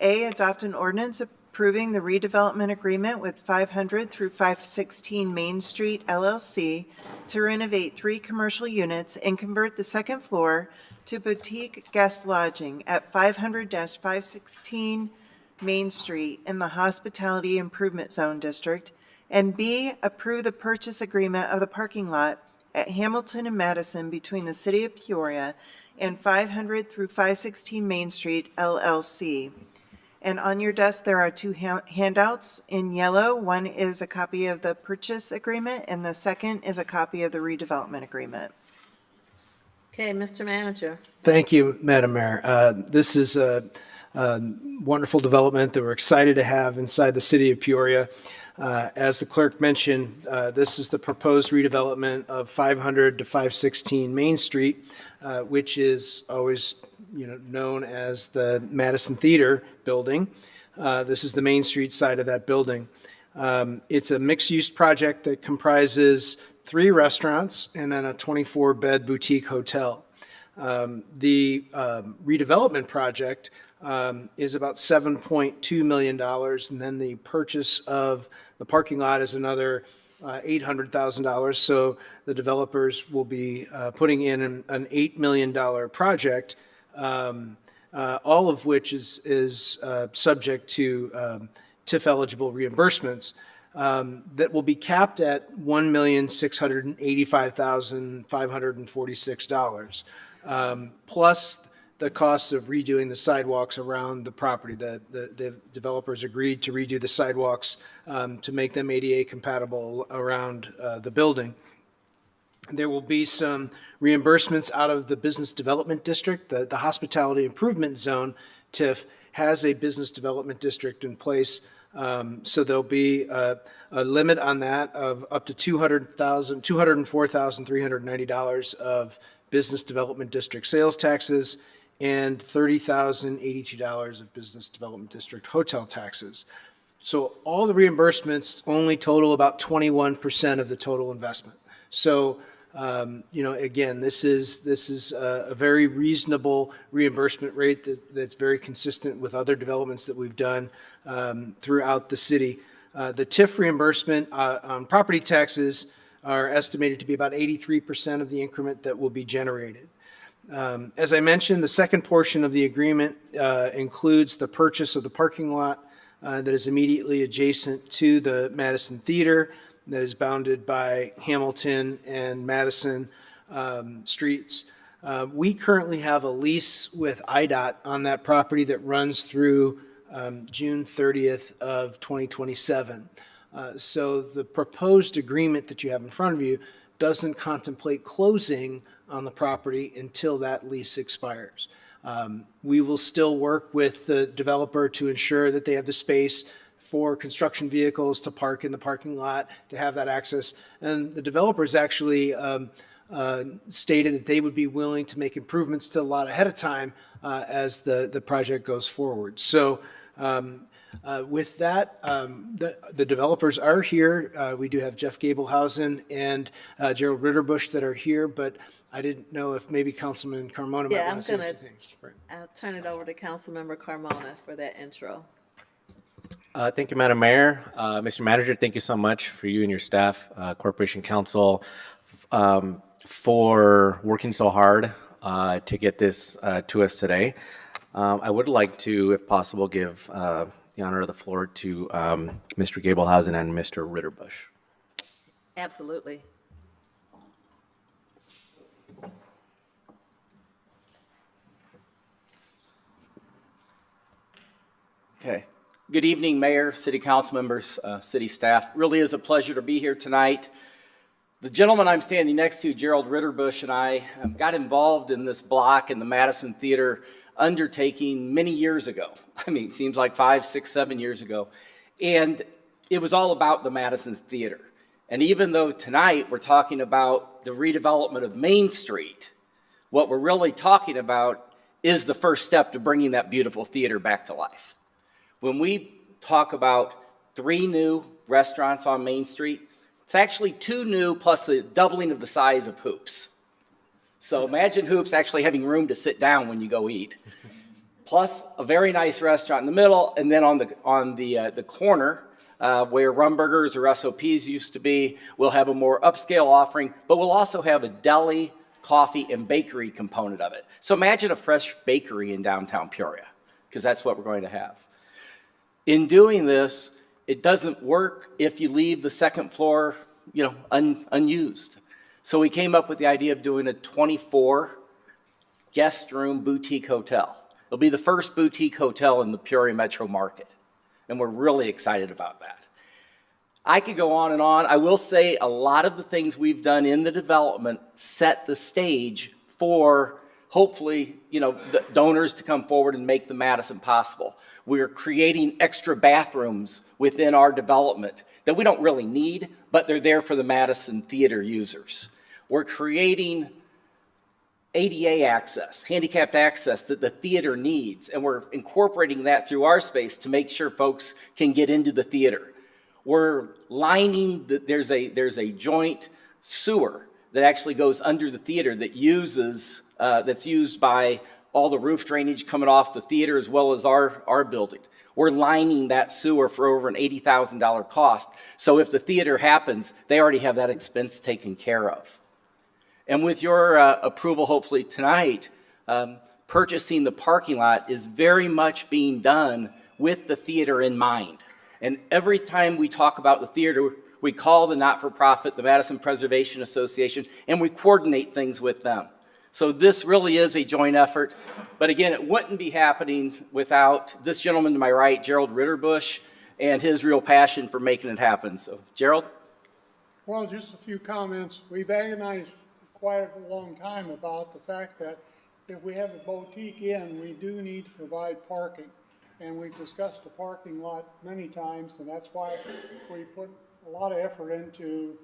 A, adopt an ordinance approving the redevelopment agreement with 500 through 516 Main Street LLC to renovate 3 commercial units and convert the second floor to boutique guest lodging at 500-516 Main Street in the Hospitality Improvement Zone District. And B, approve the purchase agreement of the parking lot at Hamilton and Madison between the City of Peoria and 500 through 516 Main Street LLC. And on your desk, there are 2 handouts in yellow. One is a copy of the purchase agreement, and the second is a copy of the redevelopment agreement. Okay, Mr. Manager. Thank you, Madam Mayor. This is a wonderful development that we're excited to have inside the City of Peoria. As the clerk mentioned, this is the proposed redevelopment of 500 to 516 Main Street, which is always known as the Madison Theater building. This is the Main Street side of that building. It's a mixed-use project that comprises 3 restaurants and then a 24-bed boutique hotel. The redevelopment project is about $7.2 million, and then the purchase of the parking lot is another $800,000. So the developers will be putting in an $8 million project, all of which is subject to TIF-eligible reimbursements that will be capped at $1,685,546, plus the costs of redoing the sidewalks around the property. The developers agreed to redo the sidewalks to make them ADA compatible around the building. There will be some reimbursements out of the business development district. The hospitality improvement zone, TIF, has a business development district in place. So there'll be a limit on that of up to $204,390 of business development district sales taxes and $30,082 of business development district hotel taxes. So all the reimbursements only total about 21% of the total investment. So, again, this is a very reasonable reimbursement rate that's very consistent with other developments that we've done throughout the city. The TIF reimbursement on property taxes are estimated to be about 83% of the increment that will be generated. As I mentioned, the second portion of the agreement includes the purchase of the parking lot that is immediately adjacent to the Madison Theater, that is bounded by Hamilton and Madison streets. We currently have a lease with IDOT on that property that runs through June 30th of 2027. So the proposed agreement that you have in front of you doesn't contemplate closing on the property until that lease expires. We will still work with the developer to ensure that they have the space for construction vehicles to park in the parking lot, to have that access. And the developers actually stated that they would be willing to make improvements to the lot ahead of time as the project goes forward. So With that, the developers are here. We do have Jeff Gablehausen and Gerald Ritterbusch that are here, but I didn't know if maybe Councilman Carmona might Yeah, want I'm to say a gonna, few things. Right. I'll turn it over to Councilmember Carmona for that intro. Thank you, Madam Mayor. Mr. Manager, thank you so much for you and your staff, Corporation Council, for working so hard to get this to us today. I would like to, if possible, give the honor of the floor to Mr. Gablehausen and Mr. Ritterbusch. Absolutely. Okay. Good evening, Mayor, City Council members, City staff. Really is a pleasure to be here tonight. The gentleman I'm standing next to, Gerald Ritterbusch, and I got involved in this block in the Madison Theater undertaking many years ago. I mean, it seems like 5, 6, 7 years ago. And it was all about the Madison Theater. And even though tonight we're talking about the redevelopment of Main Street, what we're really talking about is the first step to bringing that beautiful theater back to life. When we talk about 3 new restaurants on Main Street, it's actually 2 new plus the doubling of the size of Hoops. So imagine Hoops actually having room to sit down when you go eat. Plus a very nice restaurant in the middle, and then on the corner where Rumburgers or SOPs used to be, we'll have a more upscale offering, but we'll also have a deli, coffee, and bakery component of it. So imagine a fresh bakery in downtown Peoria, because that's what we're going to have. In doing this, it doesn't work if you leave the second floor, unused. So we came up with the idea of doing a 24 guest room boutique hotel. It'll be the first boutique hotel in the Peoria metro market, and we're really excited about that. I could go on and on. I will say a lot of the things we've done in the development set the stage for hopefully, the donors to come forward and make the Madison possible. We're creating extra bathrooms within our development that we don't really need, but they're there for the Madison Theater users. We're creating ADA access, handicapped access that the theater needs, and we're incorporating that through our space to make sure folks can get into the theater. We're lining, there's a joint sewer that actually goes under the theater that that's used by all the roof drainage coming off the theater as well as our building. We're lining that sewer for over an $80,000 cost. So if the theater happens, they already have that expense taken care of. And with your approval, hopefully tonight, purchasing the parking lot is very much being done with the theater in mind. And every time we talk about the theater, we call the not-for-profit, the Madison Preservation Association, and we coordinate things with them. So this really is a joint effort. But again, it wouldn't be happening without this gentleman to my right, Gerald Ritterbusch, and his real passion for making it happen. So, Gerald? Well, just a few comments. We've agonized quite a long time about the fact that if we have a boutique inn, we do need to provide parking. And we've discussed the parking lot many times, and that's why we put a lot of effort into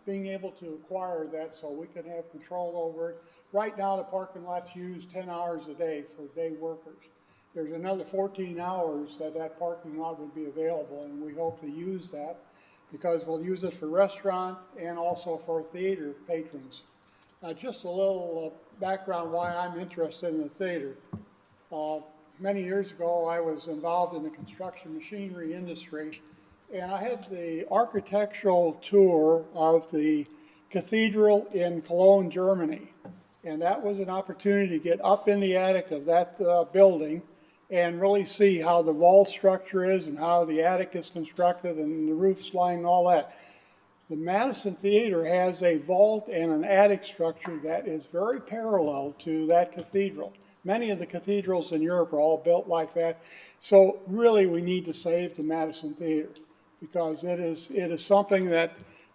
being able to acquire that so we can have control over it. Right now, the parking lot's used 10 hours a day for day workers. There's another 14 hours that parking lot would be available, and we hope to use that because we'll use it for restaurant and also for theater patrons. Just a little background why I'm interested in the theater. Many years ago, I was involved in the construction machinery industry, and I had the architectural tour of the cathedral in Cologne, Germany. And that was an opportunity to get up in the attic of that building and really see how the wall structure is and how the attic is constructed and the roof's lined and all that. The Madison Theater has a vault and an attic structure that is very parallel to that cathedral. Many of the cathedrals in Europe are all built like that. So really we need to save the Madison Theater because it is something that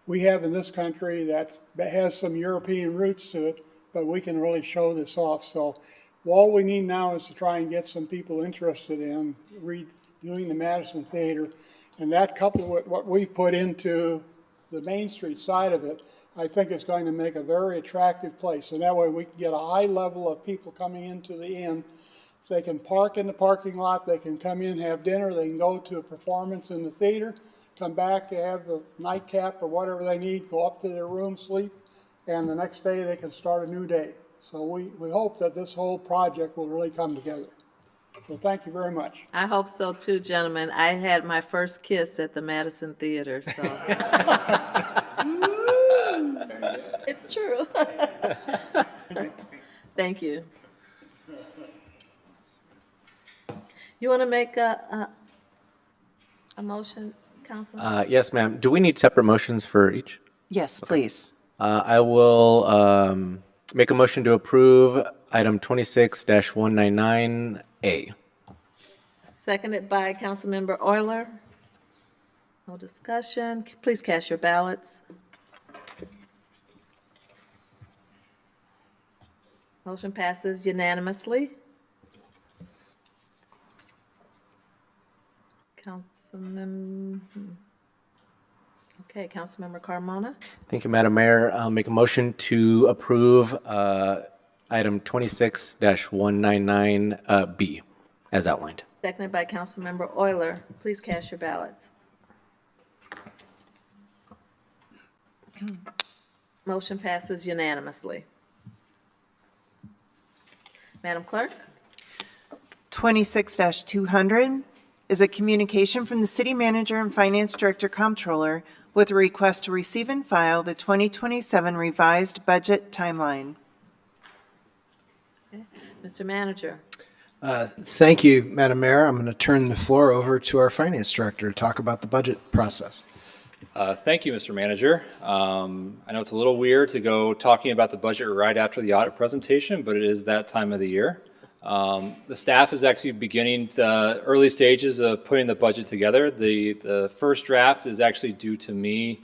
we have in this country that has some European roots to it, but we can really show this off. So all we need now is to try and get some people interested in redoing the Madison Theater. And that coupled with what we put into the Main Street side of it, I think it's going to make a very attractive place. And that way we can get a high level of people coming into the inn So they can park in the parking lot, they can come in, have dinner, they can go to a performance in the theater, come back, have the nightcap or whatever they need, go up to their room, sleep, and the next day they can start a new day. So we hope that this whole project will really come together. So thank you very much. I hope so too, gentlemen. I had my first kiss at the Madison Theater, so. It's true. Thank you. You want to make a motion, Councilman? Yes, ma'am. Do we need separate motions for each? Yes, please. I will make a motion to approve item 26-199A. Seconded by Councilmember Euler. No discussion. Please cast your ballots. Motion passes unanimously. Councilmember Carmona. Thank you, Madam Mayor. I'll make a motion to approve item 26-199B as outlined. Seconded by Councilmember Euler. Please cast your ballots. Motion passes unanimously. Madam Clerk? 26-200 is a communication from the City Manager and Finance Director Comptroller with a request to receive and file the 2027 revised budget timeline. Mr. Manager? Thank you, Madam Mayor. I'm going to turn the floor over to our Finance Director to talk about the budget process. Thank you, Mr. Manager. I know it's a little weird to go talking about the budget right after the audit presentation, but it is that time of the year. The staff is actually beginning the early stages of putting the budget together. The first draft is actually due to me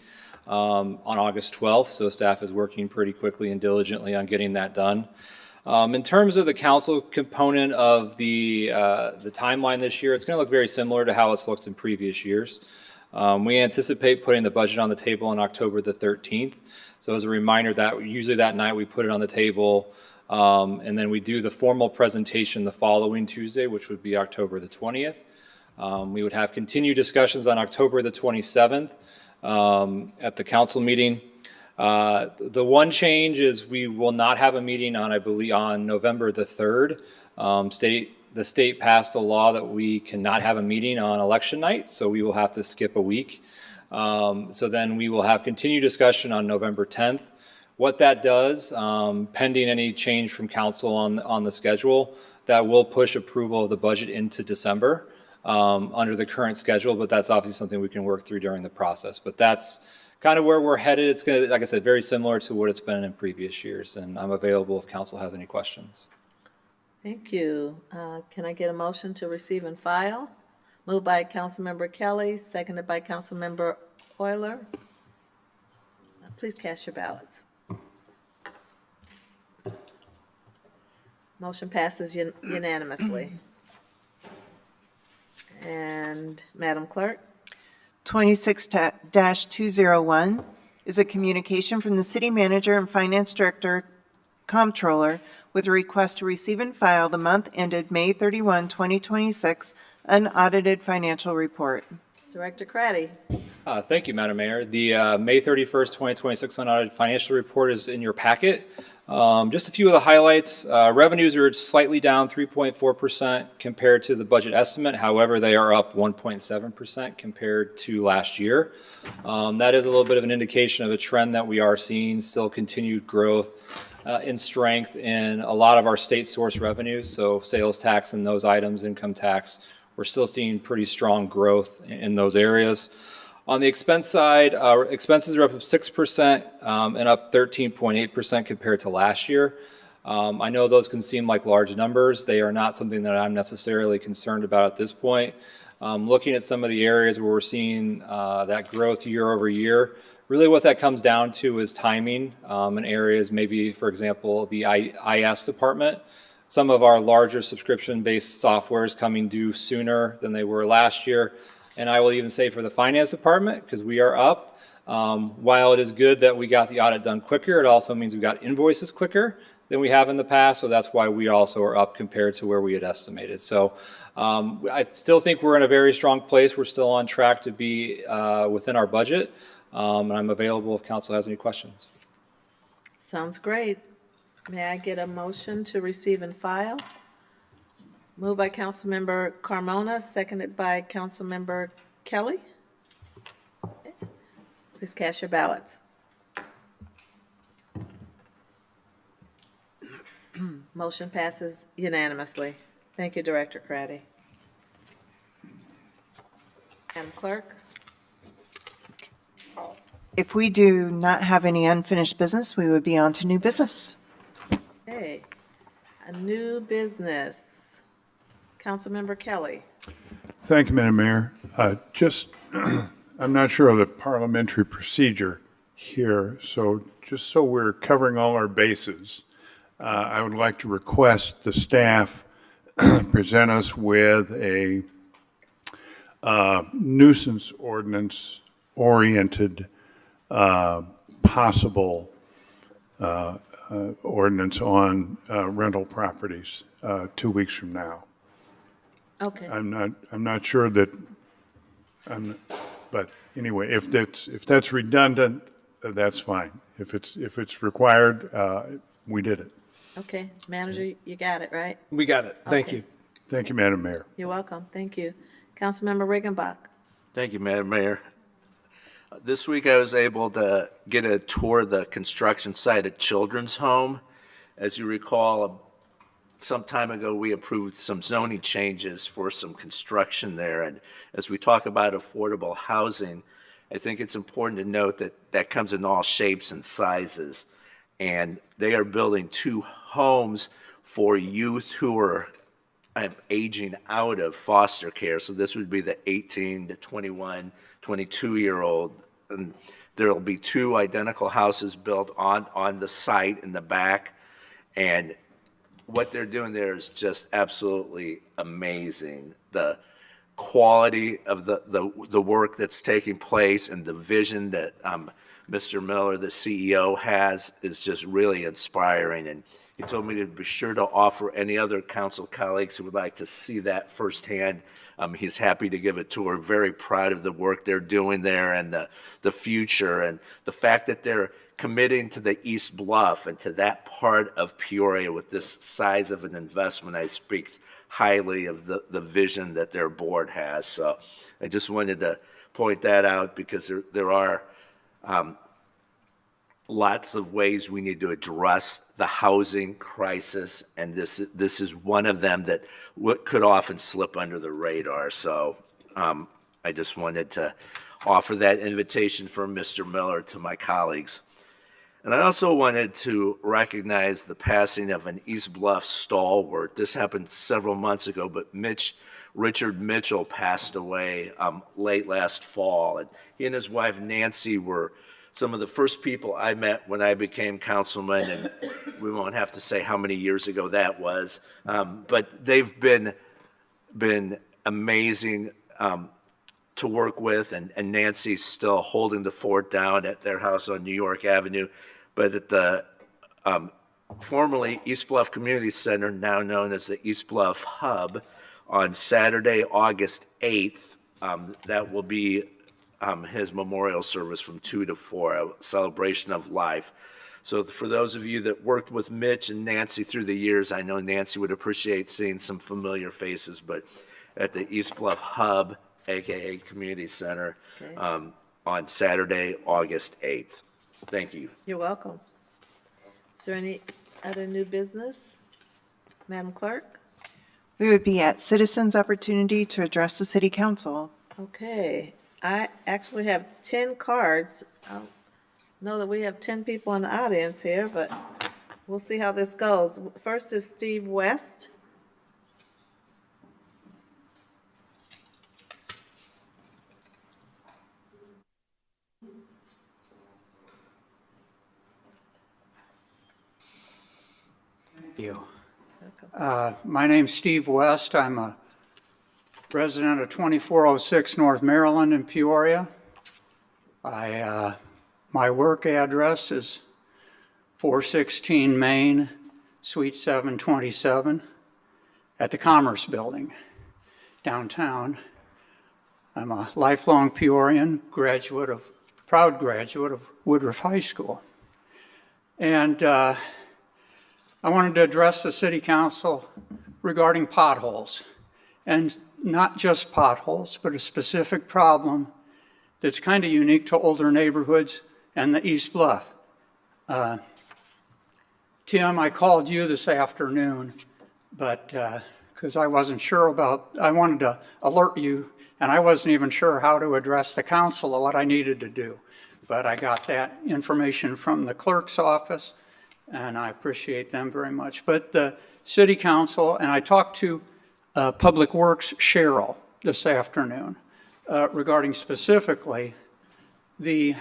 on August 12th, so staff is working pretty quickly and diligently on getting that done. In terms of the council component of the timeline this year, it's going to look very similar to how it's looked in previous years. We anticipate putting the budget on the table on October the 13th. So as a reminder, that usually that night we put it on the table, and then we do the formal presentation the following Tuesday, which would be October the 20th. We would have continued discussions on October the 27th at the council meeting. The one change is we will not have a meeting on, I believe, on November the 3rd. The state passed a law that we cannot have a meeting on election night, so we will have to skip a week. So then we will have continued discussion on November 10th. What that does, pending any change from council on the schedule, that will push approval of the budget into December under the current schedule, but that's obviously something we can work through during the process. But that's kind of where we're headed. It's going to, like I said, very similar to what it's been in previous years, and I'm available if council has any questions. Thank you. Can I get a motion to receive and file? Moved by Councilmember Kelly, seconded by Councilmember Euler. Please cast your ballots. Motion passes unanimously. And Madam Clerk? 26-201 is a communication from the City Manager and Finance Director Comptroller with a request to receive and file the month ended May 31, 2026 unaudited financial report. Director Craddy. Thank you, Madam Mayor. The May 31st, 2026 unaudited financial report is in your packet. Just a few of the highlights. Revenues are slightly down 3.4% compared to the budget estimate. However, they are up 1.7% compared to last year. That is a little bit of an indication of a trend that we are seeing, still continued growth in strength in a lot of our state source revenues. So sales tax and those items, income tax, we're still seeing pretty strong growth in those areas. On the expense side, our expenses are up 6% and up 13.8% compared to last year. I know those can seem like large numbers. They are not something that I'm necessarily concerned about at this point. Looking at some of the areas where we're seeing that growth year over year, really what that comes down to is timing in areas, maybe, for example, the IS department. Some of our larger subscription-based software is coming due sooner than they were last year. And I will even say for the finance department, because we are up, while it is good that we got the audit done quicker, it also means we got invoices quicker. than we have in the past, so that's why we also are up compared to where we had estimated. So I still think we're in a very strong place. We're still on track to be within our budget, and I'm available if council has any questions. Sounds great. May I get a motion to receive and file? Moved by Councilmember Carmona, seconded by Councilmember Kelly. Please cast your ballots. Motion passes unanimously. Thank you, Director Craddy. Madam Clerk? If we do not have any unfinished business, we would be on to new business. Okay, a new business. Councilmember Kelly. Thank you, Madam Mayor. I'm not sure of the parliamentary procedure here, so just so we're covering all our bases, I would like to request the staff present us with a nuisance ordinance-oriented possible ordinance on rental properties 2 weeks from now. Okay. I'm not sure that, but anyway, if that's redundant, that's fine. If it's required, we did it. Okay, Manager, you got it, right? We got it. Thank Okay. you. Thank you, Madam Mayor. You're welcome. Thank you. Councilmember Riggenbach. Thank you, Madam Mayor. This week I was able to get a tour of the construction site at Children's Home. As you recall, some time ago, we approved some zoning changes for some construction there. And as we talk about affordable housing, I think it's important to note that that comes in all shapes and sizes. And they are building 2 homes for youth who are aging out of foster care. So this would be the 18 to 21, 22-year-old. And there'll be 2 identical houses built on the site in the back. And what they're doing there is just absolutely amazing. The quality of the work that's taking place and the vision that Mr. Miller, the CEO, has is just really inspiring. And he told me to be sure to offer any other council colleagues who would like to see that firsthand. He's happy to give a tour. Very proud of the work they're doing there and the future and the fact that they're committing to the East Bluff and to that part of Peoria with this size of an investment. I speaks highly of the vision that their board has. So I just wanted to point that out because there are lots of ways we need to address the housing crisis, and this is one of them that could often slip under the radar. So I just wanted to offer that invitation from Mr. Miller to my colleagues. And I also wanted to recognize the passing of an East Bluff stalwart. This happened several months ago, but Richard Mitchell passed away late last fall. And he and his wife Nancy were some of the first people I met when I became councilman, and we won't have to say how many years ago that was. But they've been amazing to work with, and Nancy's still holding the fort down at their house on New York Avenue. But at the formerly East Bluff Community Center, now known as the East Bluff Hub, on Saturday, August 8th, that will be his memorial service from 2 to 4, a celebration of life. So for those of you that worked with Mitch and Nancy through the years, I know Nancy would appreciate seeing some familiar faces, but at the East Bluff Hub, AKA Community Center, on Saturday, August 8th. Thank you. You're welcome. Is there any other new business? Madam Clerk? We would be at citizens' opportunity to address the city council. Okay, I actually have 10 cards. I don't know that we have 10 people in the audience here, but we'll see how this goes. First is Steve West. Thank you. My name's Steve West. I'm a resident of 2406 North Maryland in Peoria. My work address is 416 Main, Suite 727, at the Commerce Building downtown. I'm a lifelong Peorian, proud graduate of Woodruff High School. And I wanted to address the City Council regarding potholes. And not just potholes, but a specific problem that's kind of unique to older neighborhoods and the East Bluff. Tim, I called you this afternoon, but because I wasn't sure I wanted to alert you, and I wasn't even sure how to address the council or what I needed to do. But I got that information from the clerk's office, and I appreciate them very much. But the City Council, and I talked to Public Works Cheryl this afternoon regarding specifically the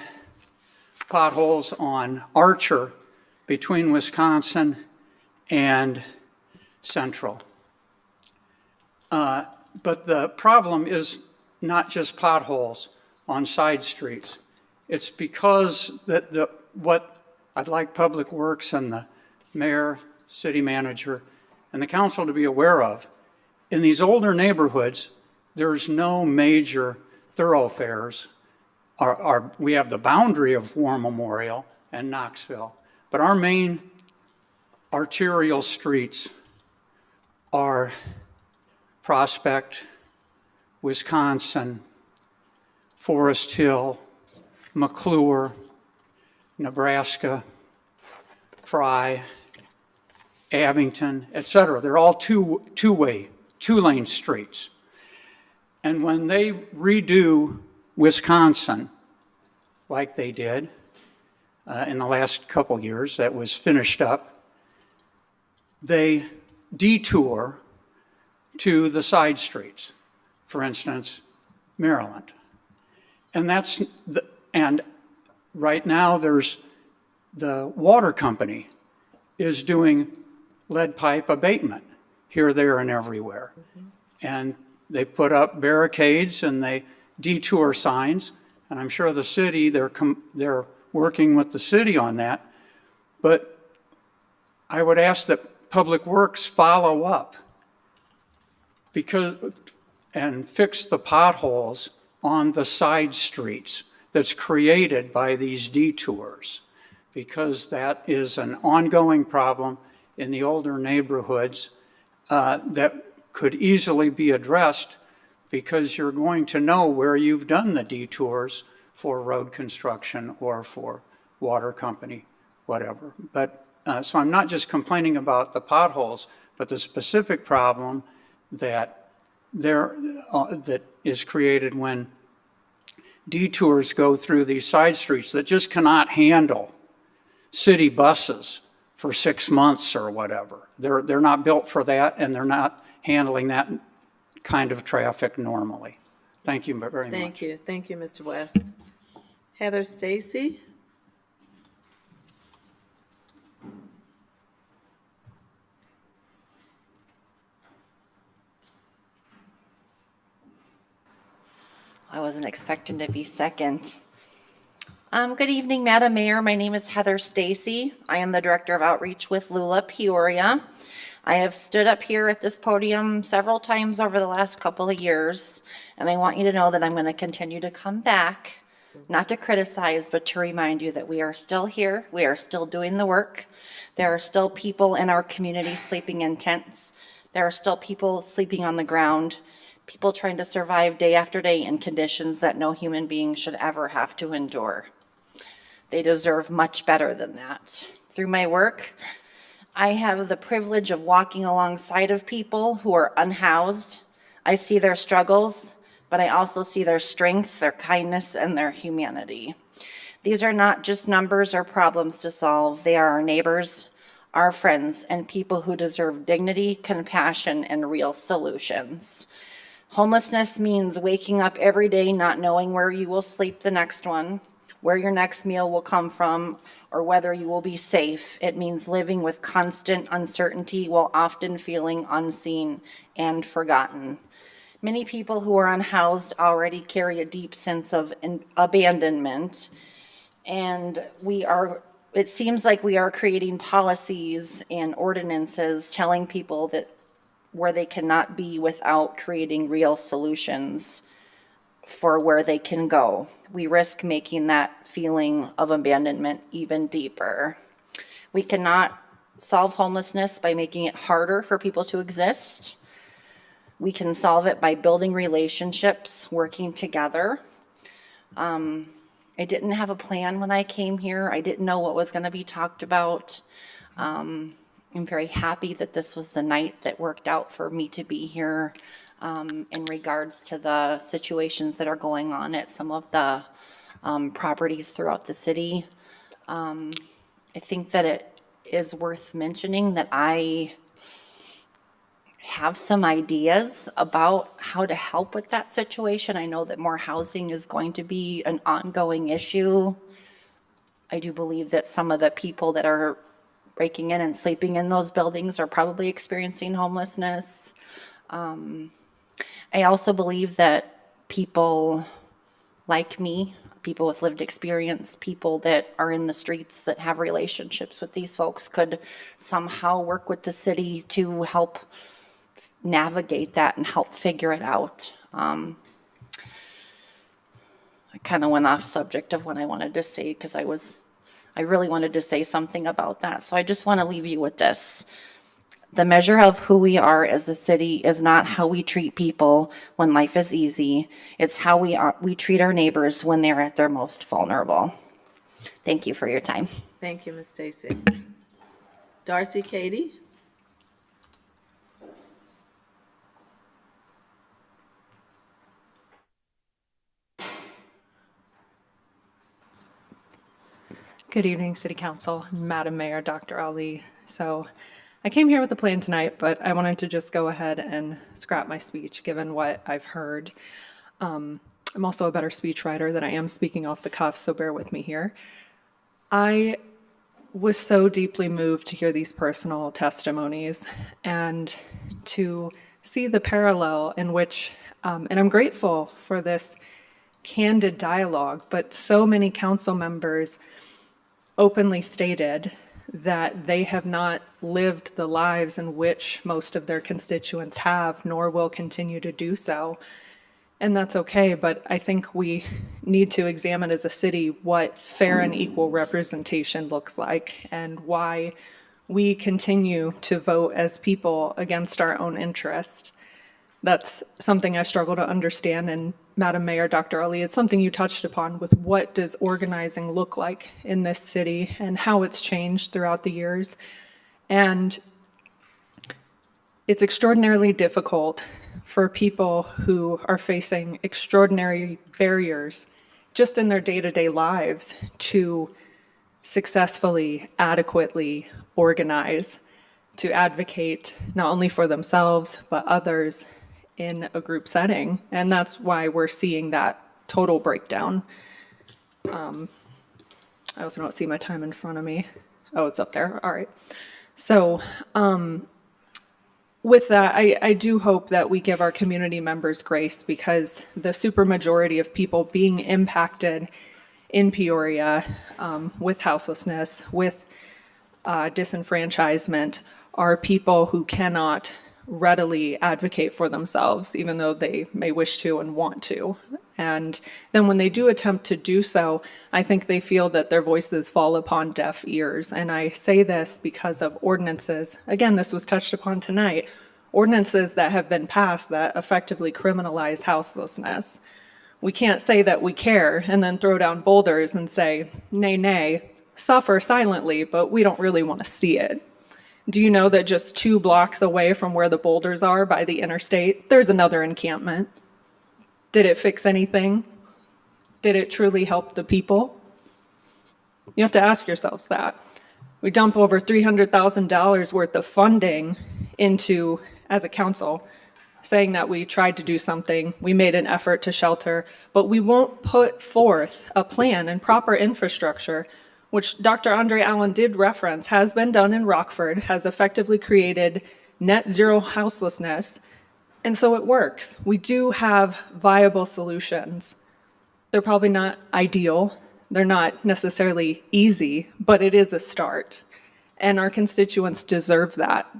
potholes on Archer between Wisconsin and Central. But the problem is not just potholes on side streets. It's because what I'd like Public Works and the mayor, city manager, and the council to be aware of, in these older neighborhoods, there's no major thoroughfares. We have the boundary of War Memorial and Knoxville, but our main arterial streets are Prospect, Wisconsin, Forest Hill, McClure, Nebraska, Fry, Abington, et cetera. They're all two-lane streets. And when they redo Wisconsin, like they did in the last couple years, that was finished up, they detour to the side streets, for instance, Maryland. And right now there's the water company is doing lead pipe abatement here, there, and everywhere. And they put up barricades and they detour signs, and I'm sure the city, they're working with the city on that. But I would ask that Public Works follow up and fix the potholes on the side streets that's created by these detours, because that is an ongoing problem in the older neighborhoods that could easily be addressed, because you're going to know where you've done the detours for road construction or for water company, whatever. But so I'm not just complaining about the potholes, but the specific problem that that is created when detours go through these side streets that just cannot handle city buses for 6 months or whatever. They're not built for that, and they're not handling that kind of traffic normally. Thank you very much. Thank you. Thank you, Mr. West. Heather Stacy? I wasn't expecting to be second. Good evening, Madam Mayor. My name is Heather Stacy. I am the Director of Outreach with Lula Peoria. I have stood up here at this podium several times over the last couple of years, and I want you to know that I'm going to continue to come back, not to criticize, but to remind you that we are still here. We are still doing the work. There are still people in our community sleeping in tents. There are still people sleeping on the ground. People trying to survive day after day in conditions that no human being should ever have to endure. They deserve much better than that. Through my work, I have the privilege of walking alongside of people who are unhoused. I see their struggles, but I also see their strength, their kindness, and their humanity. These are not just numbers or problems to solve. They are our neighbors, our friends, and people who deserve dignity, compassion, and real solutions. Homelessness means waking up every day not knowing where you will sleep the next one, where your next meal will come from, or whether you will be safe. It means living with constant uncertainty while often feeling unseen and forgotten. Many people who are unhoused already carry a deep sense of abandonment, and we are it seems like we are creating policies and ordinances telling people that where they cannot be without creating real solutions for where they can go. We risk making that feeling of abandonment even deeper. We cannot solve homelessness by making it harder for people to exist. We can solve it by building relationships, working together. I didn't have a plan when I came here. I didn't know what was going to be talked about. I'm very happy that this was the night that worked out for me to be here in regards to the situations that are going on at some of the properties throughout the city. I think that it is worth mentioning that I have some ideas about how to help with that situation. I know that more housing is going to be an ongoing issue. I do believe that some of the people that are breaking in and sleeping in those buildings are probably experiencing homelessness. I also believe that people like me, people with lived experience, people that are in the streets that have relationships with these folks could somehow work with the city to help navigate that and help figure it out. I kind of went off subject of what I wanted to say because I really wanted to say something about that. So I just want to leave you with this. The measure of who we are as a city is not how we treat people when life is easy. It's how we treat our neighbors when they're at their most vulnerable. Thank you for your time. Thank you, Ms. Stacy. Darcy Katie? Good evening, City Council, Madam Mayor, Dr. Ali. So I came here with a plan tonight, but I wanted to just go ahead and scrap my speech, given what I've heard. I'm also a better speechwriter than I am speaking off the cuff, so bear with me here. I was so deeply moved to hear these personal testimonies and to see the parallel in which, and I'm grateful for this candid dialogue, but so many council members openly stated that they have not lived the lives in which most of their constituents have, nor will continue to do so. And that's okay, but I think we need to examine as a city what fair and equal representation looks like and why we continue to vote as people against our own interest. That's something I struggle to understand, and Madam Mayor, Dr. Ali, it's something you touched upon with what does organizing look like in this city and how it's changed throughout the years. And it's extraordinarily difficult for people who are facing extraordinary barriers just in their day-to-day lives to successfully, adequately organize, to advocate not only for themselves, but others in a group setting. And that's why we're seeing that total breakdown. I also don't see my time in front of me. Oh, it's up there. All right. So with that, I do hope that we give our community members grace, because the supermajority of people being impacted in Peoria with houselessness, with disenfranchisement, are people who cannot readily advocate for themselves, even though they may wish to and want to. And then when they do attempt to do so, I think they feel that their voices fall upon deaf ears. And I say this because of ordinances. Again, this was touched upon tonight. Ordinances that have been passed that effectively criminalize houselessness. We can't say that we care and then throw down boulders and say, nay, nay, suffer silently, but we don't really want to see it. Do you know that just 2 blocks away from where the boulders are by the interstate, there's another encampment? Did it fix anything? Did it truly help the people? You have to ask yourselves that. We dump over $300,000 worth of funding into, as a council, saying that we tried to do something, we made an effort to shelter, but we won't put forth a plan and proper infrastructure, which Dr. Andre Allen did reference, has been done in Rockford, has effectively created net zero houselessness, and so it works. We do have viable solutions. They're probably not ideal. They're not necessarily easy, but it is a start. And our constituents deserve that.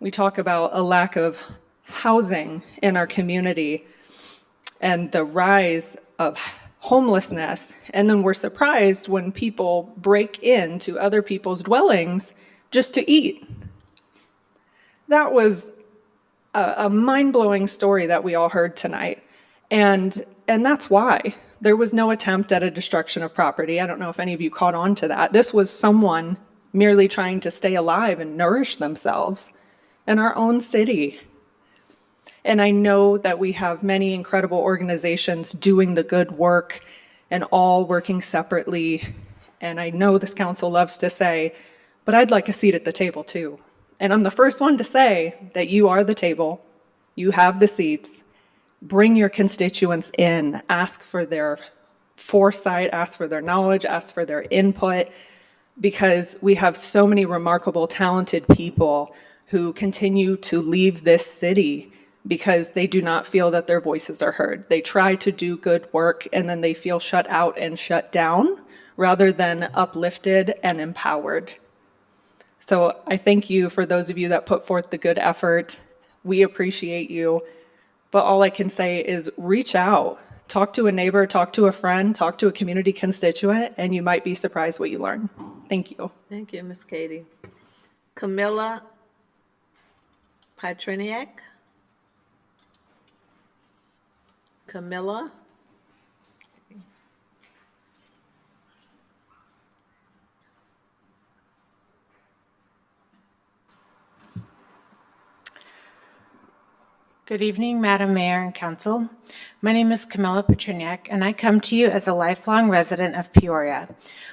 We talk about a lack of housing in our community and the rise of homelessness. And then we're surprised when people break into other people's dwellings just to eat. That was a mind-blowing story that we all heard tonight. And that's why there was no attempt at a destruction of property. I don't know if any of you caught on to that. This was someone merely trying to stay alive and nourish themselves in our own city. And I know that we have many incredible organizations doing the good work and all working separately. And I know this council loves to say, but I'd like a seat at the table too. And I'm the first one to say that you are the table, you have the seats. Bring your constituents in, ask for their foresight, ask for their knowledge, ask for their input, because we have so many remarkable, talented people who continue to leave this city because they do not feel that their voices are heard. They try to do good work and then they feel shut out and shut down rather than uplifted and empowered. So I thank you for those of you that put forth the good effort. We appreciate you. But all I can say is reach out, talk to a neighbor, talk to a friend, talk to a community constituent, and you might be surprised what you learn. Thank you. Thank you, Ms. Katie. Camilla Petroniak? Camilla? Good evening, Madam Mayor and Council. My name is Camilla Petroniak, and I come to you as a lifelong resident of Peoria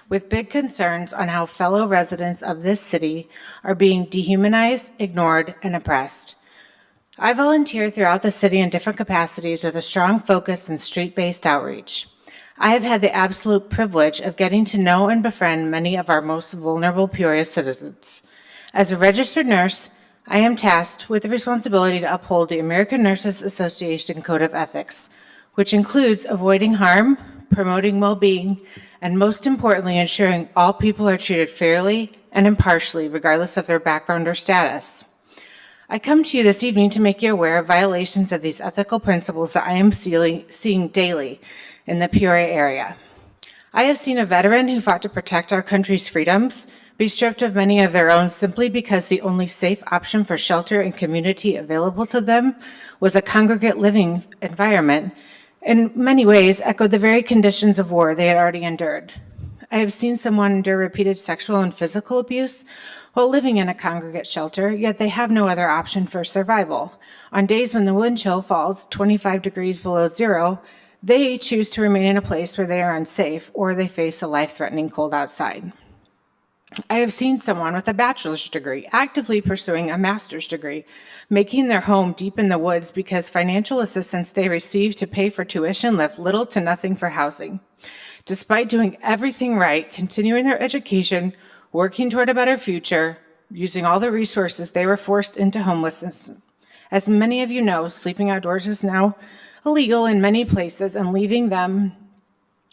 with big concerns on how fellow residents of this city are being dehumanized, ignored, and oppressed. I volunteer throughout the city in different capacities with a strong focus on street-based outreach. I have had the absolute privilege of getting to know and befriend many of our most vulnerable Peoria citizens. As a registered nurse, I am tasked with the responsibility to uphold the American Nurses Association Code of Ethics, which includes avoiding harm, promoting well-being, and most importantly, ensuring all people are treated fairly and impartially, regardless of their background or status. I come to you this evening to make you aware of violations of these ethical principles that I am seeing daily in the Peoria area. I have seen a veteran who fought to protect our country's freedoms be stripped of many of their own simply because the only safe option for shelter and community available to them was a congregate living environment, in many ways echoed the very conditions of war they had already endured. I have seen someone endure repeated sexual and physical abuse while living in a congregate shelter, yet they have no other option for survival. On days when the wind chill falls 25 degrees below zero, they choose to remain in a place where they are unsafe or they face a life-threatening cold outside. I have seen someone with a bachelor's degree actively pursuing a master's degree, making their home deep in the woods because financial assistance they receive to pay for tuition left little to nothing for housing. Despite doing everything right, continuing their education, working toward a better future, using all the resources, they were forced into homelessness. As many of you know, sleeping outdoors is now illegal in many places, and leaving them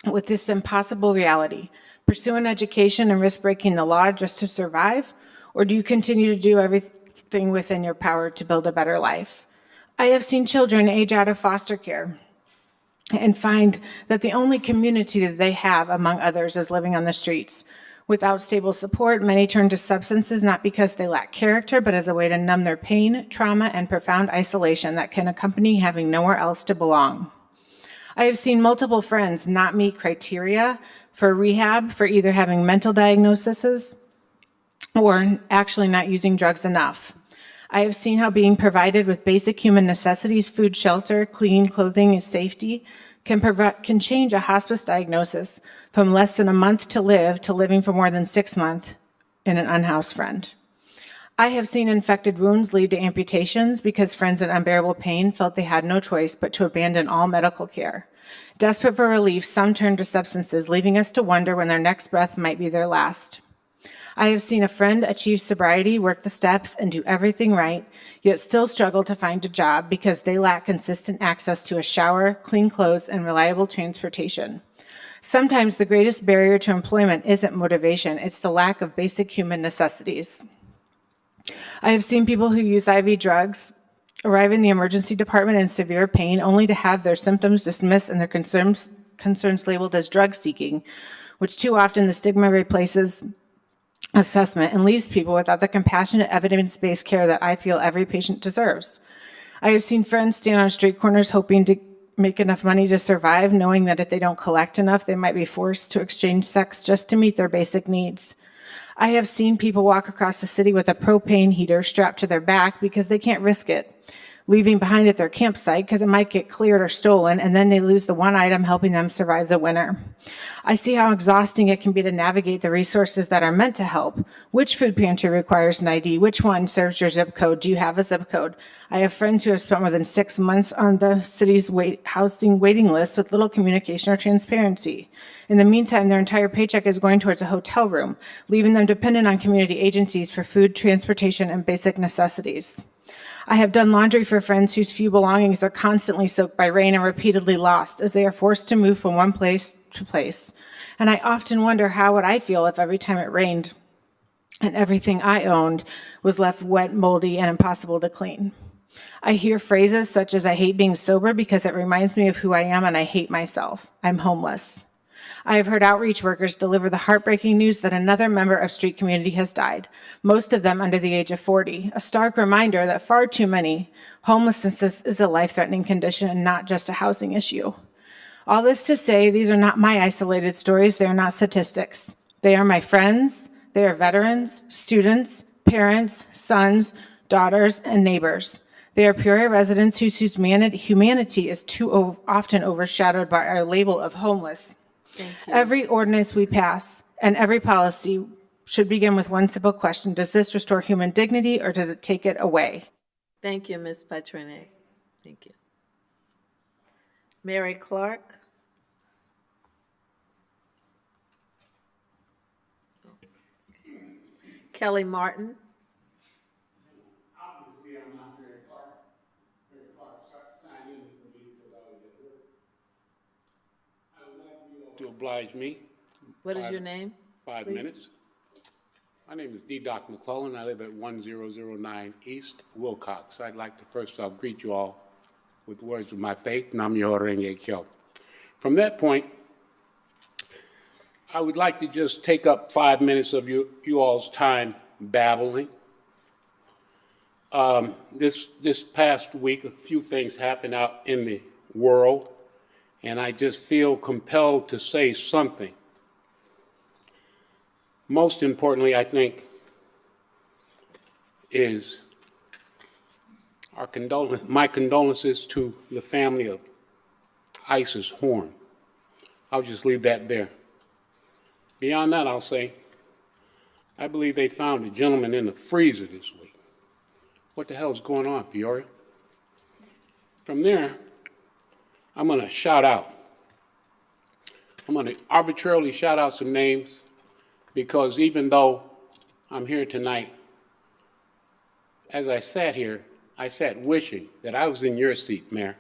with this impossible reality. Pursue an education and risk breaking the law just to survive? Or do you continue to do everything within your power to build a better life? I have seen children age out of foster care and find that the only community that they have, among others, is living on the streets. Without stable support, many turn to substances not because they lack character, but as a way to numb their pain, trauma, and profound isolation that can accompany having nowhere else to belong. I have seen multiple friends not meet criteria for rehab for either having mental diagnoses or actually not using drugs enough. I have seen how being provided with basic human necessities, food, shelter, clean clothing, and safety can change a hospice diagnosis from less than a month to live to living for more than 6 months in an unhoused friend. I have seen infected wounds lead to amputations because friends in unbearable pain felt they had no choice but to abandon all medical care. Desperate for relief, some turn to substances, leaving us to wonder when their next breath might be their last. I have seen a friend achieve sobriety, work the steps, and do everything right, yet still struggle to find a job because they lack consistent access to a shower, clean clothes, and reliable transportation. Sometimes the greatest barrier to employment isn't motivation, it's the lack of basic human necessities. I have seen people who use IV drugs arrive in the emergency department in severe pain only to have their symptoms dismissed and their concerns labeled as drug seeking, which too often the stigma replaces assessment and leaves people without the compassionate, evidence-based care that I feel every patient deserves. I have seen friends stand on street corners hoping to make enough money to survive, knowing that if they don't collect enough, they might be forced to exchange sex just to meet their basic needs. I have seen people walk across the city with a propane heater strapped to their back because they can't risk it, leaving behind at their campsite because it might get cleared or stolen, and then they lose the one item helping them survive the winter. I see how exhausting it can be to navigate the resources that are meant to help. Which food pantry requires an ID? Which one serves your zip code? Do you have a zip code? I have friends who have spent more than 6 months on the city's housing waiting list with little communication or transparency. In the meantime, their entire paycheck is going towards a hotel room, leaving them dependent on community agencies for food, transportation, and basic necessities. I have done laundry for friends whose few belongings are constantly soaked by rain and repeatedly lost as they are forced to move from one place to place. And I often wonder how would I feel if every time it rained and everything I owned was left wet, moldy, and impossible to clean. I hear phrases such as, I hate being sober because it reminds me of who I am and I hate myself. I'm homeless. I have heard outreach workers deliver the heartbreaking news that another member of street community has died, most of them under the age of 40, a stark reminder that far too many, homelessness is a life-threatening condition and not just a housing issue. All this to say, these are not my isolated stories, they are not statistics. They are my friends, they are veterans, students, parents, sons, daughters, and neighbors. They are Peoria residents whose humanity is too often overshadowed by our label of homeless. Every ordinance we pass and every policy should begin with one simple question. Does this restore human dignity or does it take it away? Thank you, Ms. Patrinek. Thank you. Mary Clark. Kelly Martin. Obviously, I'm not Mary Clark. Mary Clark signed in for me because I was at work. I would like you all to oblige me. What is your name? 5 please? minutes. My name is D. Doc McClellan. I live at 1009 East Wilcox. I'd like to first off greet you all with words of my faith, Nam Myoho Renge Kyo. From that point, I would like to just take up 5 minutes of you all's time babbling. This past week, a few things happened out in the world, and I just feel compelled to say something. Most importantly, I think, is my condolences to the family of Isis Horn. I'll just leave that there. Beyond that, I'll say, I believe they found a gentleman in the freezer this week. What the hell is going on, Peoria? From there, I'm going to shout out. I'm going to arbitrarily shout out some names because even though I'm here tonight, as I sat here, I sat wishing that I was in your seat, Mayor,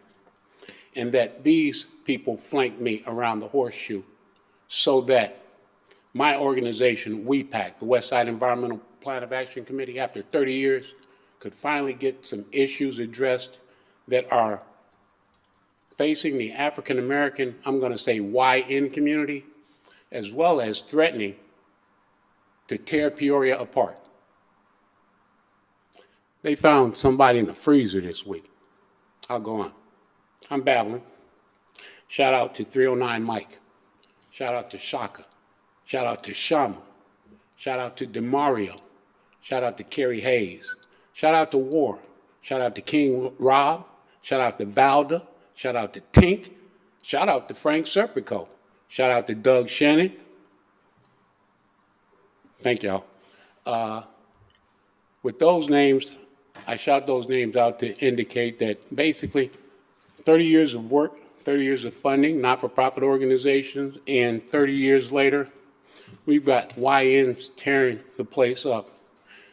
and that these people flanked me around the horseshoe so that my organization, WEPAC, the West Side Environmental Plan of Action Committee, after 30 years, could finally get some issues addressed that are facing the African American, I'm going to say YN community, as well as threatening to tear Peoria apart. They found somebody in the freezer this week. I'll go on. I'm babbling. Shout out to 309 Mike. Shout out to Shaka. Shout out to Shama. Shout out to DeMario. Shout out to Kerry Hayes. Shout out to War. Shout out to King Rob. Shout out to Valda. Shout out to Tink. Shout out to Frank Serpico. Shout out to Doug Shannon. Thank y'all. With those names, I shout those names out to indicate that basically 30 years of work, 30 years of funding, not-for-profit organizations, and 30 years later, we've got YNs tearing the place up.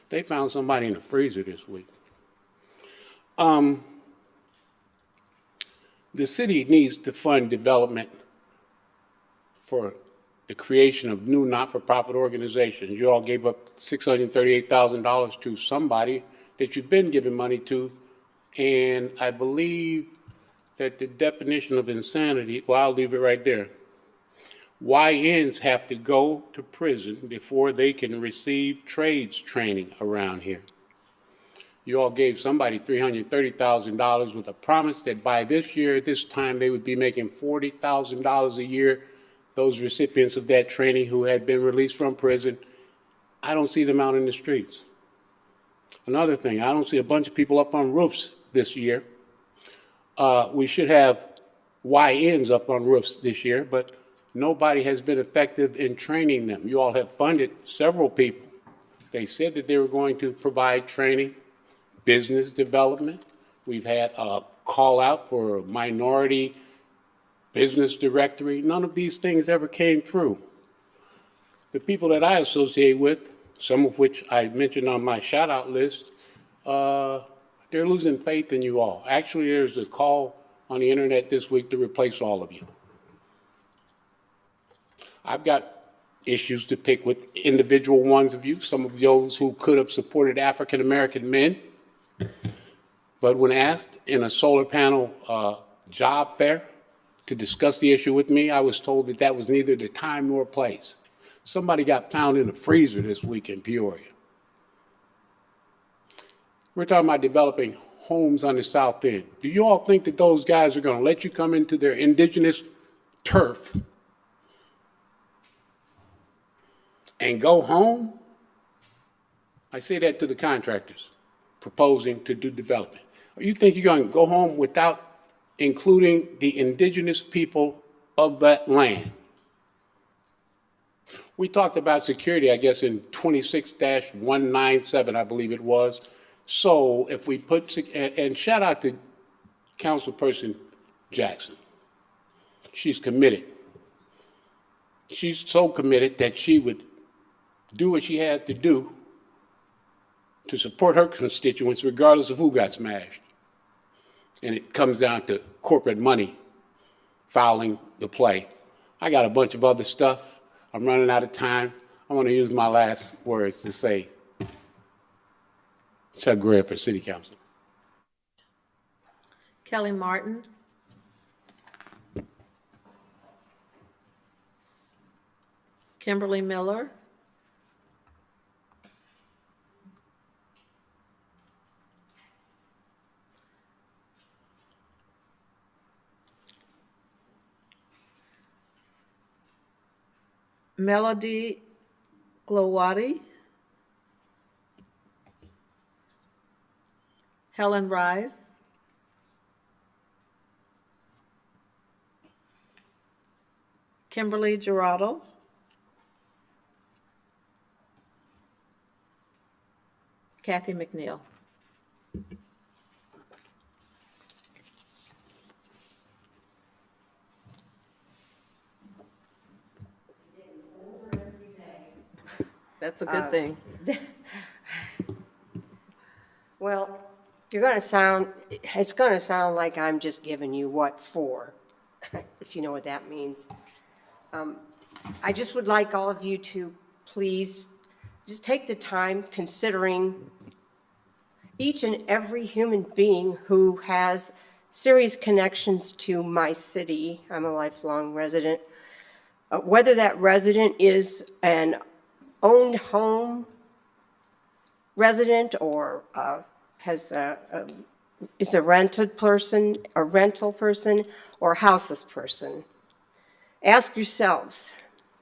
They found somebody in the freezer this week. The city needs to fund development for the creation of new not-for-profit organizations. You all gave up $638,000 to somebody that you've been giving money to, and I believe that the definition of insanity, well, I'll leave it right there. YNs have to go to prison before they can receive trades training around here. You all gave somebody $330,000 with a promise that by this year, at this time, they would be making $40,000 a year, those recipients of that training who had been released from prison. I don't see them out in the streets. Another thing, I don't see a bunch of people up on roofs this year. We should have YNs up on roofs this year, but nobody has been effective in training them. You all have funded several people. They said that they were going to provide training, business development. We've had a call out for a minority business directory. None of these things ever came true. The people that I associate with, some of which I mentioned on my shout out list, they're losing faith in you all. Actually, there's a call on the internet this week to replace all of you. I've got issues to pick with individual ones of you, some of those who could have supported African American men. But when asked in a solar panel job fair to discuss the issue with me, I was told that that was neither the time nor place. Somebody got found in a freezer this week in Peoria. We're talking about developing homes on the South End. Do you all think that those guys are going to let you come into their indigenous turf and go home? I say that to the contractors proposing to do development. You think you're going to go home without including the indigenous people of that land? We talked about security, I guess, in 26-197, I believe it was. So if we put, and shout out to Councilperson Jackson. She's committed. She's so committed that she would do what she had to do to support her constituents regardless of who got smashed. And it comes down to corporate money fouling the play. I got a bunch of other stuff. I'm running out of time. I'm going to use my last words to say, Chuck Greer for City Council. Kelly Martin. Kimberly Miller. Melody Glowati. Helen Rise. Kimberly Gerardo. Kathy McNeil. That's a good thing. Well, it's going to sound like I'm just giving you what for, if you know what that means. I just would like all of you to please just take the time considering each and every human being who has serious connections to my city. I'm a lifelong resident. Whether that resident is an owned home resident or is a rented person, a rental person, or a houseless person. Ask yourselves,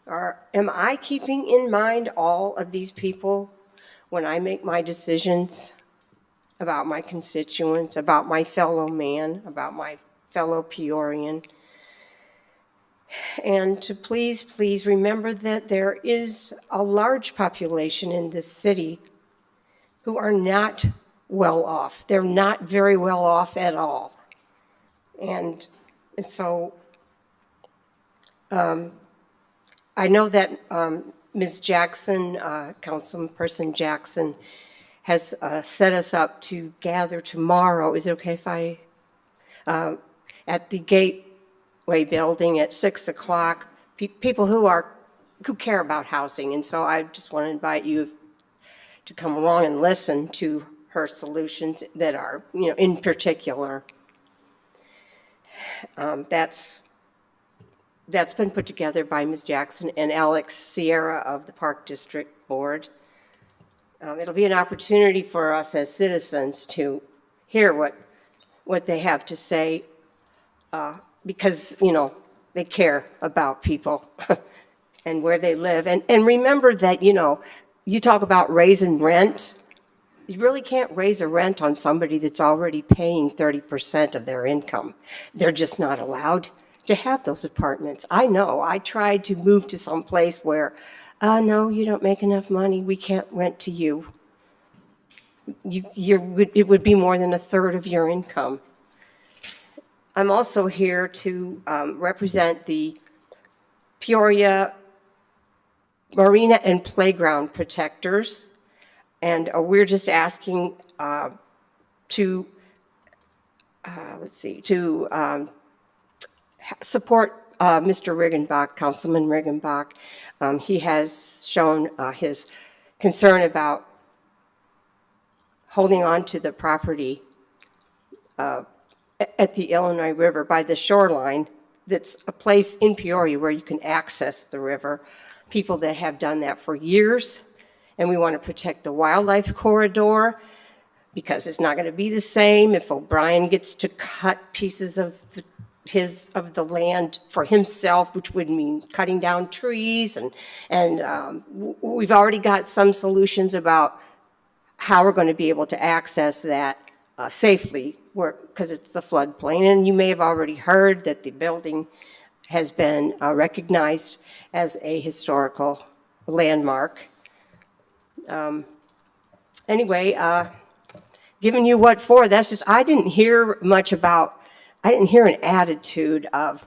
am I keeping in mind all of these people when I make my decisions about my constituents, about my fellow man, about my fellow Peorian? And to please, please remember that there is a large population in this city who are not well off. They're not very well off at all. And so I know that Ms. Jackson, Councilperson Jackson, has set us up to gather tomorrow. Is it okay if at the Gateway Building at 6 o'clock, people who care about housing. And so I just want to invite you to come along and listen to her solutions that are, in particular. That's been put together by Ms. Jackson and Alex Sierra of the Park District Board. It'll be an opportunity for us as citizens to hear what they have to say, because, they care about people and where they live. And remember that, you talk about raising rent. You really can't raise a rent on somebody that's already paying 30% of their income. They're just not allowed to have those apartments. I know. I tried to move to some place where, no, you don't make enough money. We can't rent to you. It would be more than a third of your income. I'm also here to represent the Peoria Marina and Playground Protectors. And we're just asking to support Mr. Riggenbach, Councilman Riggenbach. He has shown his concern about holding on to the property at the Illinois River by the shoreline. That's a place in Peoria where you can access the river. People that have done that for years. And we want to protect the wildlife corridor because it's not going to be the same if O'Brien gets to cut pieces of the land for himself, which would mean cutting down trees. And we've already got some solutions about how we're going to be able to access that safely, because it's the floodplain. And you may have already heard that the building has been recognized as a historical landmark. Anyway, giving you what for, that's just, I didn't hear an attitude of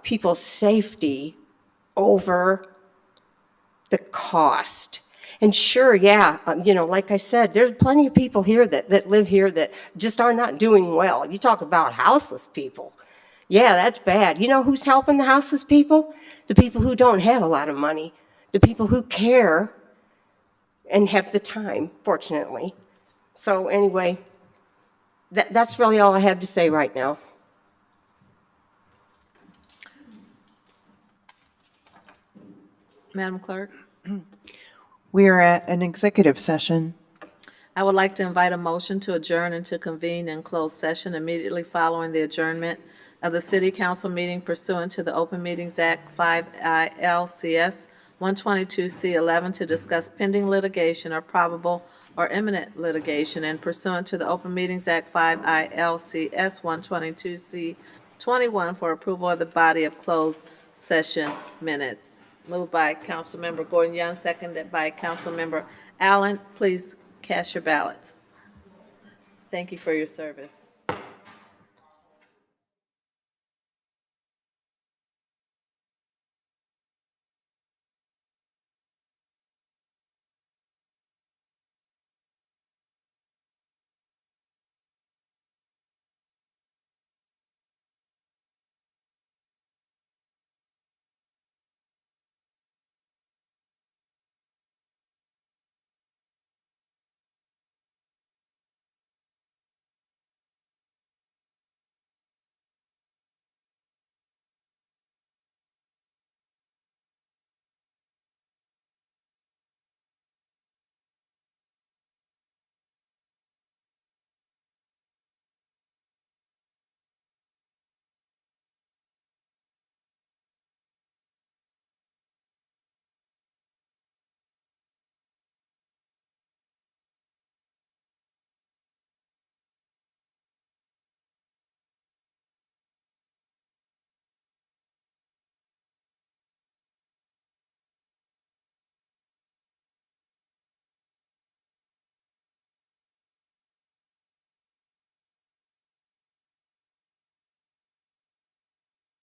people's safety over the cost. And sure, yeah, like I said, there's plenty of people here that live here that just are not doing well. You talk about houseless people. Yeah, that's bad. You know who's helping the houseless people? The people who don't have a lot of money. The people who care and have the time, fortunately. So anyway, that's really all I have to say right now. Madam Clerk, We are at an executive session. I would like to invite a motion to adjourn and to convene in closed session immediately following the adjournment of the City Council meeting pursuant to the Open Meetings Act 5 ILCS 122C11 to discuss pending litigation or probable or imminent litigation, and pursuant to the Open Meetings Act 5 ILCS 122C21 for approval of the body of closed session minutes. Moved by Councilmember Gordon Young, seconded by Councilmember Allen. Please cast your ballots. Thank you for your service.